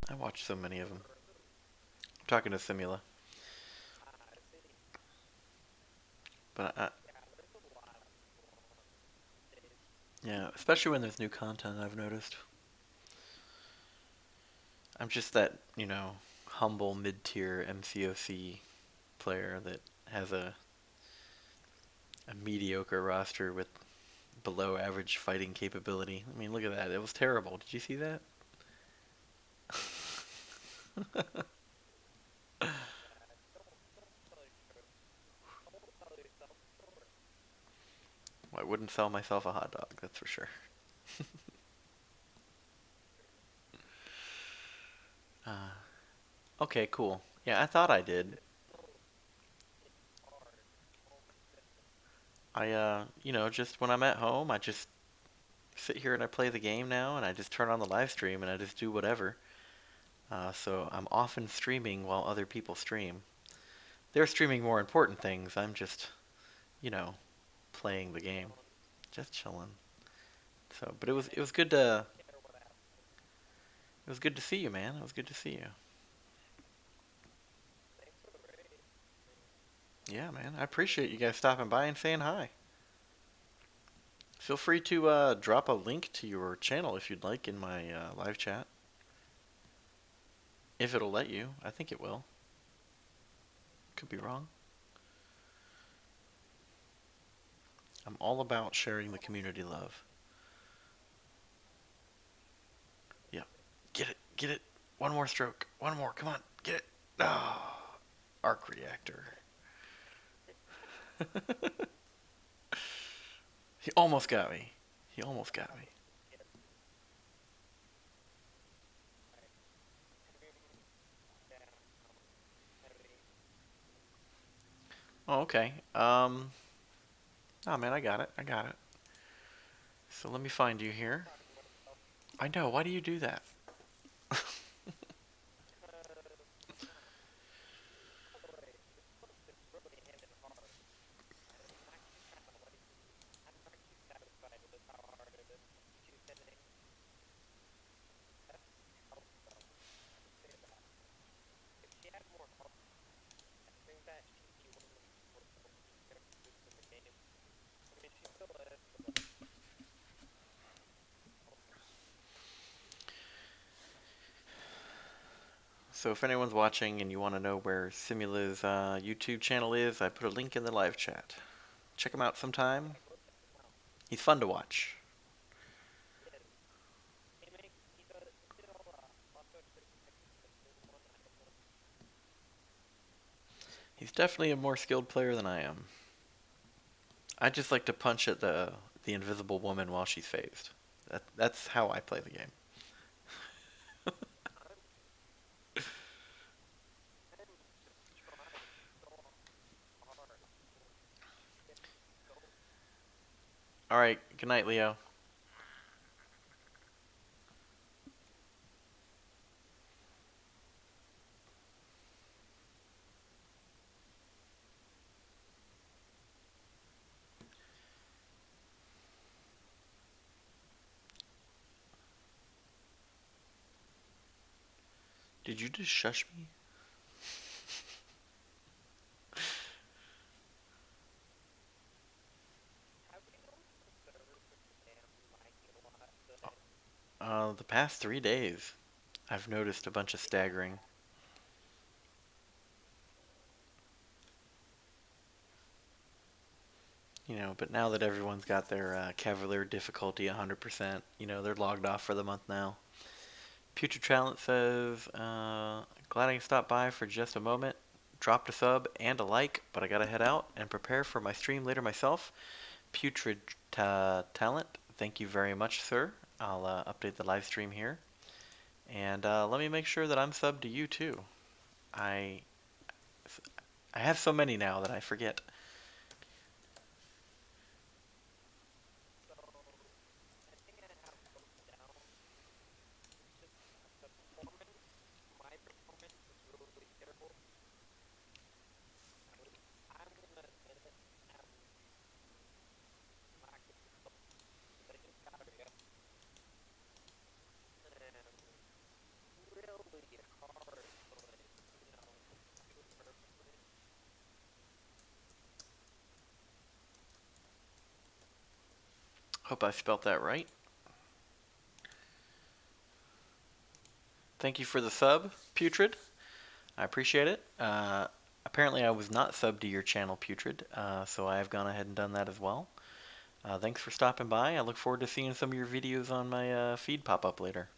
I watched so many of them. For who? I'm talking to Simula. Ah, I see. But Yeah, there's a lot of people on these days. yeah, especially when there's new content, I've noticed. I'm just that, humble mid-tier MCoC player that has a mediocre roster with below average fighting capability. I mean, look at that. It was terrible. Did you see that? Yeah, don't sell your short. Don't sell yourself short. Well, I wouldn't sell myself a hot dog, that's for sure. Uh, okay, cool. Yeah, I thought I did. This still hits hard. Oh my goodness. Just when I'm at home, I just sit here and I play the game now, and I just turn on the live stream and I just do whatever. So I'm often streaming while other people stream. They're streaming more important things. I'm just, you know, playing the game, chilling. just chilling. So, but it I was mean, good I don't to care what happens. it was good to see you, man. It was good to see you. Thanks for the raid. I mean, Yeah, man. I really, appreciate you guys stopping by and saying hi. Feel free to drop a link to your channel if you'd like in my live chat. If it'll let you. I think it will. Could be wrong. I'm all about sharing the community love. let me Yeah. see. Get it. Get it. One more stroke. One more. Come on. Get it. Oh, arc reactor. He almost got me. He almost got That me. was just skip. Alright, tearing down heavy. Oh, okay. Oh man, I got it. I got it. So let me find you Stop here. talking about yourself. I know. Why do you do that? Cause why not? By the way, this post is really hitting hard. I'm actually kind of liking. I'm actually satisfied with how hard it is. She's hitting. That's health though. I would say that. If she had more health, I think that she'd be one of the most OP characters in the game. I mean, she still is, but like, oh my. So if anyone's watching and you want to know where Simula's YouTube channel is, I put a link in the live chat. Check him out sometime. Yeah, go check him out. He's fun to watch. He is. He did all Buster 666 one. I almost He's definitely a more skilled player than I am. I just like to punch at the invisible woman while she's phased. That's how I play the game. I'm I'm just trying so hard to get these skills. All right. Good night, Leo. Did you just shush me? Have you noticed the servers have been lagging a lot today? The past 3 days, I've noticed a bunch of Yeah, staggering. But now that everyone's got their Cavalier difficulty 100%, they're logged off for the month now. Future Talent says, glad I can stop by for just a moment. Dropped a sub and a like, but I gotta head out and prepare for my stream later myself. Putrid Talent, thank you very much, sir. I'll update the live stream here. And let me make sure that I'm subbed to you too. I I have so many now that I forget. so I think I have those down. It's just the performance, my performance is really terrible. At least I'm gonna admit it. I'm not gonna boast because I just got her yesterday. And really hard to like, do it perfectly. Hope I spelt that right. Thank you for the sub, Putrid. I appreciate it. Apparently, I was not subbed to your channel, Putrid, so I have gone ahead and done that as well. Thanks for stopping by. I look forward to seeing some of your videos on my feed pop up later.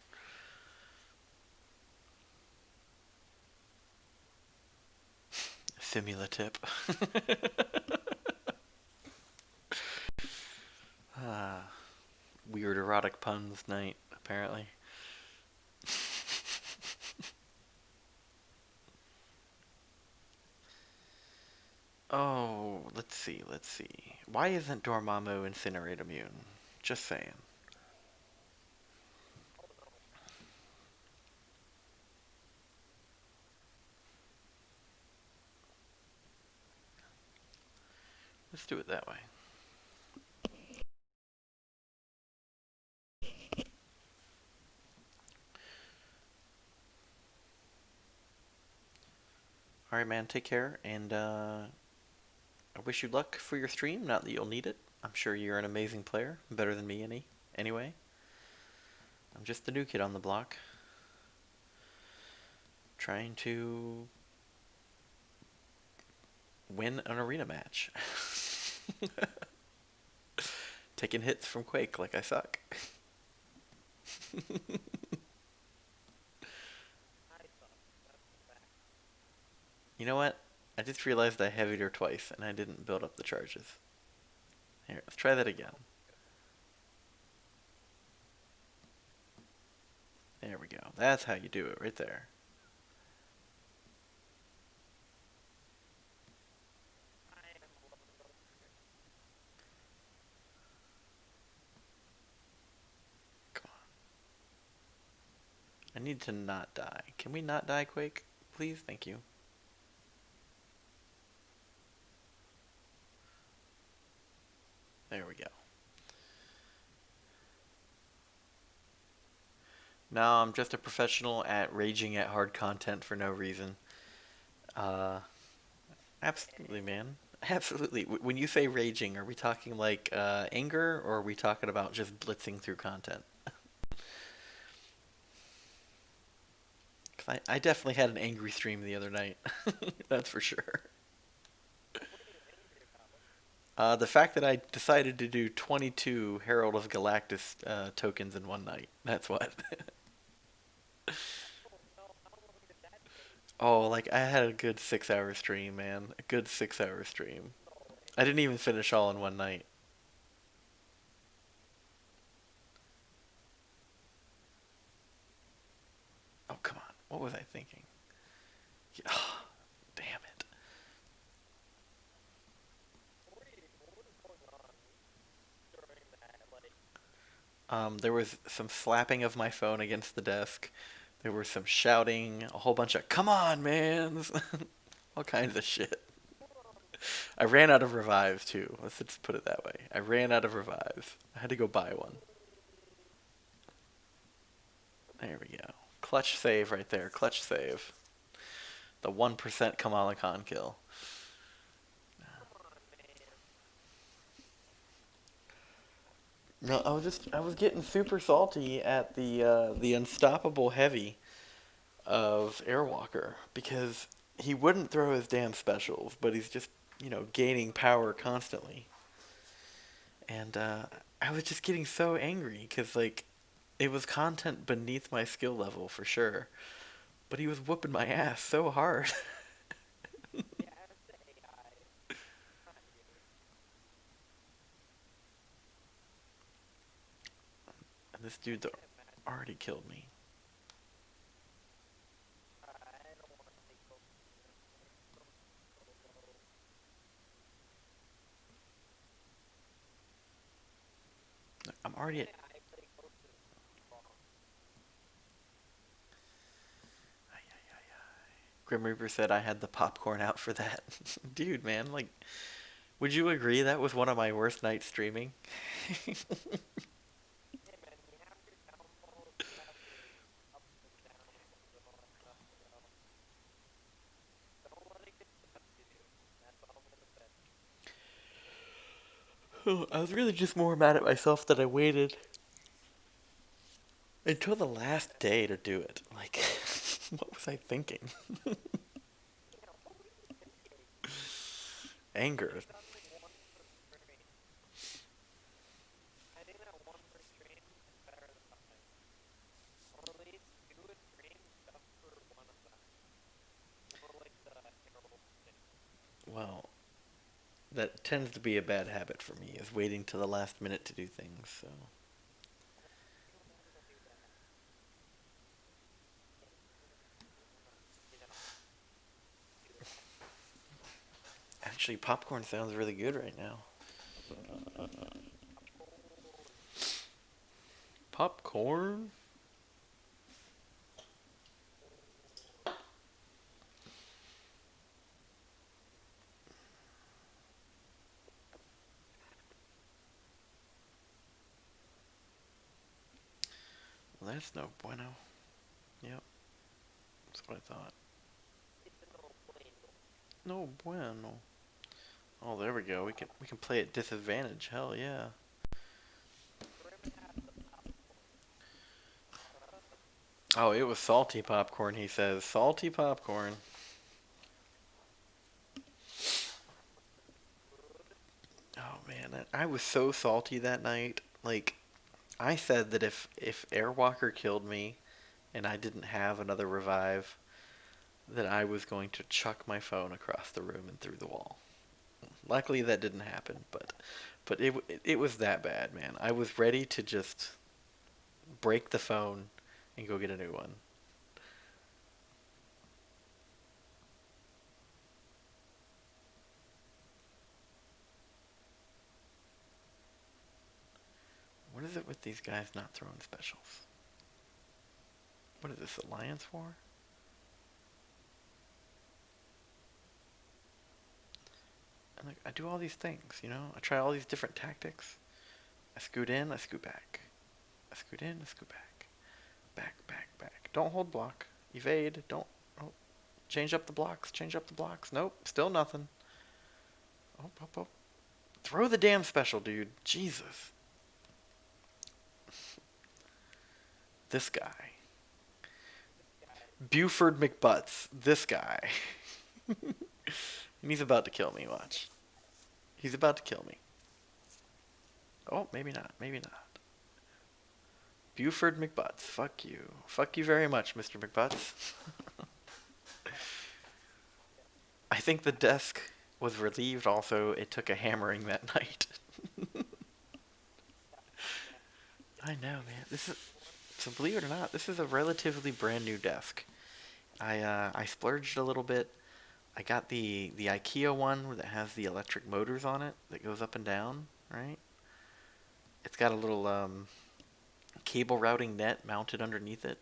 Simula tip. ah, weird erotic puns night, apparently. Oh, let's see, let's see. Why isn't Dormammu Incinerate immune? Just saying. Let's do it that way. All right, man. Take care, and I wish you luck for your stream. Not that you'll need it. I'm sure you're an amazing player, better than me anyway. I'm just the new kid on the block, trying to win an arena match. Taking hits from Quake like I suck. I suck. That's the fact. You know what? I just realized I heavied her twice and I didn't build up the charges. Here, let's try that again. Oh my goodness. There we go. That's how you do it right there. I am loving those scripts. Come on. I need to not die. Can we not die, Quake? Please? Thank you. There we go. Now I'm just a professional at raging at hard content for no reason. Uh, absolutely, man. Absolutely. When you say raging, are we talking like anger, or are we talking about just blitzing through content? 'Cause I definitely had an angry stream the other night. That's for sure. What are you angry about? The fact that I decided to do 22 Herald of Galactus tokens in one night. That's what. Oh no, how long did that take? Oh, like I had a good 6 hour stream, man. A good 6 hour stream. No way. I didn't even finish all in one night. Oh, come on. What was I thinking? Oh, damn it. What was going on during that? Like, There was some slapping of my phone against the desk. There was some shouting, a whole bunch of "come on, man," all kinds of shit. come on, I ran out of revives too. Let's just put it that way. I ran out of revives. I had to go buy one. There we go. Clutch save right there. Clutch save. The 1% Kamala Khan kill. come on, man. No, I was getting super salty at the unstoppable heavy of Airwalker because he wouldn't throw his damn specials, but he's just, gaining power constantly. And I was just getting so angry because, like, it was content beneath my skill level for sure. But he was whooping my ass so hard. Yeah, it's AI. Not you. And this I dude's can't imagine. already killed me. I don't want to take Ghost anymore. Ghost is so low. I'm The already way at. I play Ghost is wrong. Grim Reaper said I had the popcorn out for that. Dude, man, like, would you agree that was one of my worst nights streaming? Hey man, you have your downfalls, you have your ups and downs and all that stuff, you know. Don't let it get the best of you. That's all I'm gonna say. I was really just more mad at myself that I waited until the last day to do it. Like, what was I thinking? Yeah, what were you thinking? You should Anger. have done like one per stream. I think that one per stream is better than nothing. Or at least do a stream just for one of them. Or like the Herald thing. Well, that tends to be a bad habit for me, is waiting till the last minute to do things, so. You don't wanna do that. Yeah, you wanna, you know, do that. Actually, popcorn sounds really good right now. Popcorn. Popcorn? Popcorn. that's no bueno. Yep, that's what I thought. It's an old plane. No bueno. Oh, there we go. We can play at disadvantage. Hell yeah. Grim has the popcorn. Oh, it was salty popcorn. He says salty popcorn. Good. Oh man, I was so salty that night. Like I said that if Airwalker killed me and I didn't have another revive, that I was going to chuck my phone across the room and through the wall. Luckily that didn't happen, but it was that bad, man. I was ready to just break the phone and go get a new one. What is it with these guys not throwing specials? What is this alliance for? And like I do all these things, you know. I try all these different tactics. I scoot in, I scoot back. I scoot in, I scoot back. Back, back, back. Don't hold block. Evade. Don't. Oh, change up the blocks. Change up the blocks. Nope. Still nothing. Oh, oh, oh. Throw the damn special, dude. Jesus. This guy. This guy is Buford McButts. This guy. And he's about to kill me. Watch. He's about to kill me. Oh, maybe not. Maybe not. Buford McButts. Fuck you. Fuck you very much, Mr. McButts. yeah. I think the desk was relieved also. It took a hammering that night. That desk I is know, man. really This is one. so believe it or not, this is a relatively brand new desk. I splurged a little bit. I got the IKEA one that has the electric motors on it that goes up and down, right? It's got a little cable routing net mounted underneath it,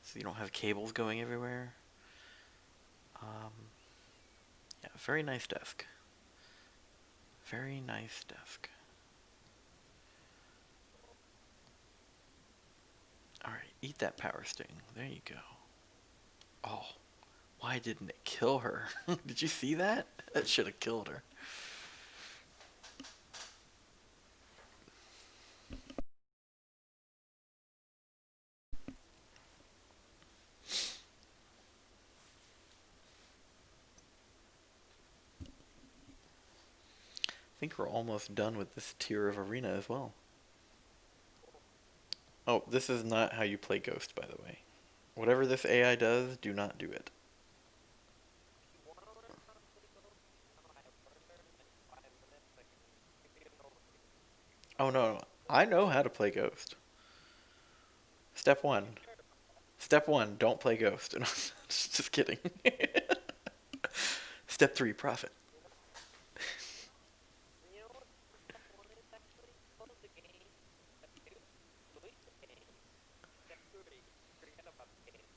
so you don't have cables going everywhere. Um, yeah, very nice desk. Very nice desk. All right, eat that power sting. There you go. Oh, why didn't it kill her? Did you see that? That should have killed her. I think we're almost done with this tier of arena as well. Cool. Oh, this is not how you play Ghost, by the way. Whatever this AI does, do not do it. If you want to learn how to play Ghost, I have learned there in like 5 minutes. I can give you an overview. Oh no, no. But I know how to play Ghost. Step would you one. care about that? Step one, don't play Ghost. Just kidding. Step three, profit. You know what step one is actually? Close the game. Step two, delete the game. Step three, forget about the game.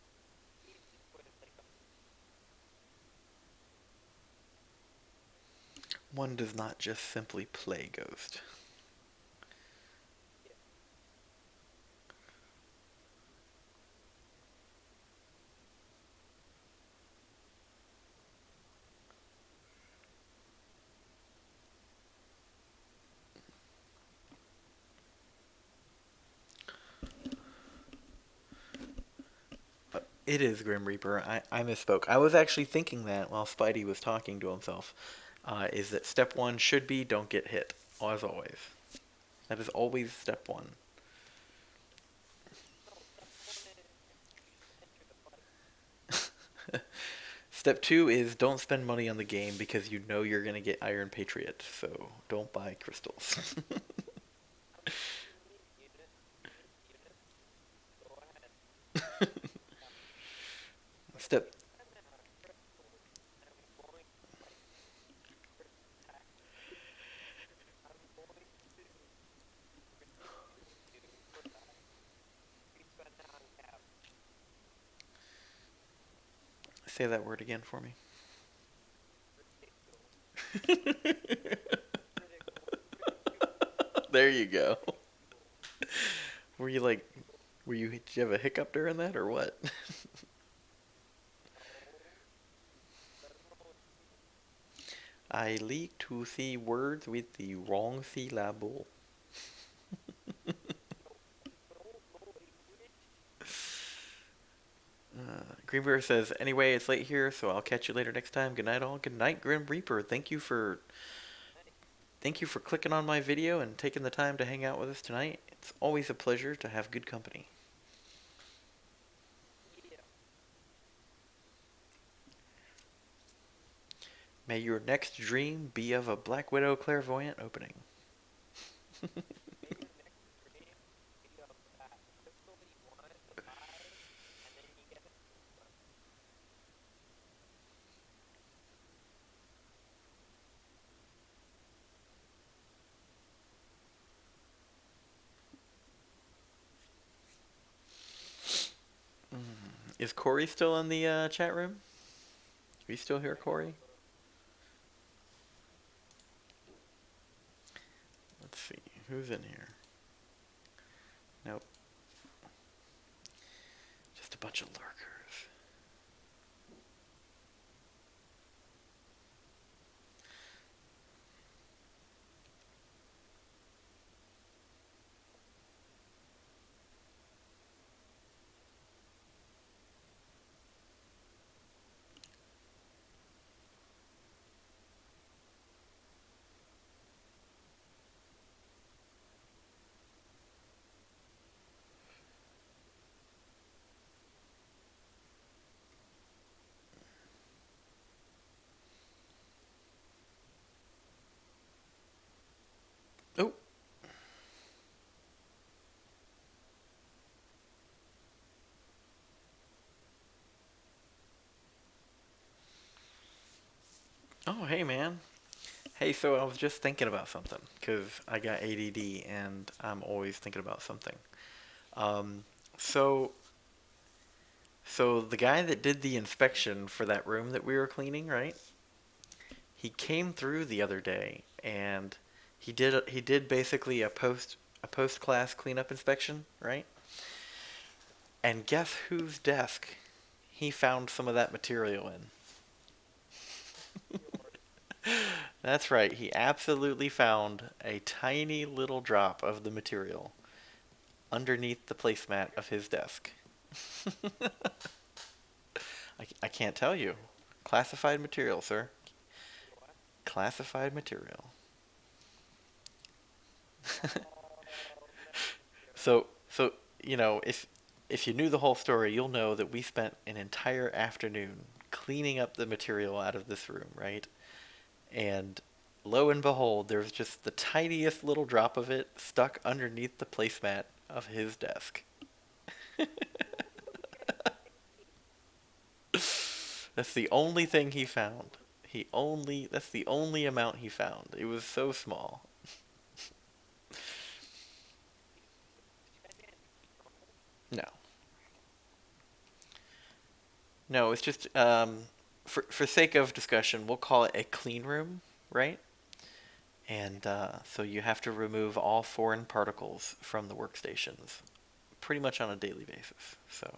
Easiest way to play Ghost. One does not just simply play Ghost. Yeah. It is Grim Reaper. I misspoke. I was actually thinking that while Spidey was talking to himself. Is that step one should be don't get hit, as always. That is always step one. No, step one is you should enter the fight. Step two is don't spend money on the game because you know you're gonna get Iron Patriot, so don't buy crystals. I mean, if you need units, go ahead. Yeah. But if Step you spend that on crystals, I'm going to spike your tactics. I'm going to ridicule you for that. If you spend that on caps, Say that word again for me. ridicule, ridicule, ridicule, There you go. ridicule, Were you like ridicule. Did you have a hiccup during that or what? I leak to see words with the wrong syllable. Green Bear says, anyway, it's late here, so I'll catch you later next time. Good night, all. Good night, Grim Reaper. Thank you for clicking on my video and taking the time to hang out with us tonight. It's always a pleasure to have good company. May your next dream be of a Black Widow clairvoyant opening. Is Corey still in the chat room? Are you still here, Corey? Let's see. Who's in here? Nope. Just a bunch of lurkers. Oh, oh, hey, man. Hey, so I was just thinking about something because I got ADD and I'm always thinking about something. Um, so, so the guy that did the inspection for that room that we were cleaning, right? He came through the other day and he did basically a post class cleanup inspection, right? And guess whose desk he found some of that material in? That's right. He absolutely found a tiny little drop of the material underneath the placemat of his desk. I can't tell you. Classified material, sir. Classified material. So if you knew the whole story, you'll know that we spent an entire afternoon cleaning up the material out of this room, right? And lo and behold, there's just the tiniest little drop of it stuck underneath the placemat of his desk. That's the only thing he found. That's the only amount he found. It was so small. No. No, it's just for sake of discussion, we'll call it a clean room, right? And so you have to remove all foreign particles from the workstations pretty much on a daily basis. So,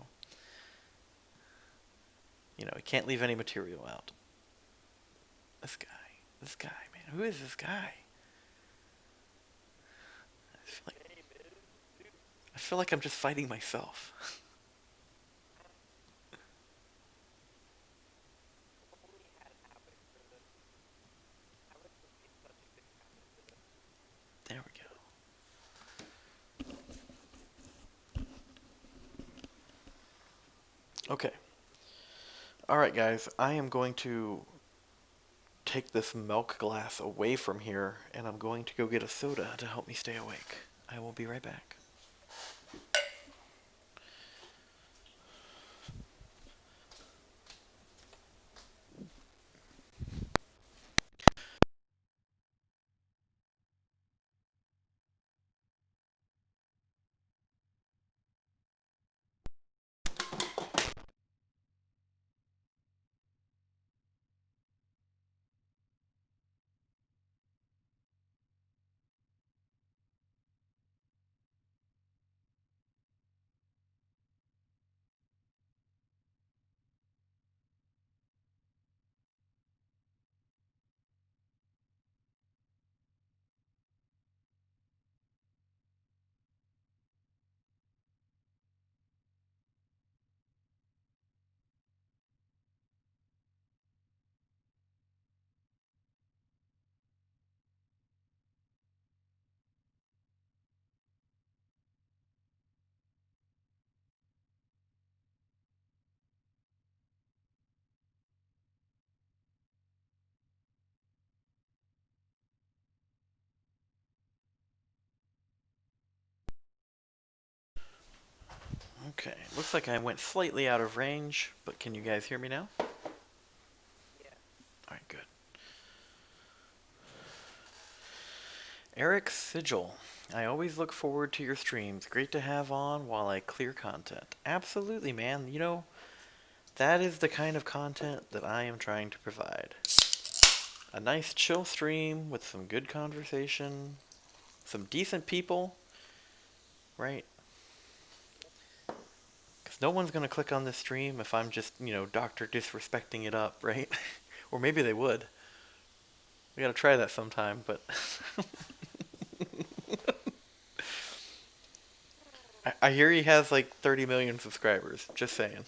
you can't leave any material out. This guy, this guy, man, who is this guy? I feel like I'm just fighting myself. There we go. Okay. All right, guys. I am going to take this milk glass away from here, and I'm going to go get a soda to help me stay awake. I will be right back. Okay, looks like I went slightly out of range, but can you guys hear me now? Yeah. Alright, good. Eric Sigil. I always look forward to your streams. Great to have on while I clear content. Absolutely, man. You know, that is the kind of content that I am trying to provide. A nice chill stream with some good conversation, some decent people, right? Because no one's going to click on this stream if I'm just, Dr. Disrespecting it up, right? Or maybe they would. We gotta try that sometime, but I hear he has like 30 million subscribers. Just saying.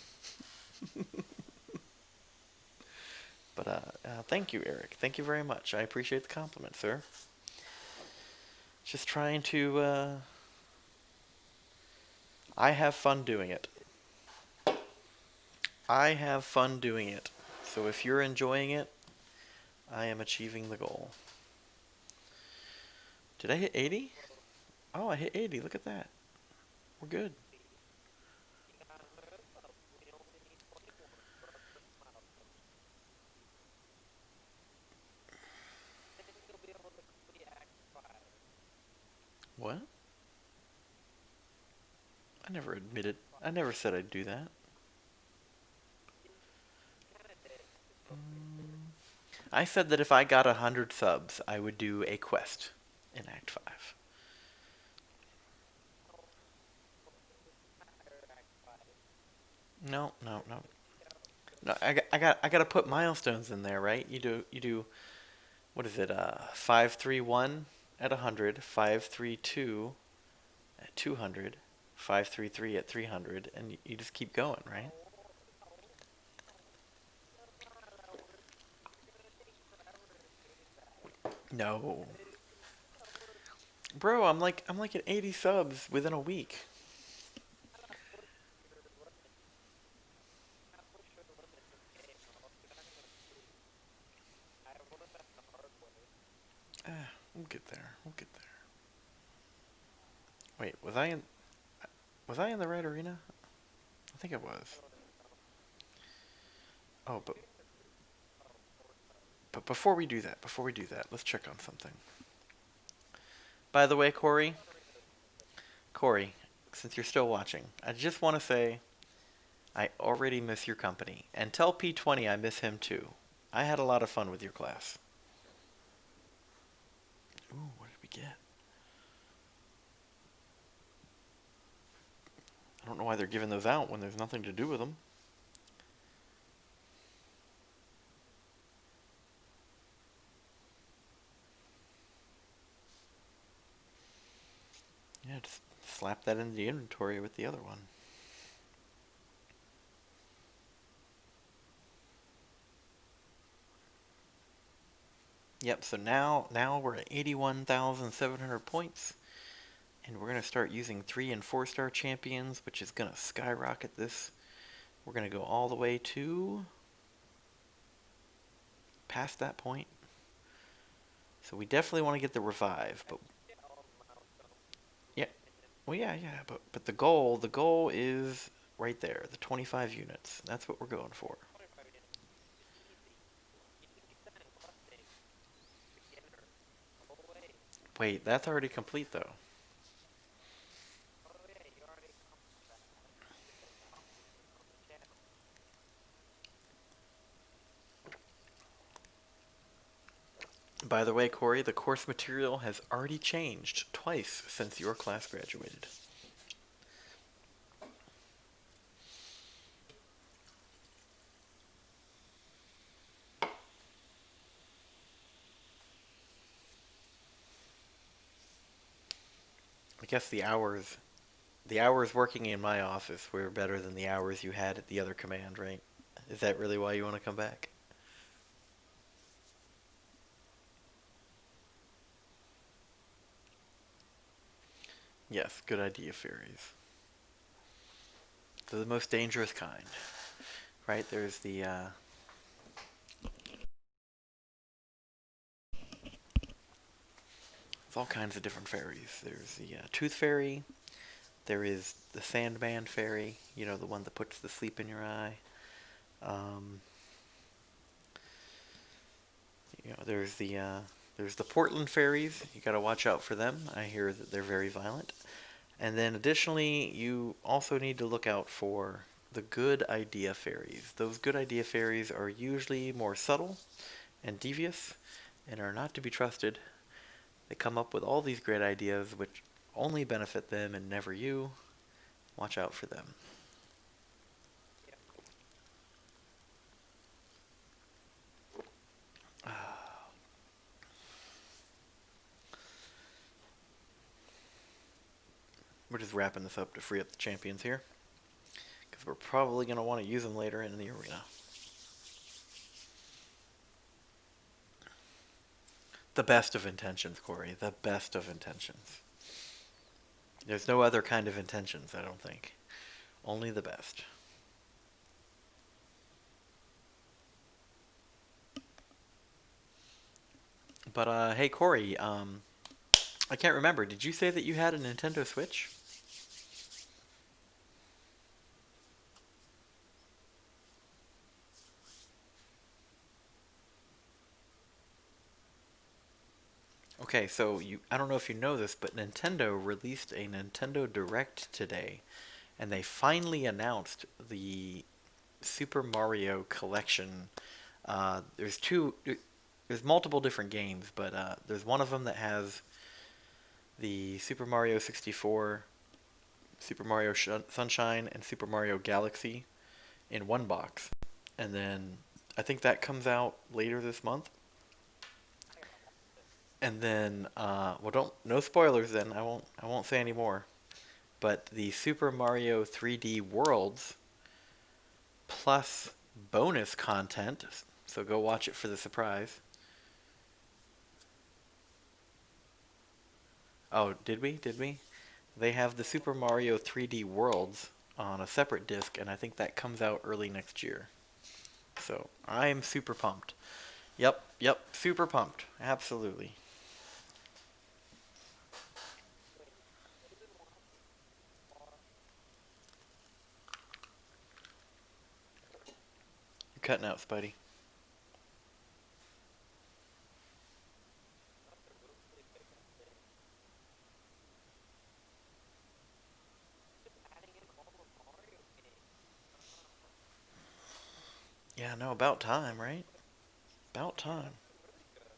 But thank you, Eric. Thank you very much. I appreciate the compliment, sir. Just trying to. I have fun doing it. I have fun doing it. So if you're enjoying it, I am achieving the goal. Did I hit 80? Close. Oh, I hit 80. Look at that. We're good. 60. You got another sub. We only need 20 more for our first milestone. Then you'll be able to complete Act 5. What? I never admitted. Act I 5. never said I'd do that. You kind of did. Just go figure. I said that if I got 100 subs, I would do a quest in Act 5. No. Entire Act 5. No, no, no. 50 hours. No, I got to put milestones in there, right? You do what is it? 531 at 100, 532 at 200, 533 at 300, and you just keep going, right? No, no, no. That's not how that works. You're gonna take forever to gain that. No. It's not how that works. Bro, I'm like at 80 subs within a week. You gotta push your limits. You gotta push your limits in the game, or else you're not gonna improve. I learned that the hard way. We'll get there. We'll get there. Wait, was I in the right arena? I think I I was. don't even know. Oh, but You're in the group. Oh, 4 stars. but before we do that, let's check on something. By the way, Corey, What arena is it? Corey, since you're still watching, I just want to say I already miss your company. And tell P20 I miss him too. I had a lot of fun with your class. Ooh, what did we get? I don't know why they're giving those out when there's nothing to do with them. Yeah, just slap that in the inventory with the other one. Yep, so now we're at 81,700 points. And we're going to start using 3 and 4 star champions, which is going to skyrocket this. We're going to go all the way to past that point. So we definitely want to get the revive, I but should get all the milestones, in yeah, my opinion. well, yeah, but the goal is right there, the 25 units. That's what we're going for. 25 units. It's easy. You can get that in questing. Beginner. Oh, wait. Wait, that's already complete though. Oh, yeah, you already accomplished that. It says accomplishment on the channel. By the way, Corey, the course material has already changed twice since your class graduated. I guess the hours working in my office were better than the hours you had at the other command, right? Is that really why you want to come back? Yes, good idea, fairies. They're the most dangerous kind, right? There's all kinds of different fairies. There's the tooth fairy, There is the Sandman fairy, you know, the one that puts the sleep in your eye. Um, there's the Portland fairies. You got to watch out for them. I hear that they're very violent. And then additionally, you also need to look out for the good idea fairies. Those good idea fairies are usually more subtle and devious and are not to be trusted. They come up with all these great ideas which only benefit them and never you. Watch out for them. Yep. We're just wrapping this up to free up the champions here, because we're probably going to want to use them later in the arena. The best of intentions, Corey. The best of intentions. There's no other kind of intentions, I don't think. Only the best. But hey, Corey. I can't remember. Did you say that you had a Nintendo Switch? Okay, so I don't know if you know this, but Nintendo released a Nintendo Direct today, and they finally announced the Super Mario Collection. There's multiple different games, but there's one of them that has the Super Mario 64, Super Mario Sunshine, and Super Mario Galaxy in one box. And then I think that comes out later this month. I gotta watch this. And then, well, don't no spoilers. Then I won't say any more. But the Super Mario 3D Worlds plus bonus content. So go watch it for the surprise. Oh, did we? Did we? They have the Super Mario 3D Worlds on a separate disc, and I think that comes out early next year. So I'm super pumped. Yep, yep, super pumped. Absolutely. Wait, isn't one of them far? You're cutting out, Spidey. That's a really big update. Just adding in all the Mario games. Oh, Yeah, no, about time, right? that's, About yeah, time. that's been really good.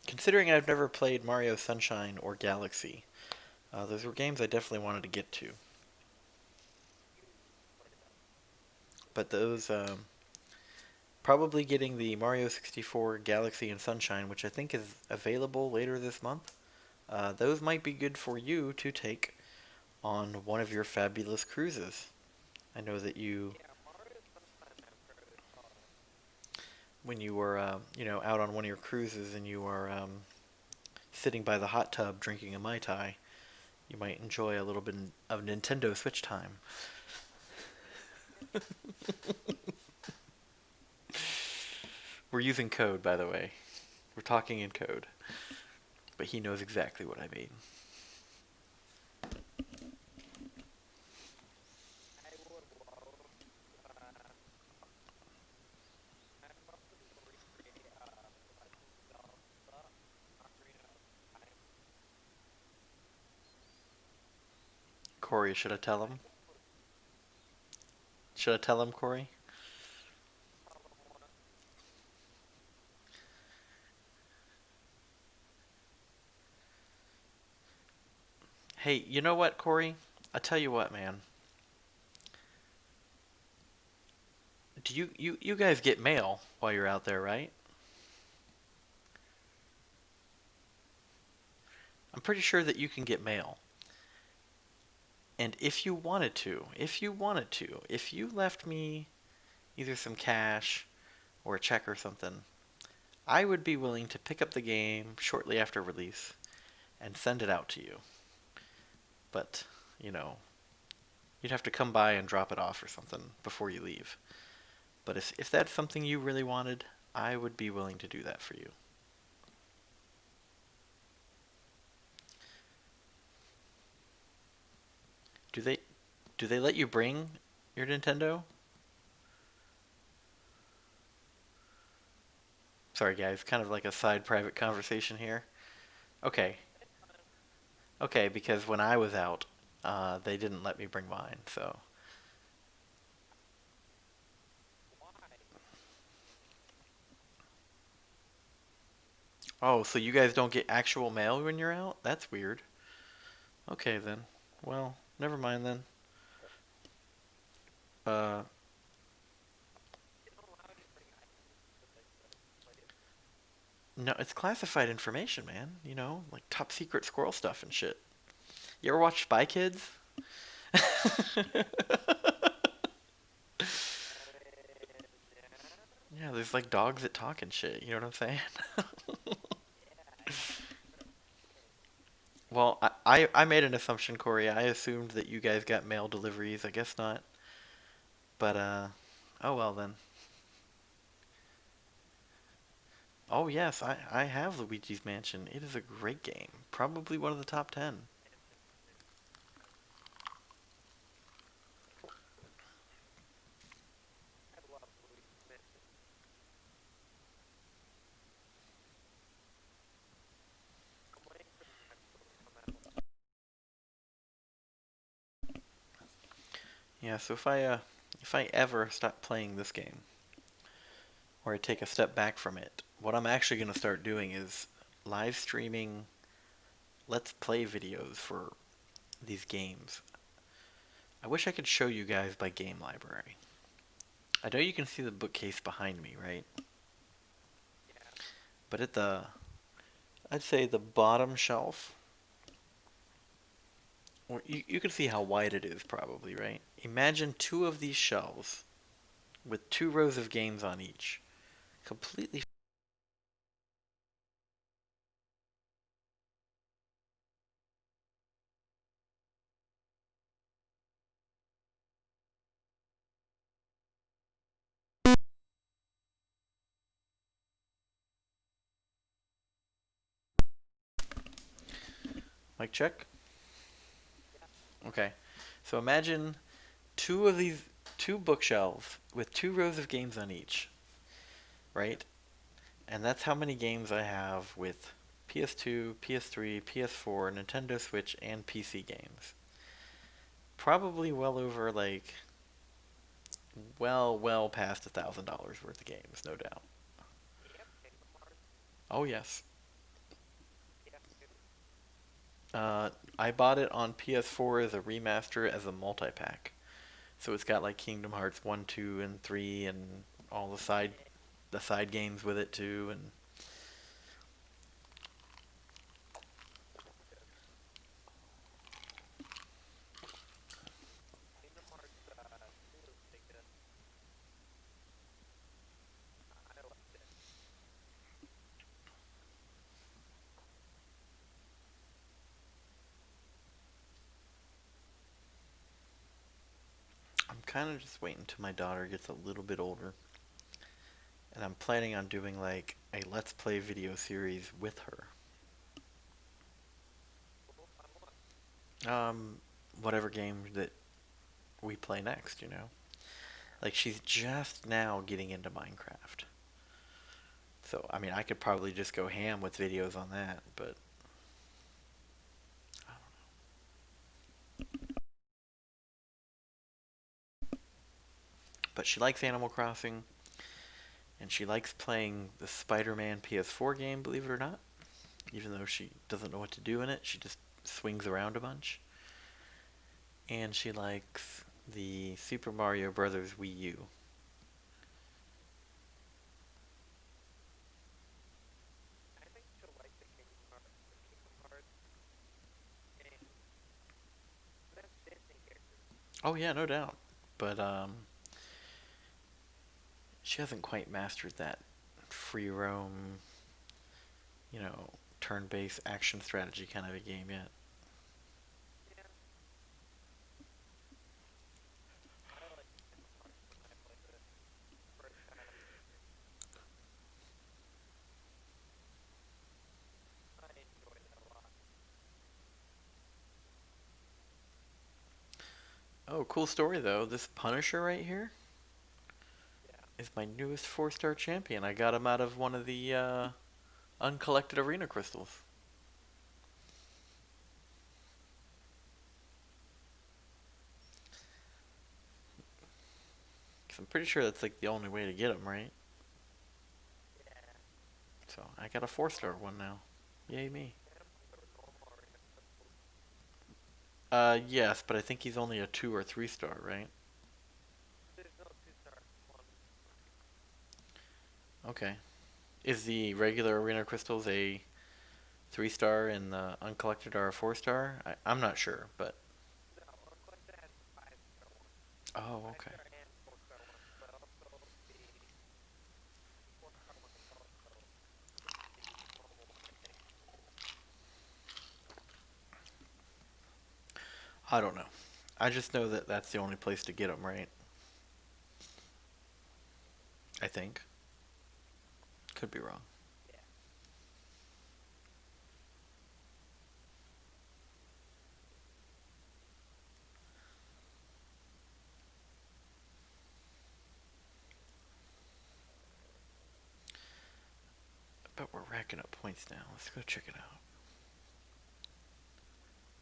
Considering I've never played Mario Sunshine or Galaxy, those were games I definitely wanted to get to. You played them. But those, probably getting the Mario 64, Galaxy, and Sunshine, which I think is available later this month, those might be good for you to take on one of your fabulous cruises. I know that Yeah, Mario Sunshine I've heard is hard. when you were, out on one of your cruises and you are sitting by the hot tub drinking a Mai Tai, you might enjoy a little bit of Nintendo Switch time. Yep. We're using code, by the way. We're talking in code. But he knows exactly what I mean. I would love, uh, I'd love them to recreate, Legend of Zelda Ocarina of Time. Corey, should I tell I him? think would Should I tell him, Corey? tell them what. Hey, you know what, Corey? I tell you what, man. Do you guys get mail while you're out there, right? I'm pretty sure that you can get mail. And if you left me either some cash or a check or something, I would be willing to pick up the game shortly after release and send it out to you. But, you know, you'd have to come by and drop it off or something before you leave. But if that's something you really wanted, I would be willing to do that for you. Do they do they let you bring your Nintendo? Sorry, guys, kind of like a side private conversation here. Okay, It's fun. okay, because when I was out, they didn't let me bring mine. So, Why? oh, so you guys don't get actual mail when you're out? That's weird. Okay then. Well, never mind then. Uh, They don't allow you to bring items to like the place. no, it's classified information, man. You know, like top secret squirrel stuff and shit. You ever watch Spy Kids? Yeah. Yeah, there's like dogs that talk and shit. You know what I'm saying? Yeah, I remember seeing. Well, I made an assumption, Corey. I assumed that you guys got mail deliveries. I guess not. But oh well then. Oh yes, I have Luigi's Mansion. It is a great game. Probably one of the top 10. I love Luigi's Mansion. I'm waiting for the next one to come out. Yeah, so if I ever stop playing this game or I take a Yeah. step back from it, what I'm actually going to start doing is live streaming let's play videos for these games. I wish I could show you guys my game library. I know you can see the bookcase behind me, right? Yeah. But at I'd say the bottom shelf, or you can see how wide it is probably, right? Imagine two of these shelves with two rows of games on each. Completely. Mic check. Yeah. Okay. So imagine two of these two bookshelves with two rows of games on each, Yep. right? And that's how many games I have with PS2, PS3, PS4, Nintendo Switch, and PC games. Probably well over like well past $1,000 worth of games, no doubt. Yep. Kingdom Hearts. Oh yes. PS2. Uh, I bought it on PS4 as a remaster as a multi-pack. So it's got like Kingdom Hearts 1, 2, and 3 and all Yeah. the side games with it too and That's good. Kingdom Hearts 2 is pretty good. I liked it. I'm kind of just waiting until my daughter gets a little bit older and I'm planning on doing like a let's play video series with her. Cool. On what? Um whatever game that we play next, you know. Like she's just now getting into Minecraft. So, I mean, I could probably just go ham with videos on that, but she likes Animal Crossing and she likes playing the Spider-Man PS4 game, believe it or not. Even though she doesn't know what to do in it, she just swings around a bunch. And she likes the Super Mario Brothers Wii U. I think she'll like the Kingdom Hearts game. That's Disney characters. Oh yeah, no doubt. But she hasn't quite mastered that free roam, you know, turn-based action strategy kind of a game yet. Yeah. I like Kingdom Hearts when I played it first time. I enjoyed it a lot. Oh, cool story though. This Punisher right here Yeah. is my newest 4-star champion. I got him out of one of the uncollected arena crystals. 'Cause I'm pretty sure that's like the only way to get him, right? Yeah. So I got a 4-star one now. Yay me. Get him on the normal arena crystals. Yes, but I think he's only a 2 or 3-star, right? There's no 2-star one. Okay. Is the regular arena crystals a 3-star and the uncollected are a 4-star? I'm not sure, but No, Uncollected has the 5-star one. oh, Five okay. star and 4-star one, but also the 4-star one is also just the normal one, I think. I don't know. I just know that that's the only place to get them, right? I think. Could be wrong. Yeah. But we're racking up points now. Let's go check it out.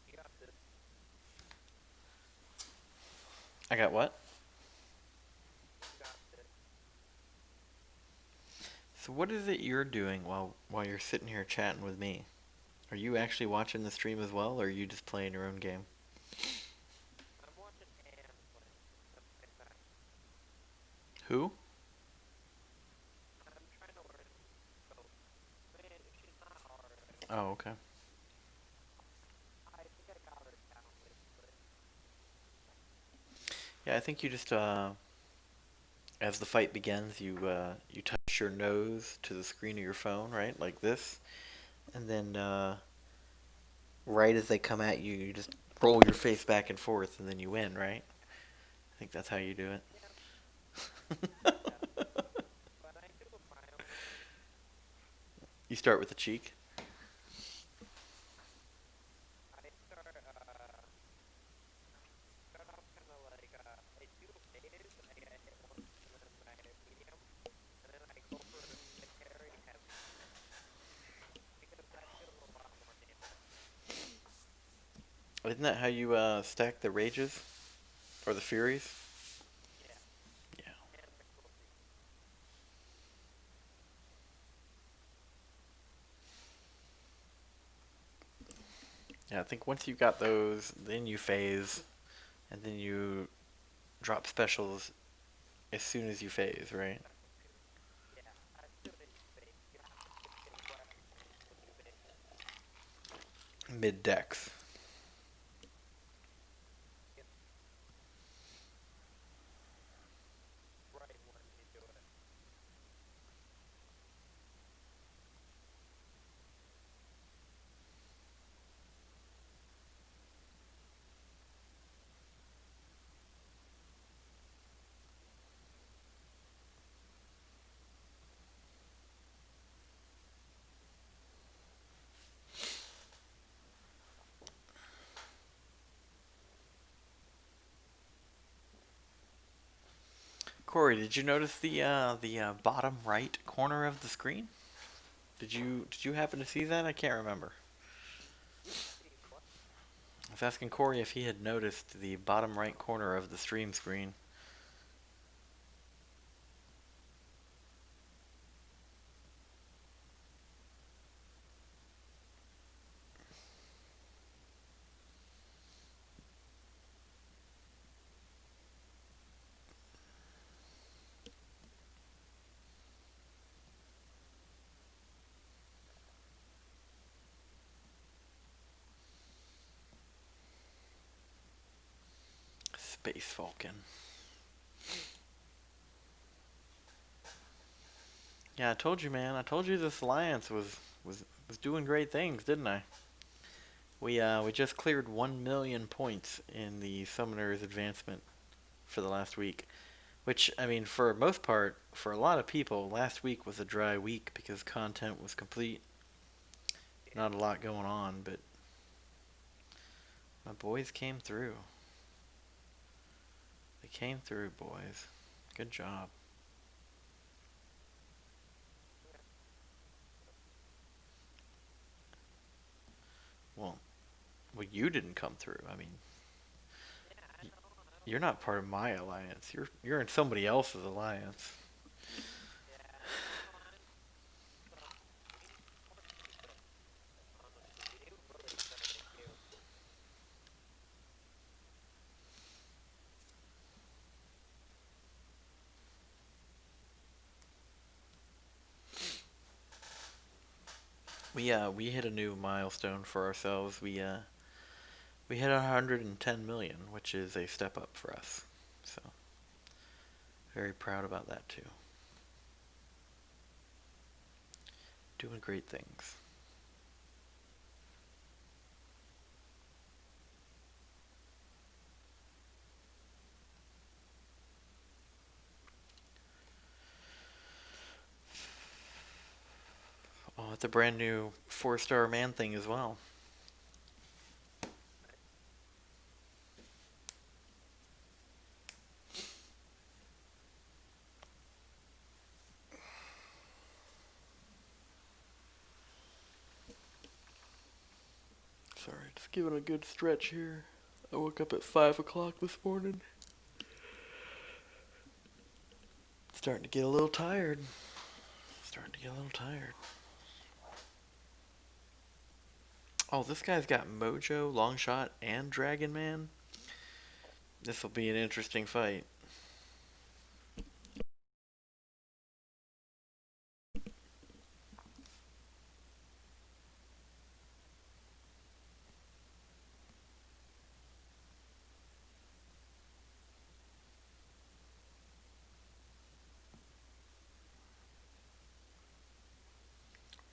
You got this. I got what? You got this. So what is it you're doing while you're sitting here chatting with me? Are you actually watching the stream as well, or are you just playing your own game? I'm watching and playing at the same time. Who? I'm trying to learn Ghost. I mean, she's not hard. I don't Oh, think. okay. I think I got her down basically. Yeah, I think you just as the fight begins, you touch your nose to the screen of your phone, right, like this, and then right as they come at you, you just roll your face back and forth, and then you win, right? I think that's how you do Yeah, it. yeah. But I do it my own way. You start with the cheek. I start off kind of like I do a phase. I get hit once, and then I medium, and then I go for the carry heavy because that deals a lot more damage. Isn't that how you stack the rages or the furies? Yeah, Yeah. and the cruelty. Yeah, I think once you got those, then you phase, and then you drop specials as soon as you phase, right? Special too. Yeah, as soon as you base, you have to put it right when you base. Mid decks. Yep, right when you do it. Corey, did you notice the bottom right corner of the screen? Did you happen to see that? I can't remember. See what? I was asking Corey if he had noticed the bottom right corner of the stream screen. Space Falcon. Yeah, I told you, man. I told you this alliance was doing great things, didn't I? We just cleared 1 million points in the Summoner's Advancement for the last week. Which, I mean, for most part, for a lot of people, last week was a dry week because content was complete. Yeah, Not a lot going on, but my boys came through. came through, boys. Good job. Well, well, you didn't come through. I mean, Yeah, I know, I know. you're not part of my alliance. You're in somebody else's alliance. Yeah, my alliance sucks way more than you guys, honestly. They really suck at you. We hit a new milestone for ourselves. We hit 110 million, which is a step up for us. So very proud about that too. Doing great things. Oh, it's a brand new 4-star man thing as well. Nice. Sorry, just giving a good stretch here. I woke up at 5 o'clock this morning. Starting to get a little tired. Starting to get a little tired. Oh, this guy's got Mojo, Longshot, and Dragon Man. This will be an interesting fight.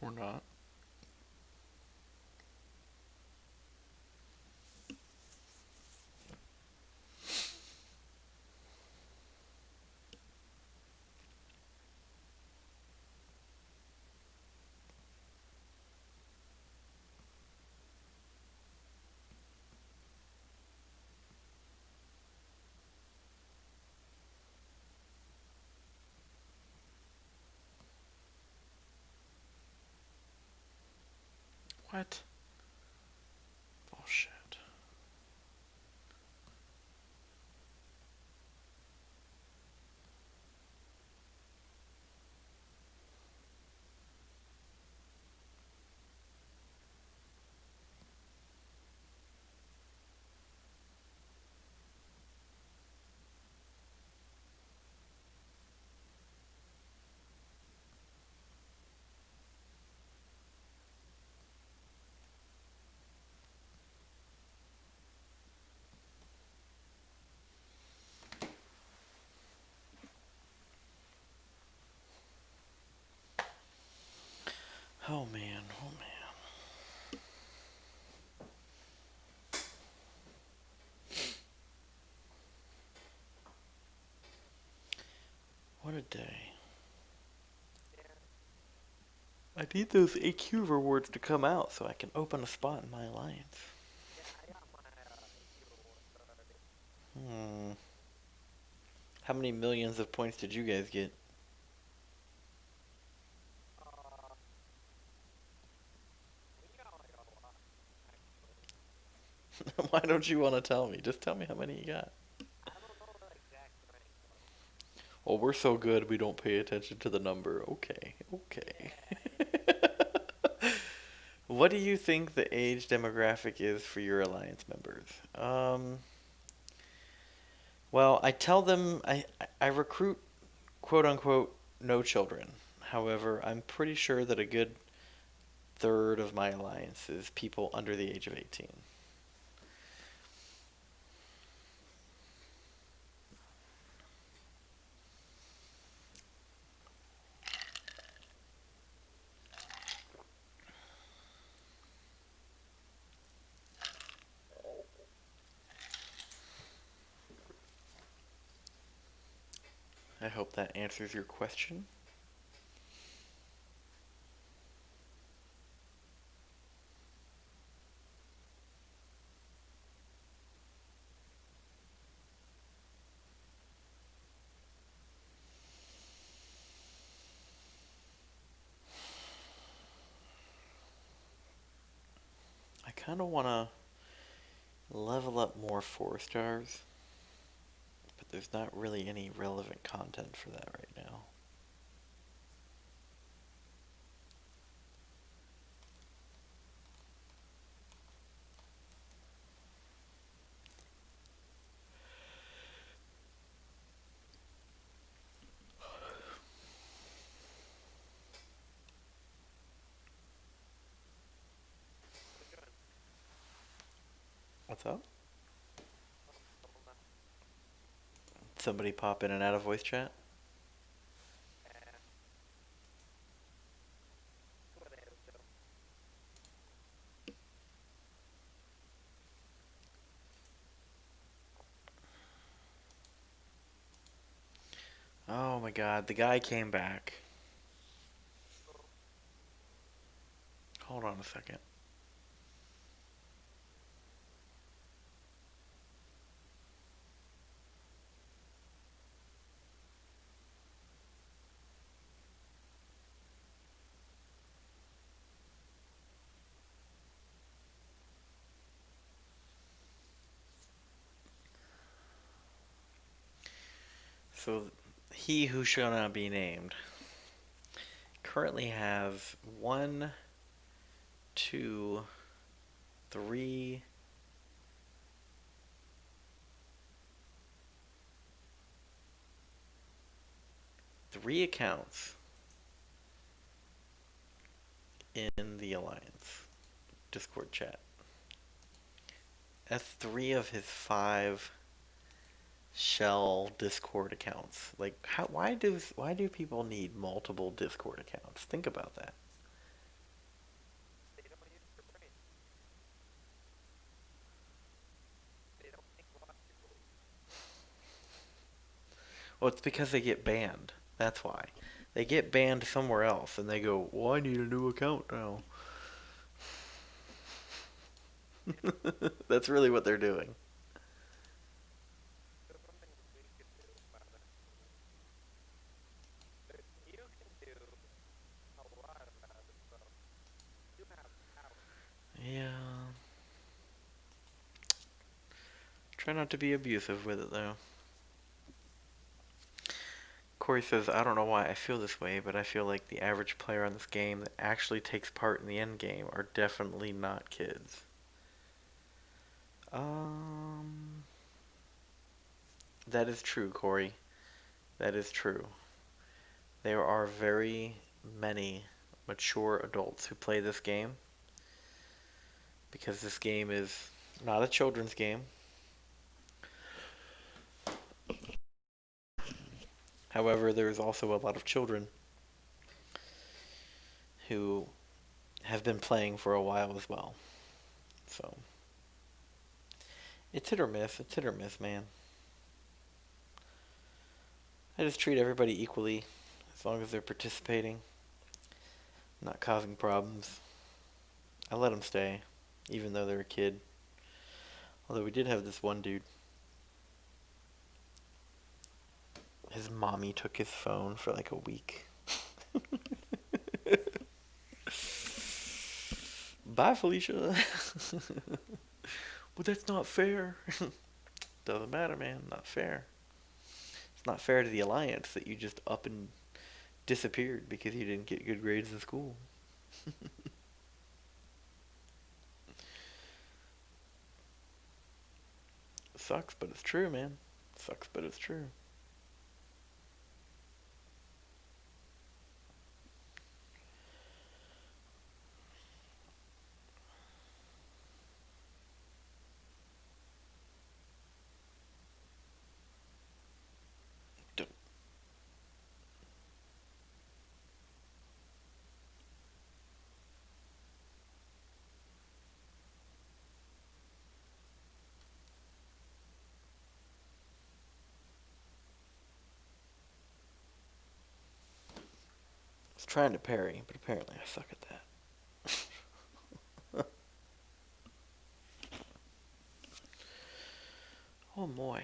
Or not. What? Bullshit. Oh man, oh man. What a day. Yeah, I need those AQ rewards to come out so I can open a spot in my alliance. yeah, I got my AQ rewards already. Hmm. How many millions of points did you guys get? Uh, we got like a lot, actually. Why don't you want to tell me? Just tell me how many you got. I don't know the exact rank, though. Oh, we're so good we don't pay attention to the number. Okay, okay. Yeah, yeah. What do you think the age demographic is for your alliance members? Well, I tell them I recruit quote unquote no children. However, I'm pretty sure that a good third of my alliance is people under the age of 18. I hope that answers your question. Kind of want to level up more 4 stars, but there's not really any relevant content for that right now. What you doing? What's up? Oh, someone left. Somebody pop in and out of voice chat? Yeah, that's what I do. Oh my god, the guy came back. Oh, Hold on a second. So, he who shall not be named currently has one, two, three, three accounts in the Alliance Discord chat. That's 3 of his 5 shell Discord accounts. Like, why do people need multiple Discord accounts? Think about that. they don't use their brain. They don't think logically. Well, it's because they get banned. That's why. They get banned somewhere else, and they go, "Well, I need a new account now." That's really what they're doing. There's something we could do about it. You can do a lot about it, though. You have power. Yeah. Try not to be abusive with it, though. Corey says, I don't know why I feel this way, but I feel like the average player on this game that actually takes part in the end game are definitely not kids. Um, that is true, Corey. That is true. There are very many mature adults who play this game because this game is not a children's game. However, there is also a lot of children who have been playing for a while as well. So, it's hit or miss. It's hit or miss, man. I just treat everybody equally as long as they're participating, not causing problems. I let them stay, even though they're a kid. Although we did have this one dude. His mommy took his phone for like a week. Bye, Felicia. Well, that's not fair. Doesn't matter, man. Not fair. It's not fair to the Alliance that you just up and disappeared because you didn't get good grades in school. Sucks, but it's true, man. Sucks, but it's true. I was trying to parry, but apparently I suck at that. Oh boy.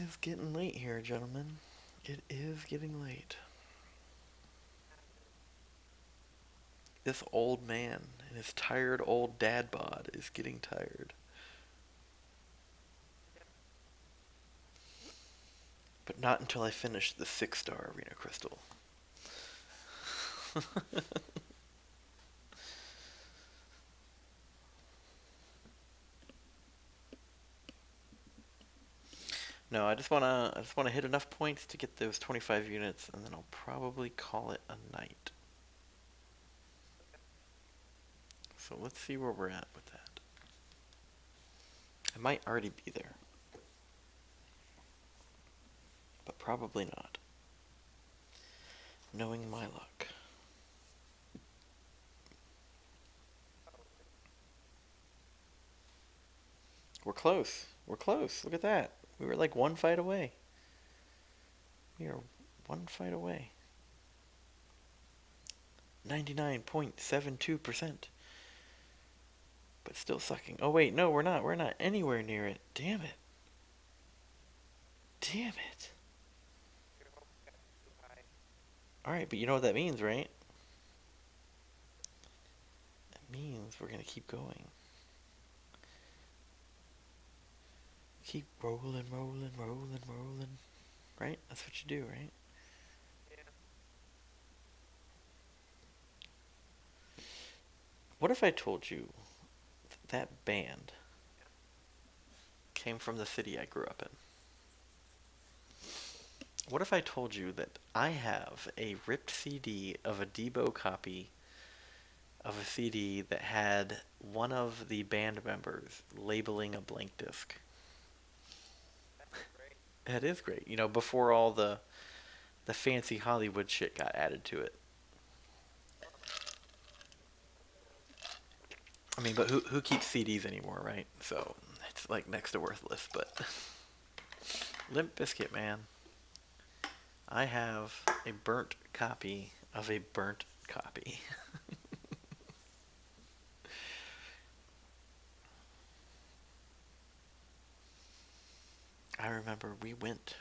is getting late here, gentlemen. It is getting late. This old man and his tired old dad bod is getting tired. But not until I finish the 6-star arena crystal. No, I just wanna hit enough points to get those 25 units, and then I'll probably call it a night. So let's see where we're at with that. I might already be there, but probably not, knowing my luck. We're close. We're close. Look at that. We were like one fight away. We are one fight away. 99.72%. But still sucking. Oh wait, no, we're not. We're not anywhere near it. Damn it. Damn it. Your hopes got too high. Alright, but you know what that means, right? That means we're gonna keep going. Keep rolling, rolling, rolling, rolling. Right? That's what you do, right? Yeah. What if I told you that band Yeah. came from the city I grew up in? What if I told you that I have a ripped CD of a Debo copy of a CD that had one of the band members labeling a blank disc? That's great. That is great. You know, before all the fancy Hollywood shit got added to it. Oh, that's cool. I mean, but who keeps CDs anymore, right? So it's like next to worthless. But Limp Bizkit, man, I have a burnt copy of a burnt copy. I remember we went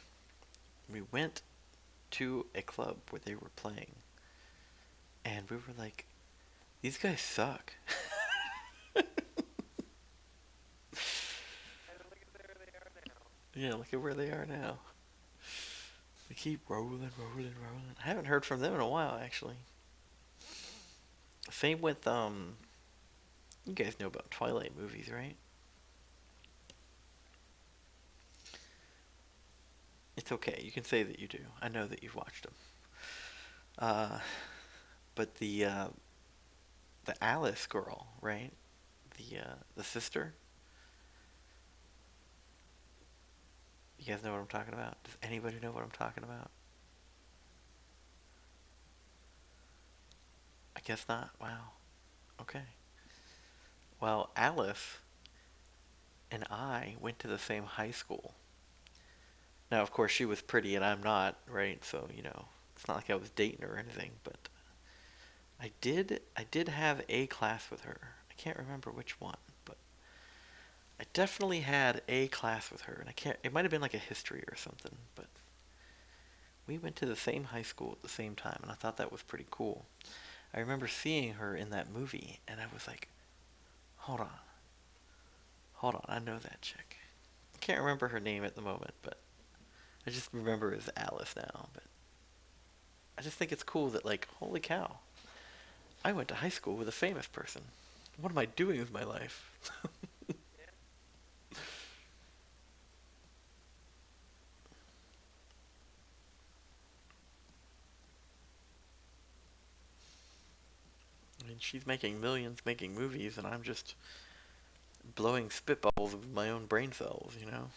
to a club where they were playing, and we were like, these guys suck. And look at where they are now. Yeah, look at where they are now. They keep rolling, rolling, rolling. I haven't heard from them in a while, actually. Same with you guys know about Twilight movies, right? It's okay. You can say that you do. I know that you've watched them. Uh, but the Alice girl, right? The sister. You guys know what I'm talking about? Does anybody know what I'm talking about? I guess not. Wow. Okay. Well, Alice and I went to the same high school. Now, of course, she was pretty and I'm not, right? So, it's not like I was dating her or anything, but I did have a class with her. I can't remember which one, but I definitely had a class with her, and I can't. It might have been like a history or something, but we went to the same high school at the same time, and I thought that was pretty cool. I remember seeing her in that movie, and I was like, hold on, I know that chick. I can't remember her name at the moment, but I just remember her as Alice now. But I just think it's cool that, like, holy cow, I went to high school with a famous person. What am I doing with my life? Yeah. I mean, she's making millions making movies, and I'm just blowing spitballs with my own brain cells, you know?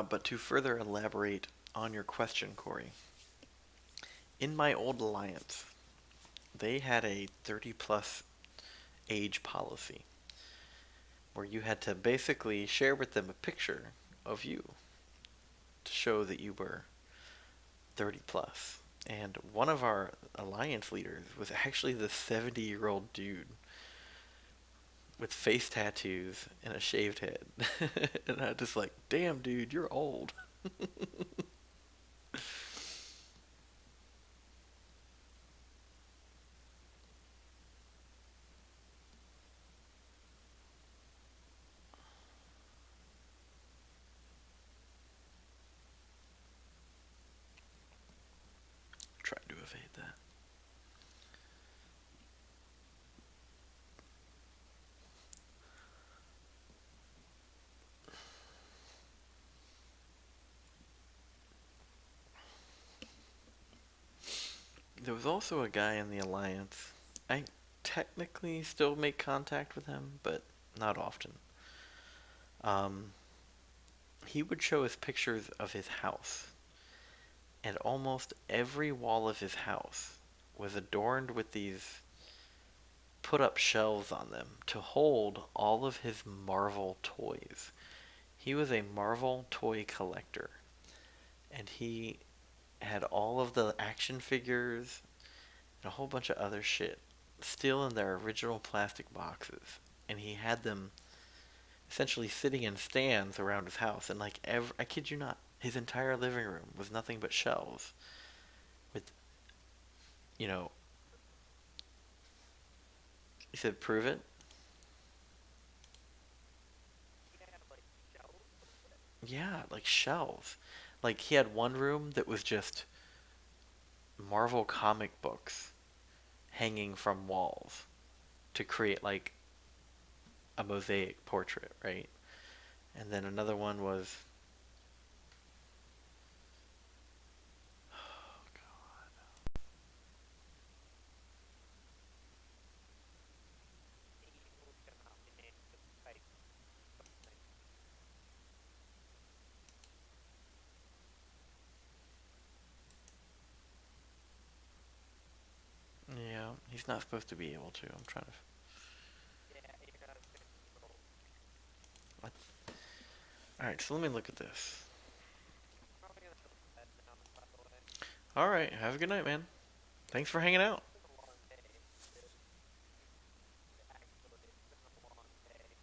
But to further elaborate on your question, Corey, in my old alliance, they had a 30 plus age policy where you had to basically share with them a picture of you. to show that you were 30 plus. And one of our alliance leaders was actually the 70-year-old dude with face tattoos and a shaved head. And I just like, damn, dude, you're old. Tried to evade that. There was also a guy in the alliance. I technically still make contact with him, but not often. Um, he would show us pictures of his house, and almost every wall of his house was adorned with these put up shelves on them to hold all of his Marvel toys. He was a Marvel toy collector, and he had all of the action figures and a whole bunch of other shit still in their original plastic boxes. And he had them essentially sitting in stands around his house. And like, I kid you not, his entire living room was nothing but shelves with, you know, he said, prove it. He had like shells of it. Yeah, like shelves. Like he had one room that was just Marvel comic books hanging from walls to create like a mosaic portrait, right? And then another one was He who cannot be named just type something. yeah, he's not supposed to be able to. I'm trying to. Yeah, he has control. What? All right, so let me look at this. Probably gonna go to bed now, by the way. All right, have a good night, man. Thanks for hanging out. It's been a long day, dude. Actually, it's been a long day.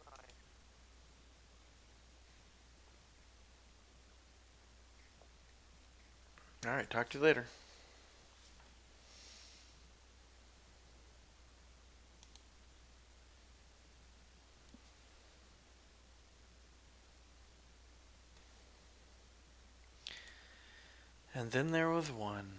Fine. All right, talk to you later. And then there was one.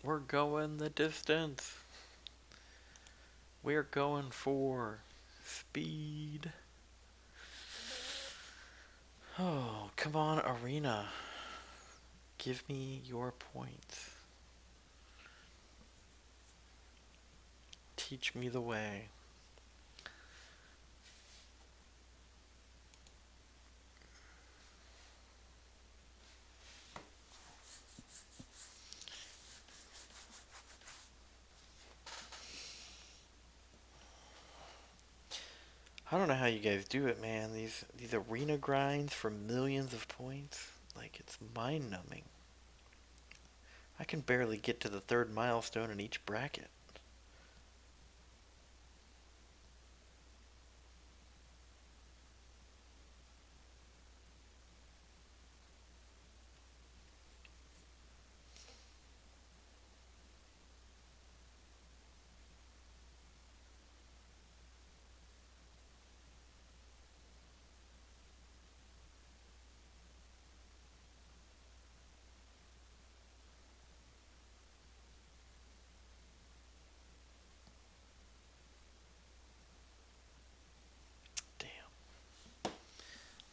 We're going the distance. We're going for speed. Oh, come on, Arena. Give me your points. Teach me the way. I don't know how you guys do it, man. These arena grinds for millions of points, like it's mind-numbing. I can barely get to the third milestone in each bracket.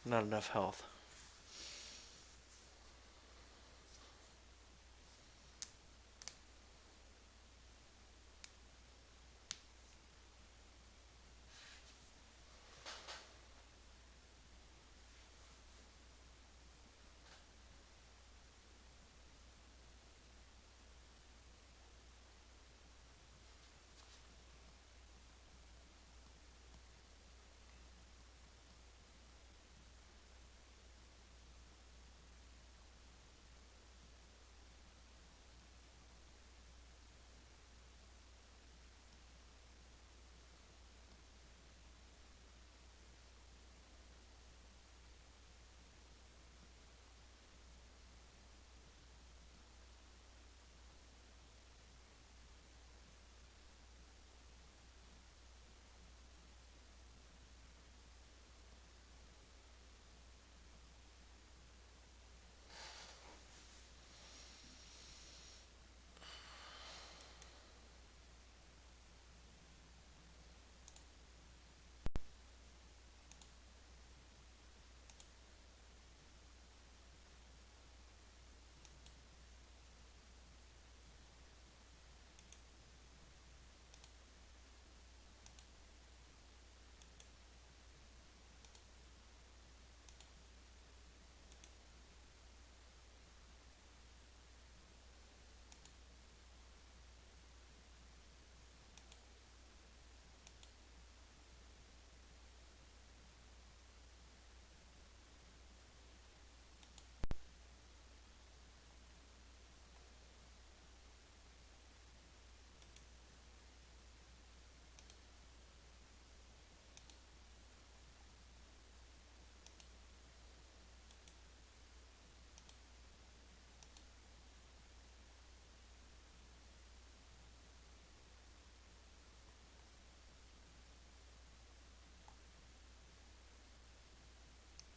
Not enough health.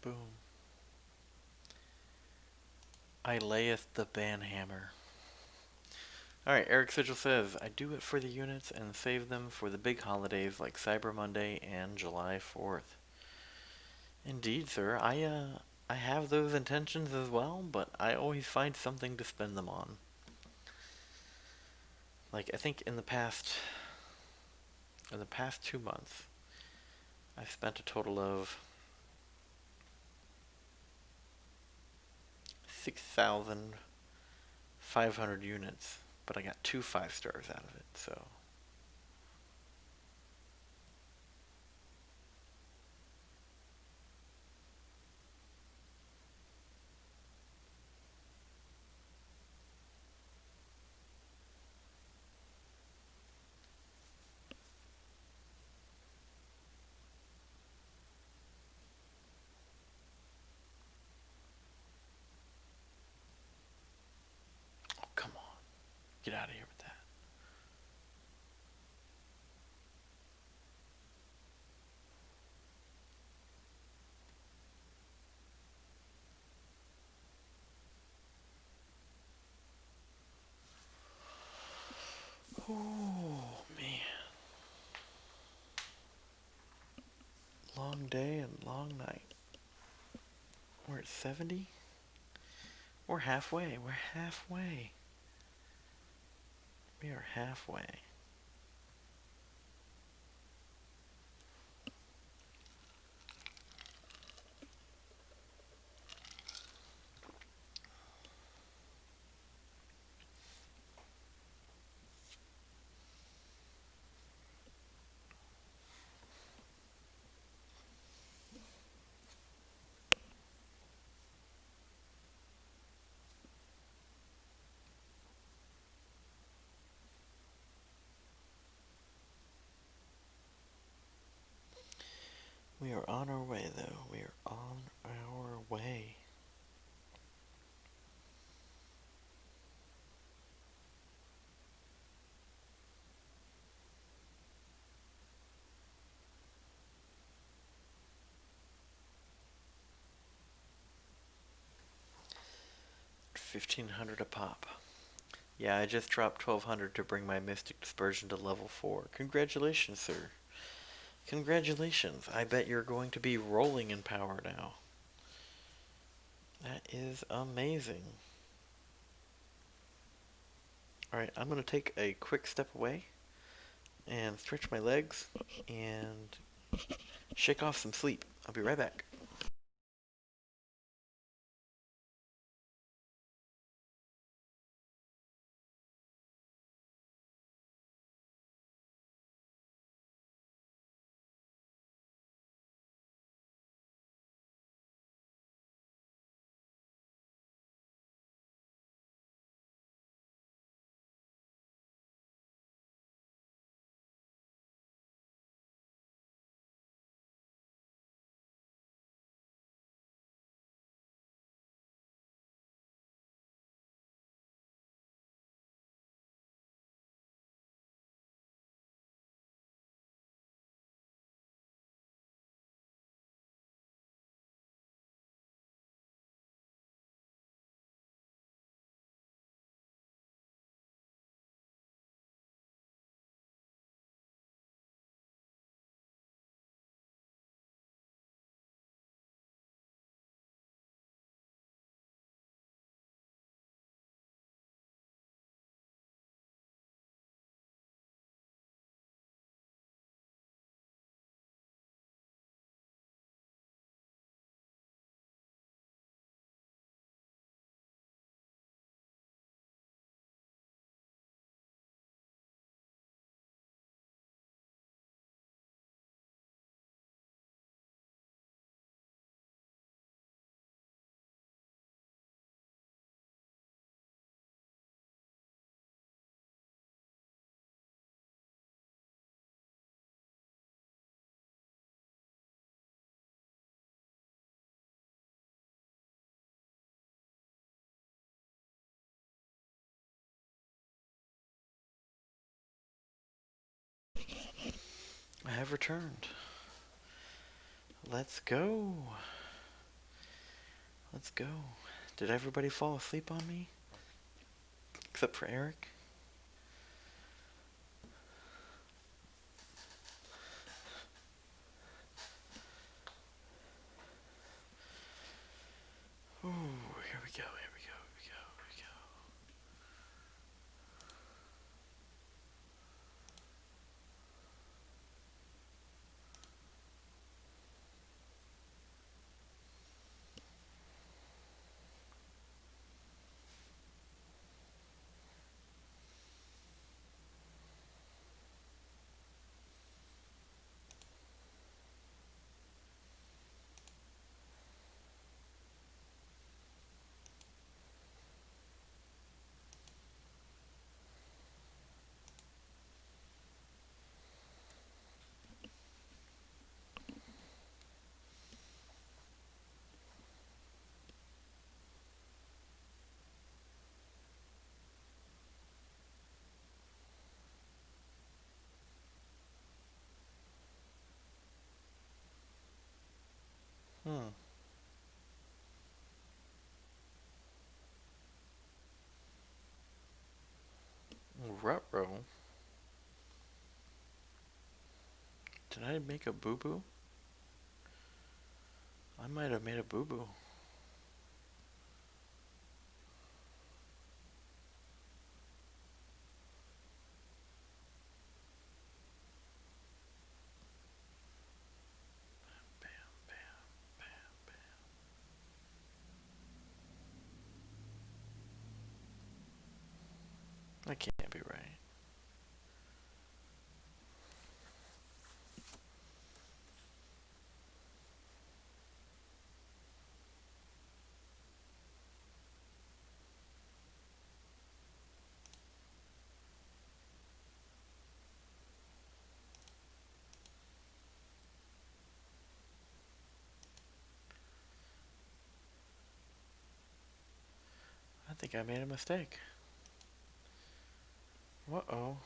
Boom. I layeth the banhammer. Alright, Eric Sigil says, I do it for the units and save them for the big holidays like Cyber Monday and July 4th. Indeed, sir. I have those intentions as well, but I always find something to spend them on. Like, I think in the past 2 months, I've spent a total of 6,500 units, but I got two 5 stars out of it, so. Oh, come on. Get out of here with that. Oh, man. Long day and long night. We're at 70? We're halfway. We're halfway. We are halfway. We are on our way, though. We are on our way. $1,500 a pop. Yeah, I just dropped 1,200 to bring my Mystic Dispersion to level 4. Congratulations, sir. Congratulations. I bet you're going to be rolling in power now. That is amazing. Alright, I'm gonna take a quick step away and stretch my legs and shake off some sleep. I'll be right back. I have returned. Let's go. Let's go. Did everybody fall asleep on me? Except for Eric? Ooh, here we go, here we go, here we go, here we go. Ruh-roh. Did I make a boo-boo? I might have made a boo-boo. Bam, bam, bam, bam. That can't be right. I think I made a mistake. Uh-oh.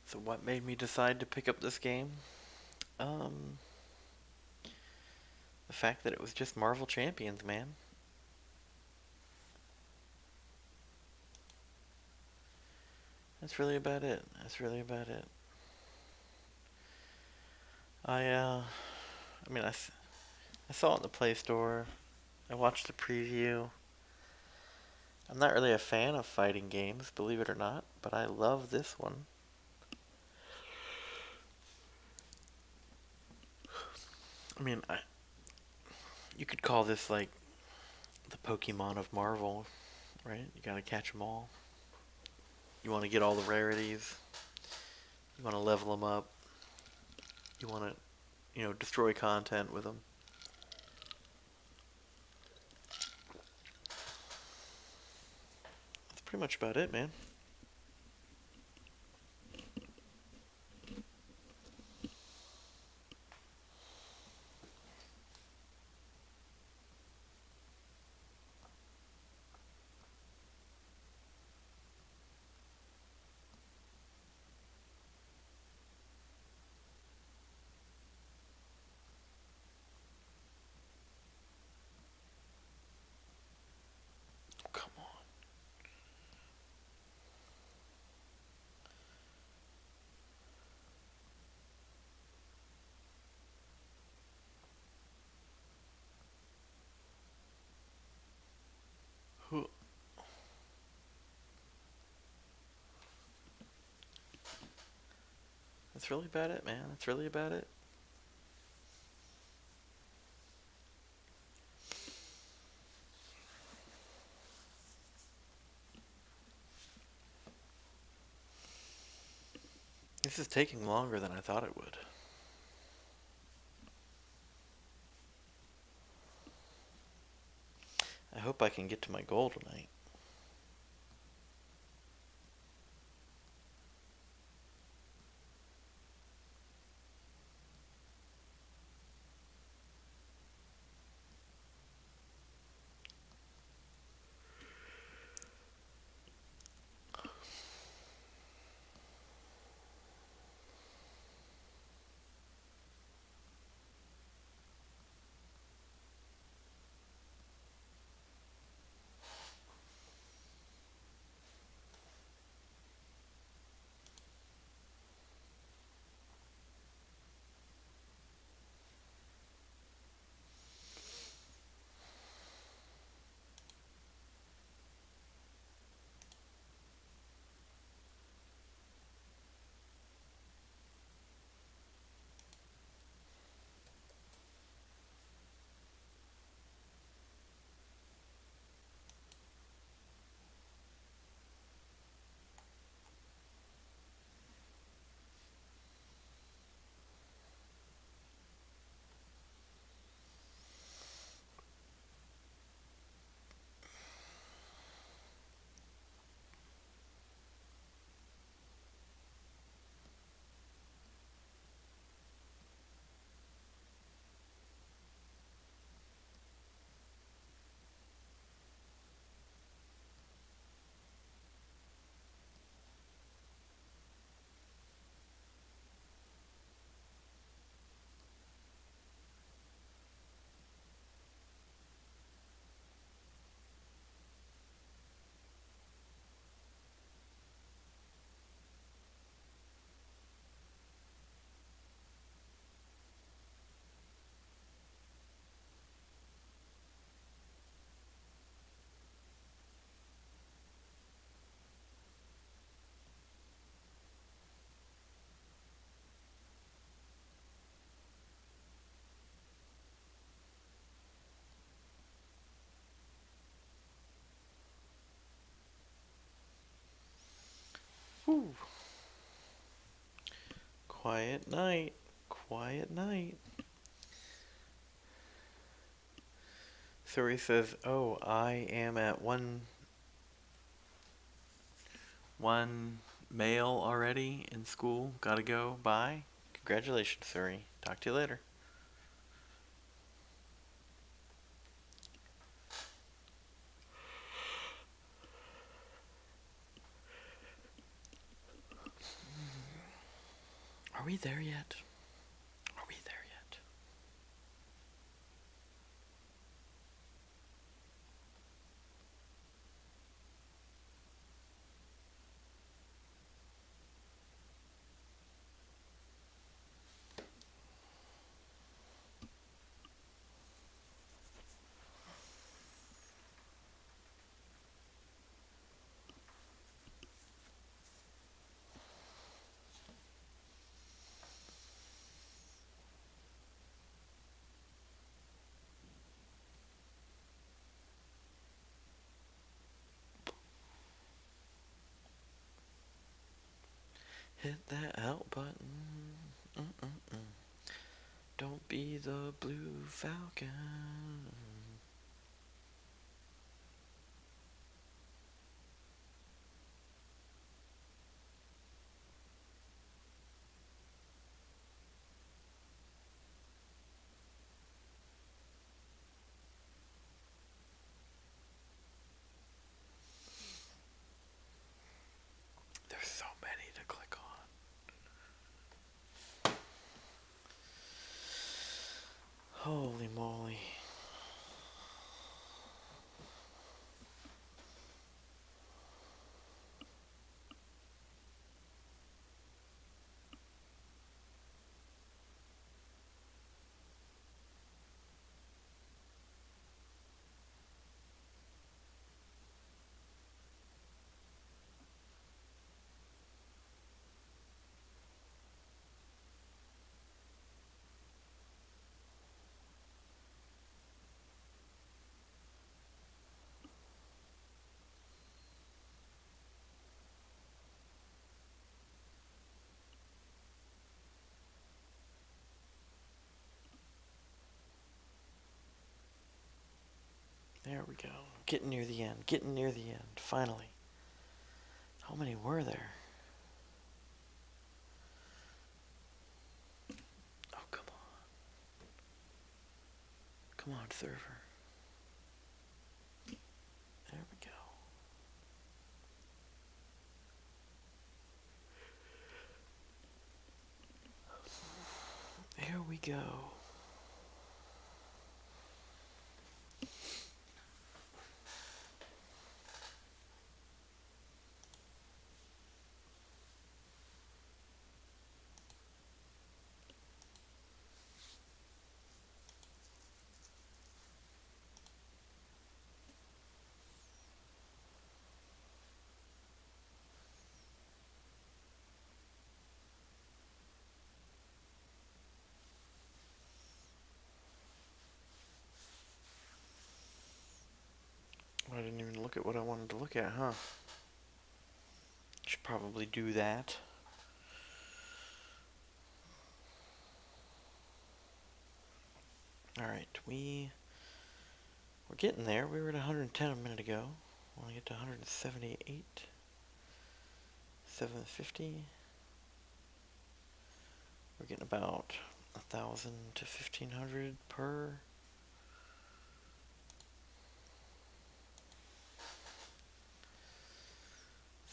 So what made me decide to pick up this game? Um, the fact that it was just Marvel Champions, man. That's really about it. That's really about it. I mean, I saw it in the Play Store. I watched the preview. I'm not really a fan of fighting games, believe it or not, but I love this one. I mean, you could call this like the Pokemon of Marvel, right? You gotta catch them all. You want to get all the rarities. You want to level them up. You want to, destroy content with them. That's pretty much about it, man. Oh, come on. Who? That's really about it, man. That's really about it. This is taking longer than I thought it would. I hope I can get to my goal tonight. Whew. Quiet night. Quiet night. Suri says, "Oh, I am at one male already in school. Gotta go. Bye." Congratulations, Suri. Talk to you later. we there yet? Are we there yet? Hit that out button. Mm-mm-mm. Don't be the blue falcon. There's so many to click on. Holy moly. There we go. Getting near the end. Getting near the end. Finally. How many were there? Oh, come on. Come on, server. There we go. There we go. I didn't even look at what I wanted to look at, huh? Should probably do that. Alright, we're getting there. We were at 110 a minute ago. I want to get to 178. 750. We're getting about 1,000 to 1,500 per.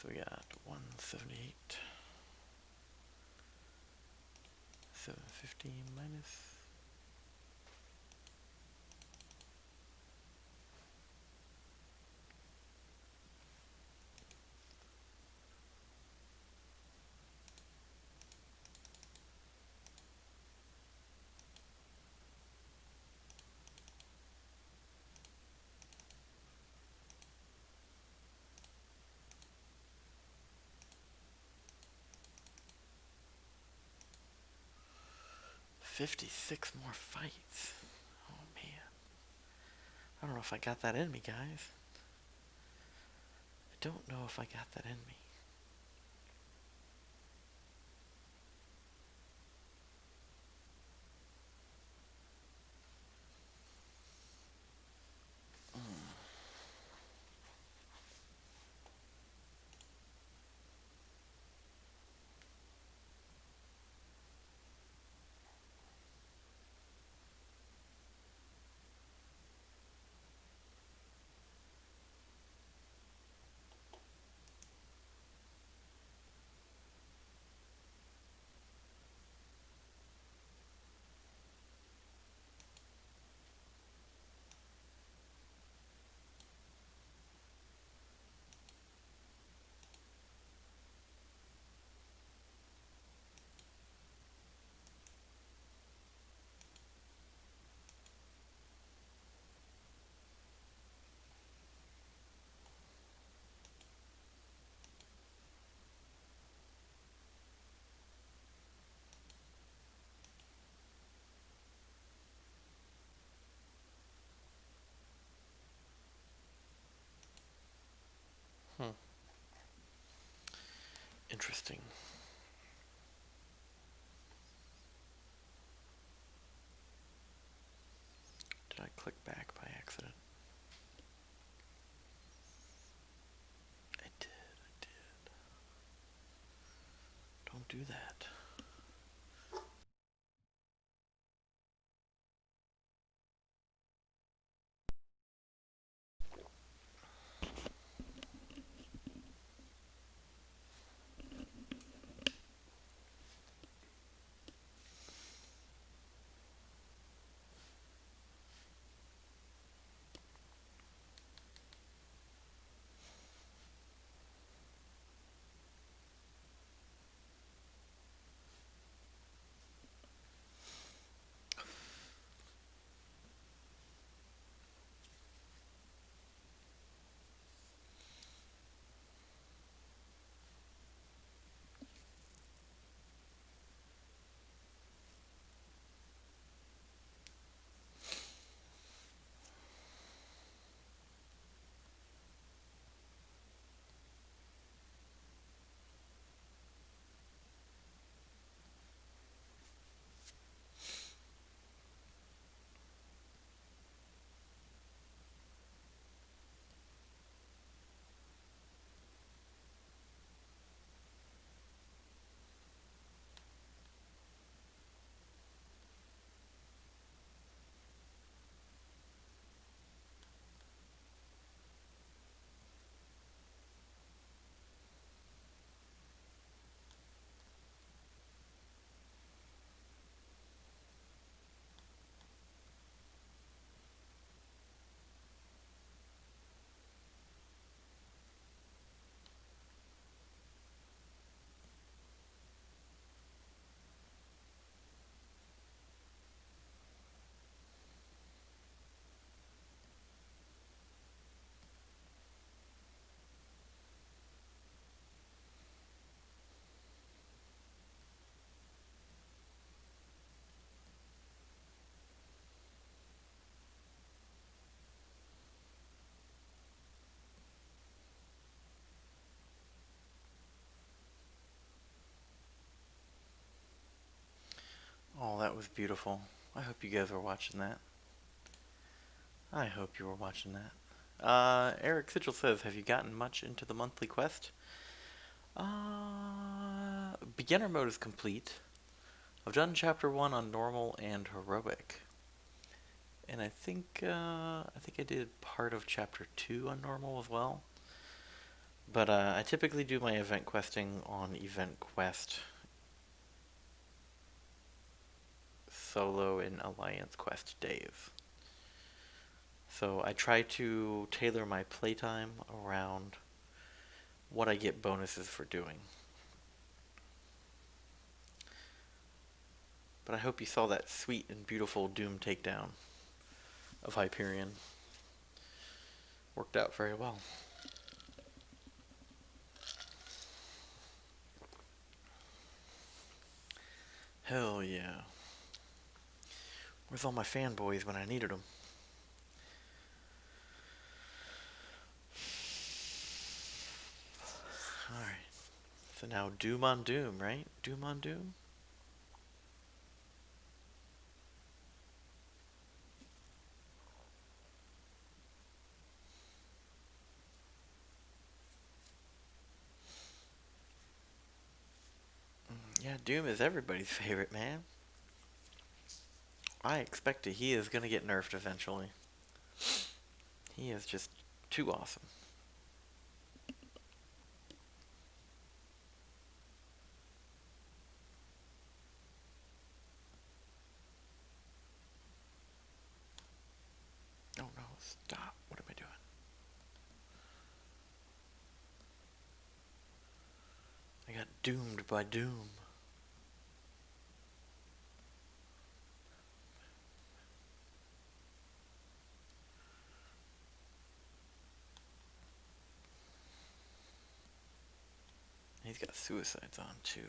So we got 178. 750 minus. $56 more fights. Oh man. I don't know if I got that in me, guys. I don't know if I got that in me. Mm. Interesting. Did I click back by accident? I did, I did. Don't do that. Oh, that was beautiful. I hope you guys were watching that. I hope you were watching that. Eric Sigil says, have you gotten much into the monthly quest? Beginner mode is complete. I've done chapter 1 on normal and heroic. And I think I did part of chapter 2 on normal as well. But I typically do my event questing on Event Quest solo and Alliance Quest days. So I try to tailor my playtime around what I get bonuses for doing. But I hope you saw that sweet and beautiful Doom takedown of Hyperion. Worked out very well. Hell yeah. Where's all my fanboys when I needed them? Alright. So now Doom on Doom, right? Doom on Doom? Yeah, Doom is everybody's favorite, man. I expect he is gonna get nerfed eventually. He is just too awesome. Oh no, stop. What am I doing? I got doomed by Doom. He's got suicides on too.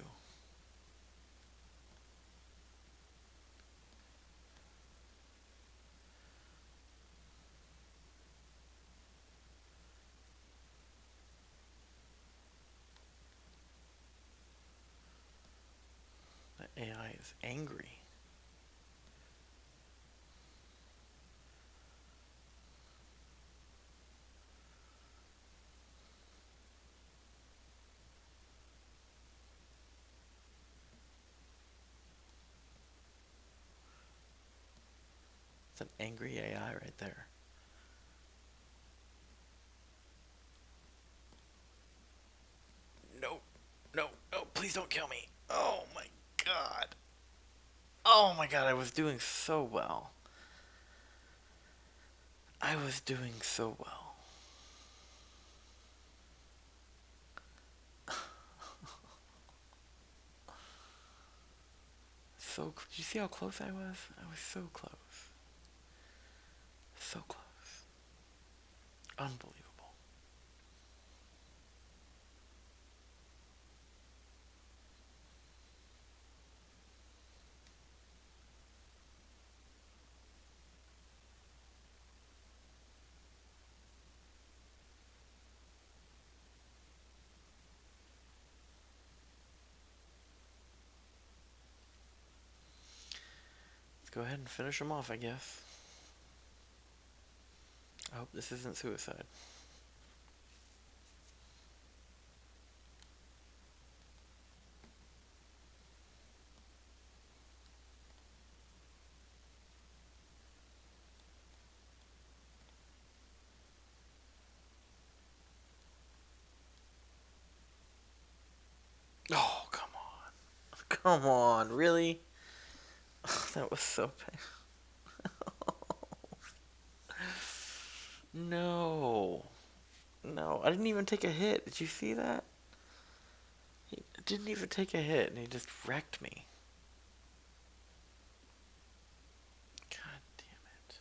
AI is angry. It's an angry AI right there. No, no, no, please don't kill me. Oh my god. Oh my god, I was doing so well. I was doing so well. So, did you see how close I was? I was so close. So close. Unbelievable. Let's go ahead and finish him off, I guess. I hope this isn't suicide. Oh, come on. Come on, really? That was so bad. No. No, I didn't even take a hit. Did you see that? He didn't even take a hit, and he just wrecked me. God damn it.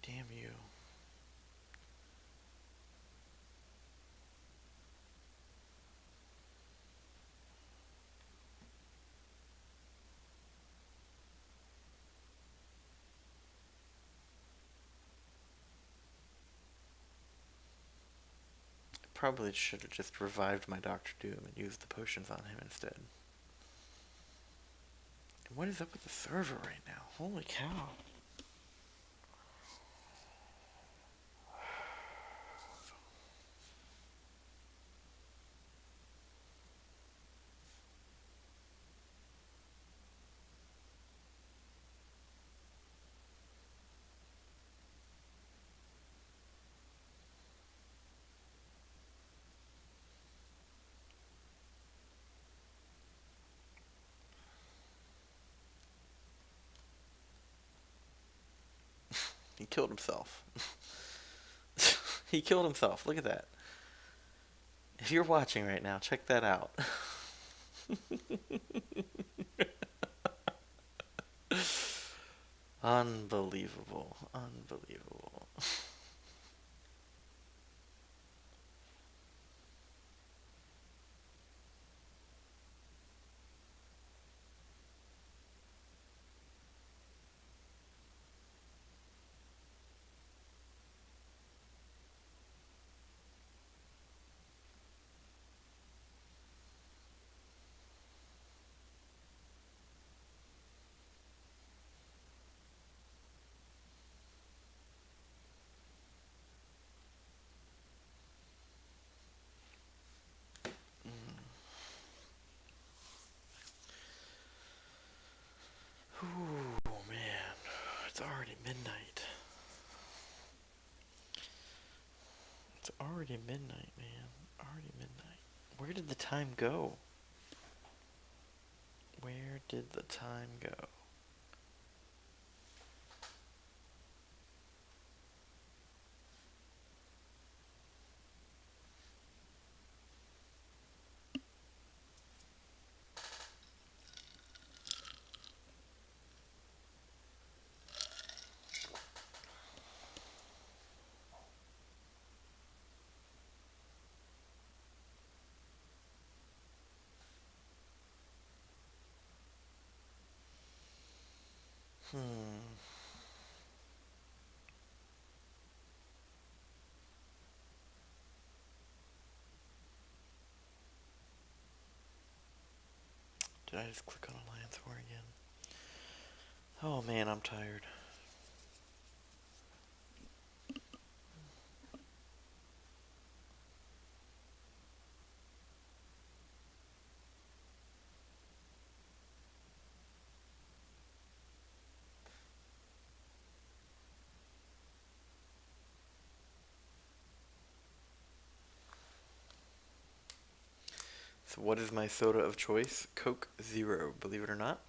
Damn you. Probably should have just revived my Doctor Doom and used the potions on him instead. What is up with the server right now? Holy cow. He killed himself. He killed himself. Look at that. If you're watching right now, check that out. Unbelievable. Unbelievable. Ooh, man. It's already midnight. It's already midnight, man. Already midnight. Where did the time go? Where did the time go? Hmm. Did I just click on Alliance War again? Oh man, I'm tired. So what is my soda of choice? Coke Zero, believe it or not.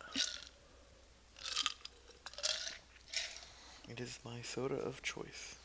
It is my soda of choice.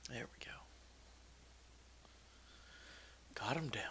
There we go. Got him down.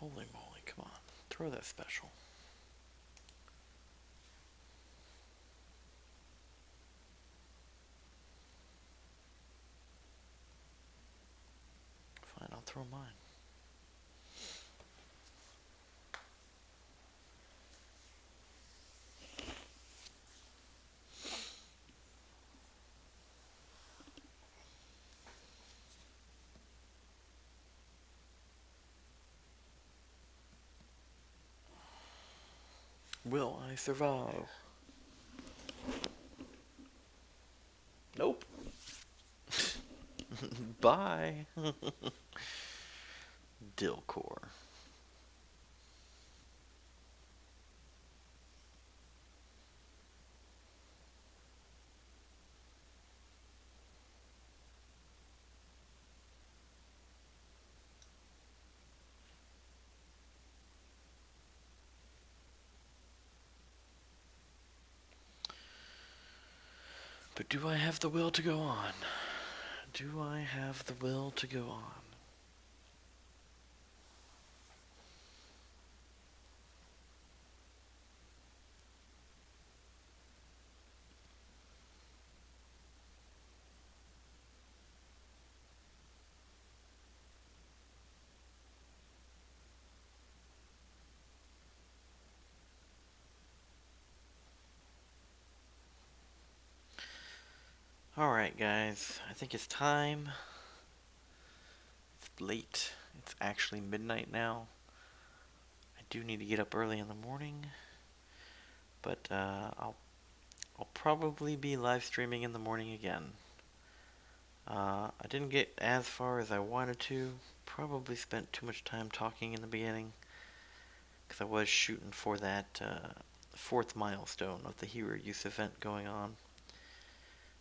Holy moly, come on. Throw that special. Fine, I'll throw mine. Will I survive? Nope. Bye. Dillcore. But do I have the will to go on? Do I have the will to go on? Alright, guys. I think it's time. It's late. It's actually midnight now. I do need to get up early in the morning. But I'll probably be live streaming in the morning again. I didn't get as far as I wanted to. Probably spent too much time talking in the beginning. Because I was shooting for that fourth milestone of the Hero Use event going on.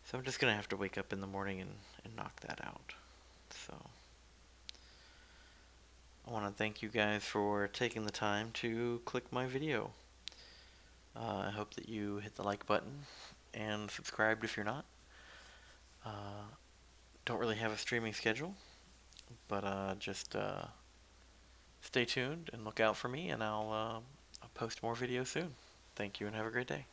So I'm just going to have to wake up in the morning and knock that out. So I want to thank you guys for taking the time to click my video. I hope that you hit the like button and subscribed if you're not. Uh, don't really have a streaming schedule, but just stay tuned and look out for me, and I'll post more videos soon. Thank you and have a great day.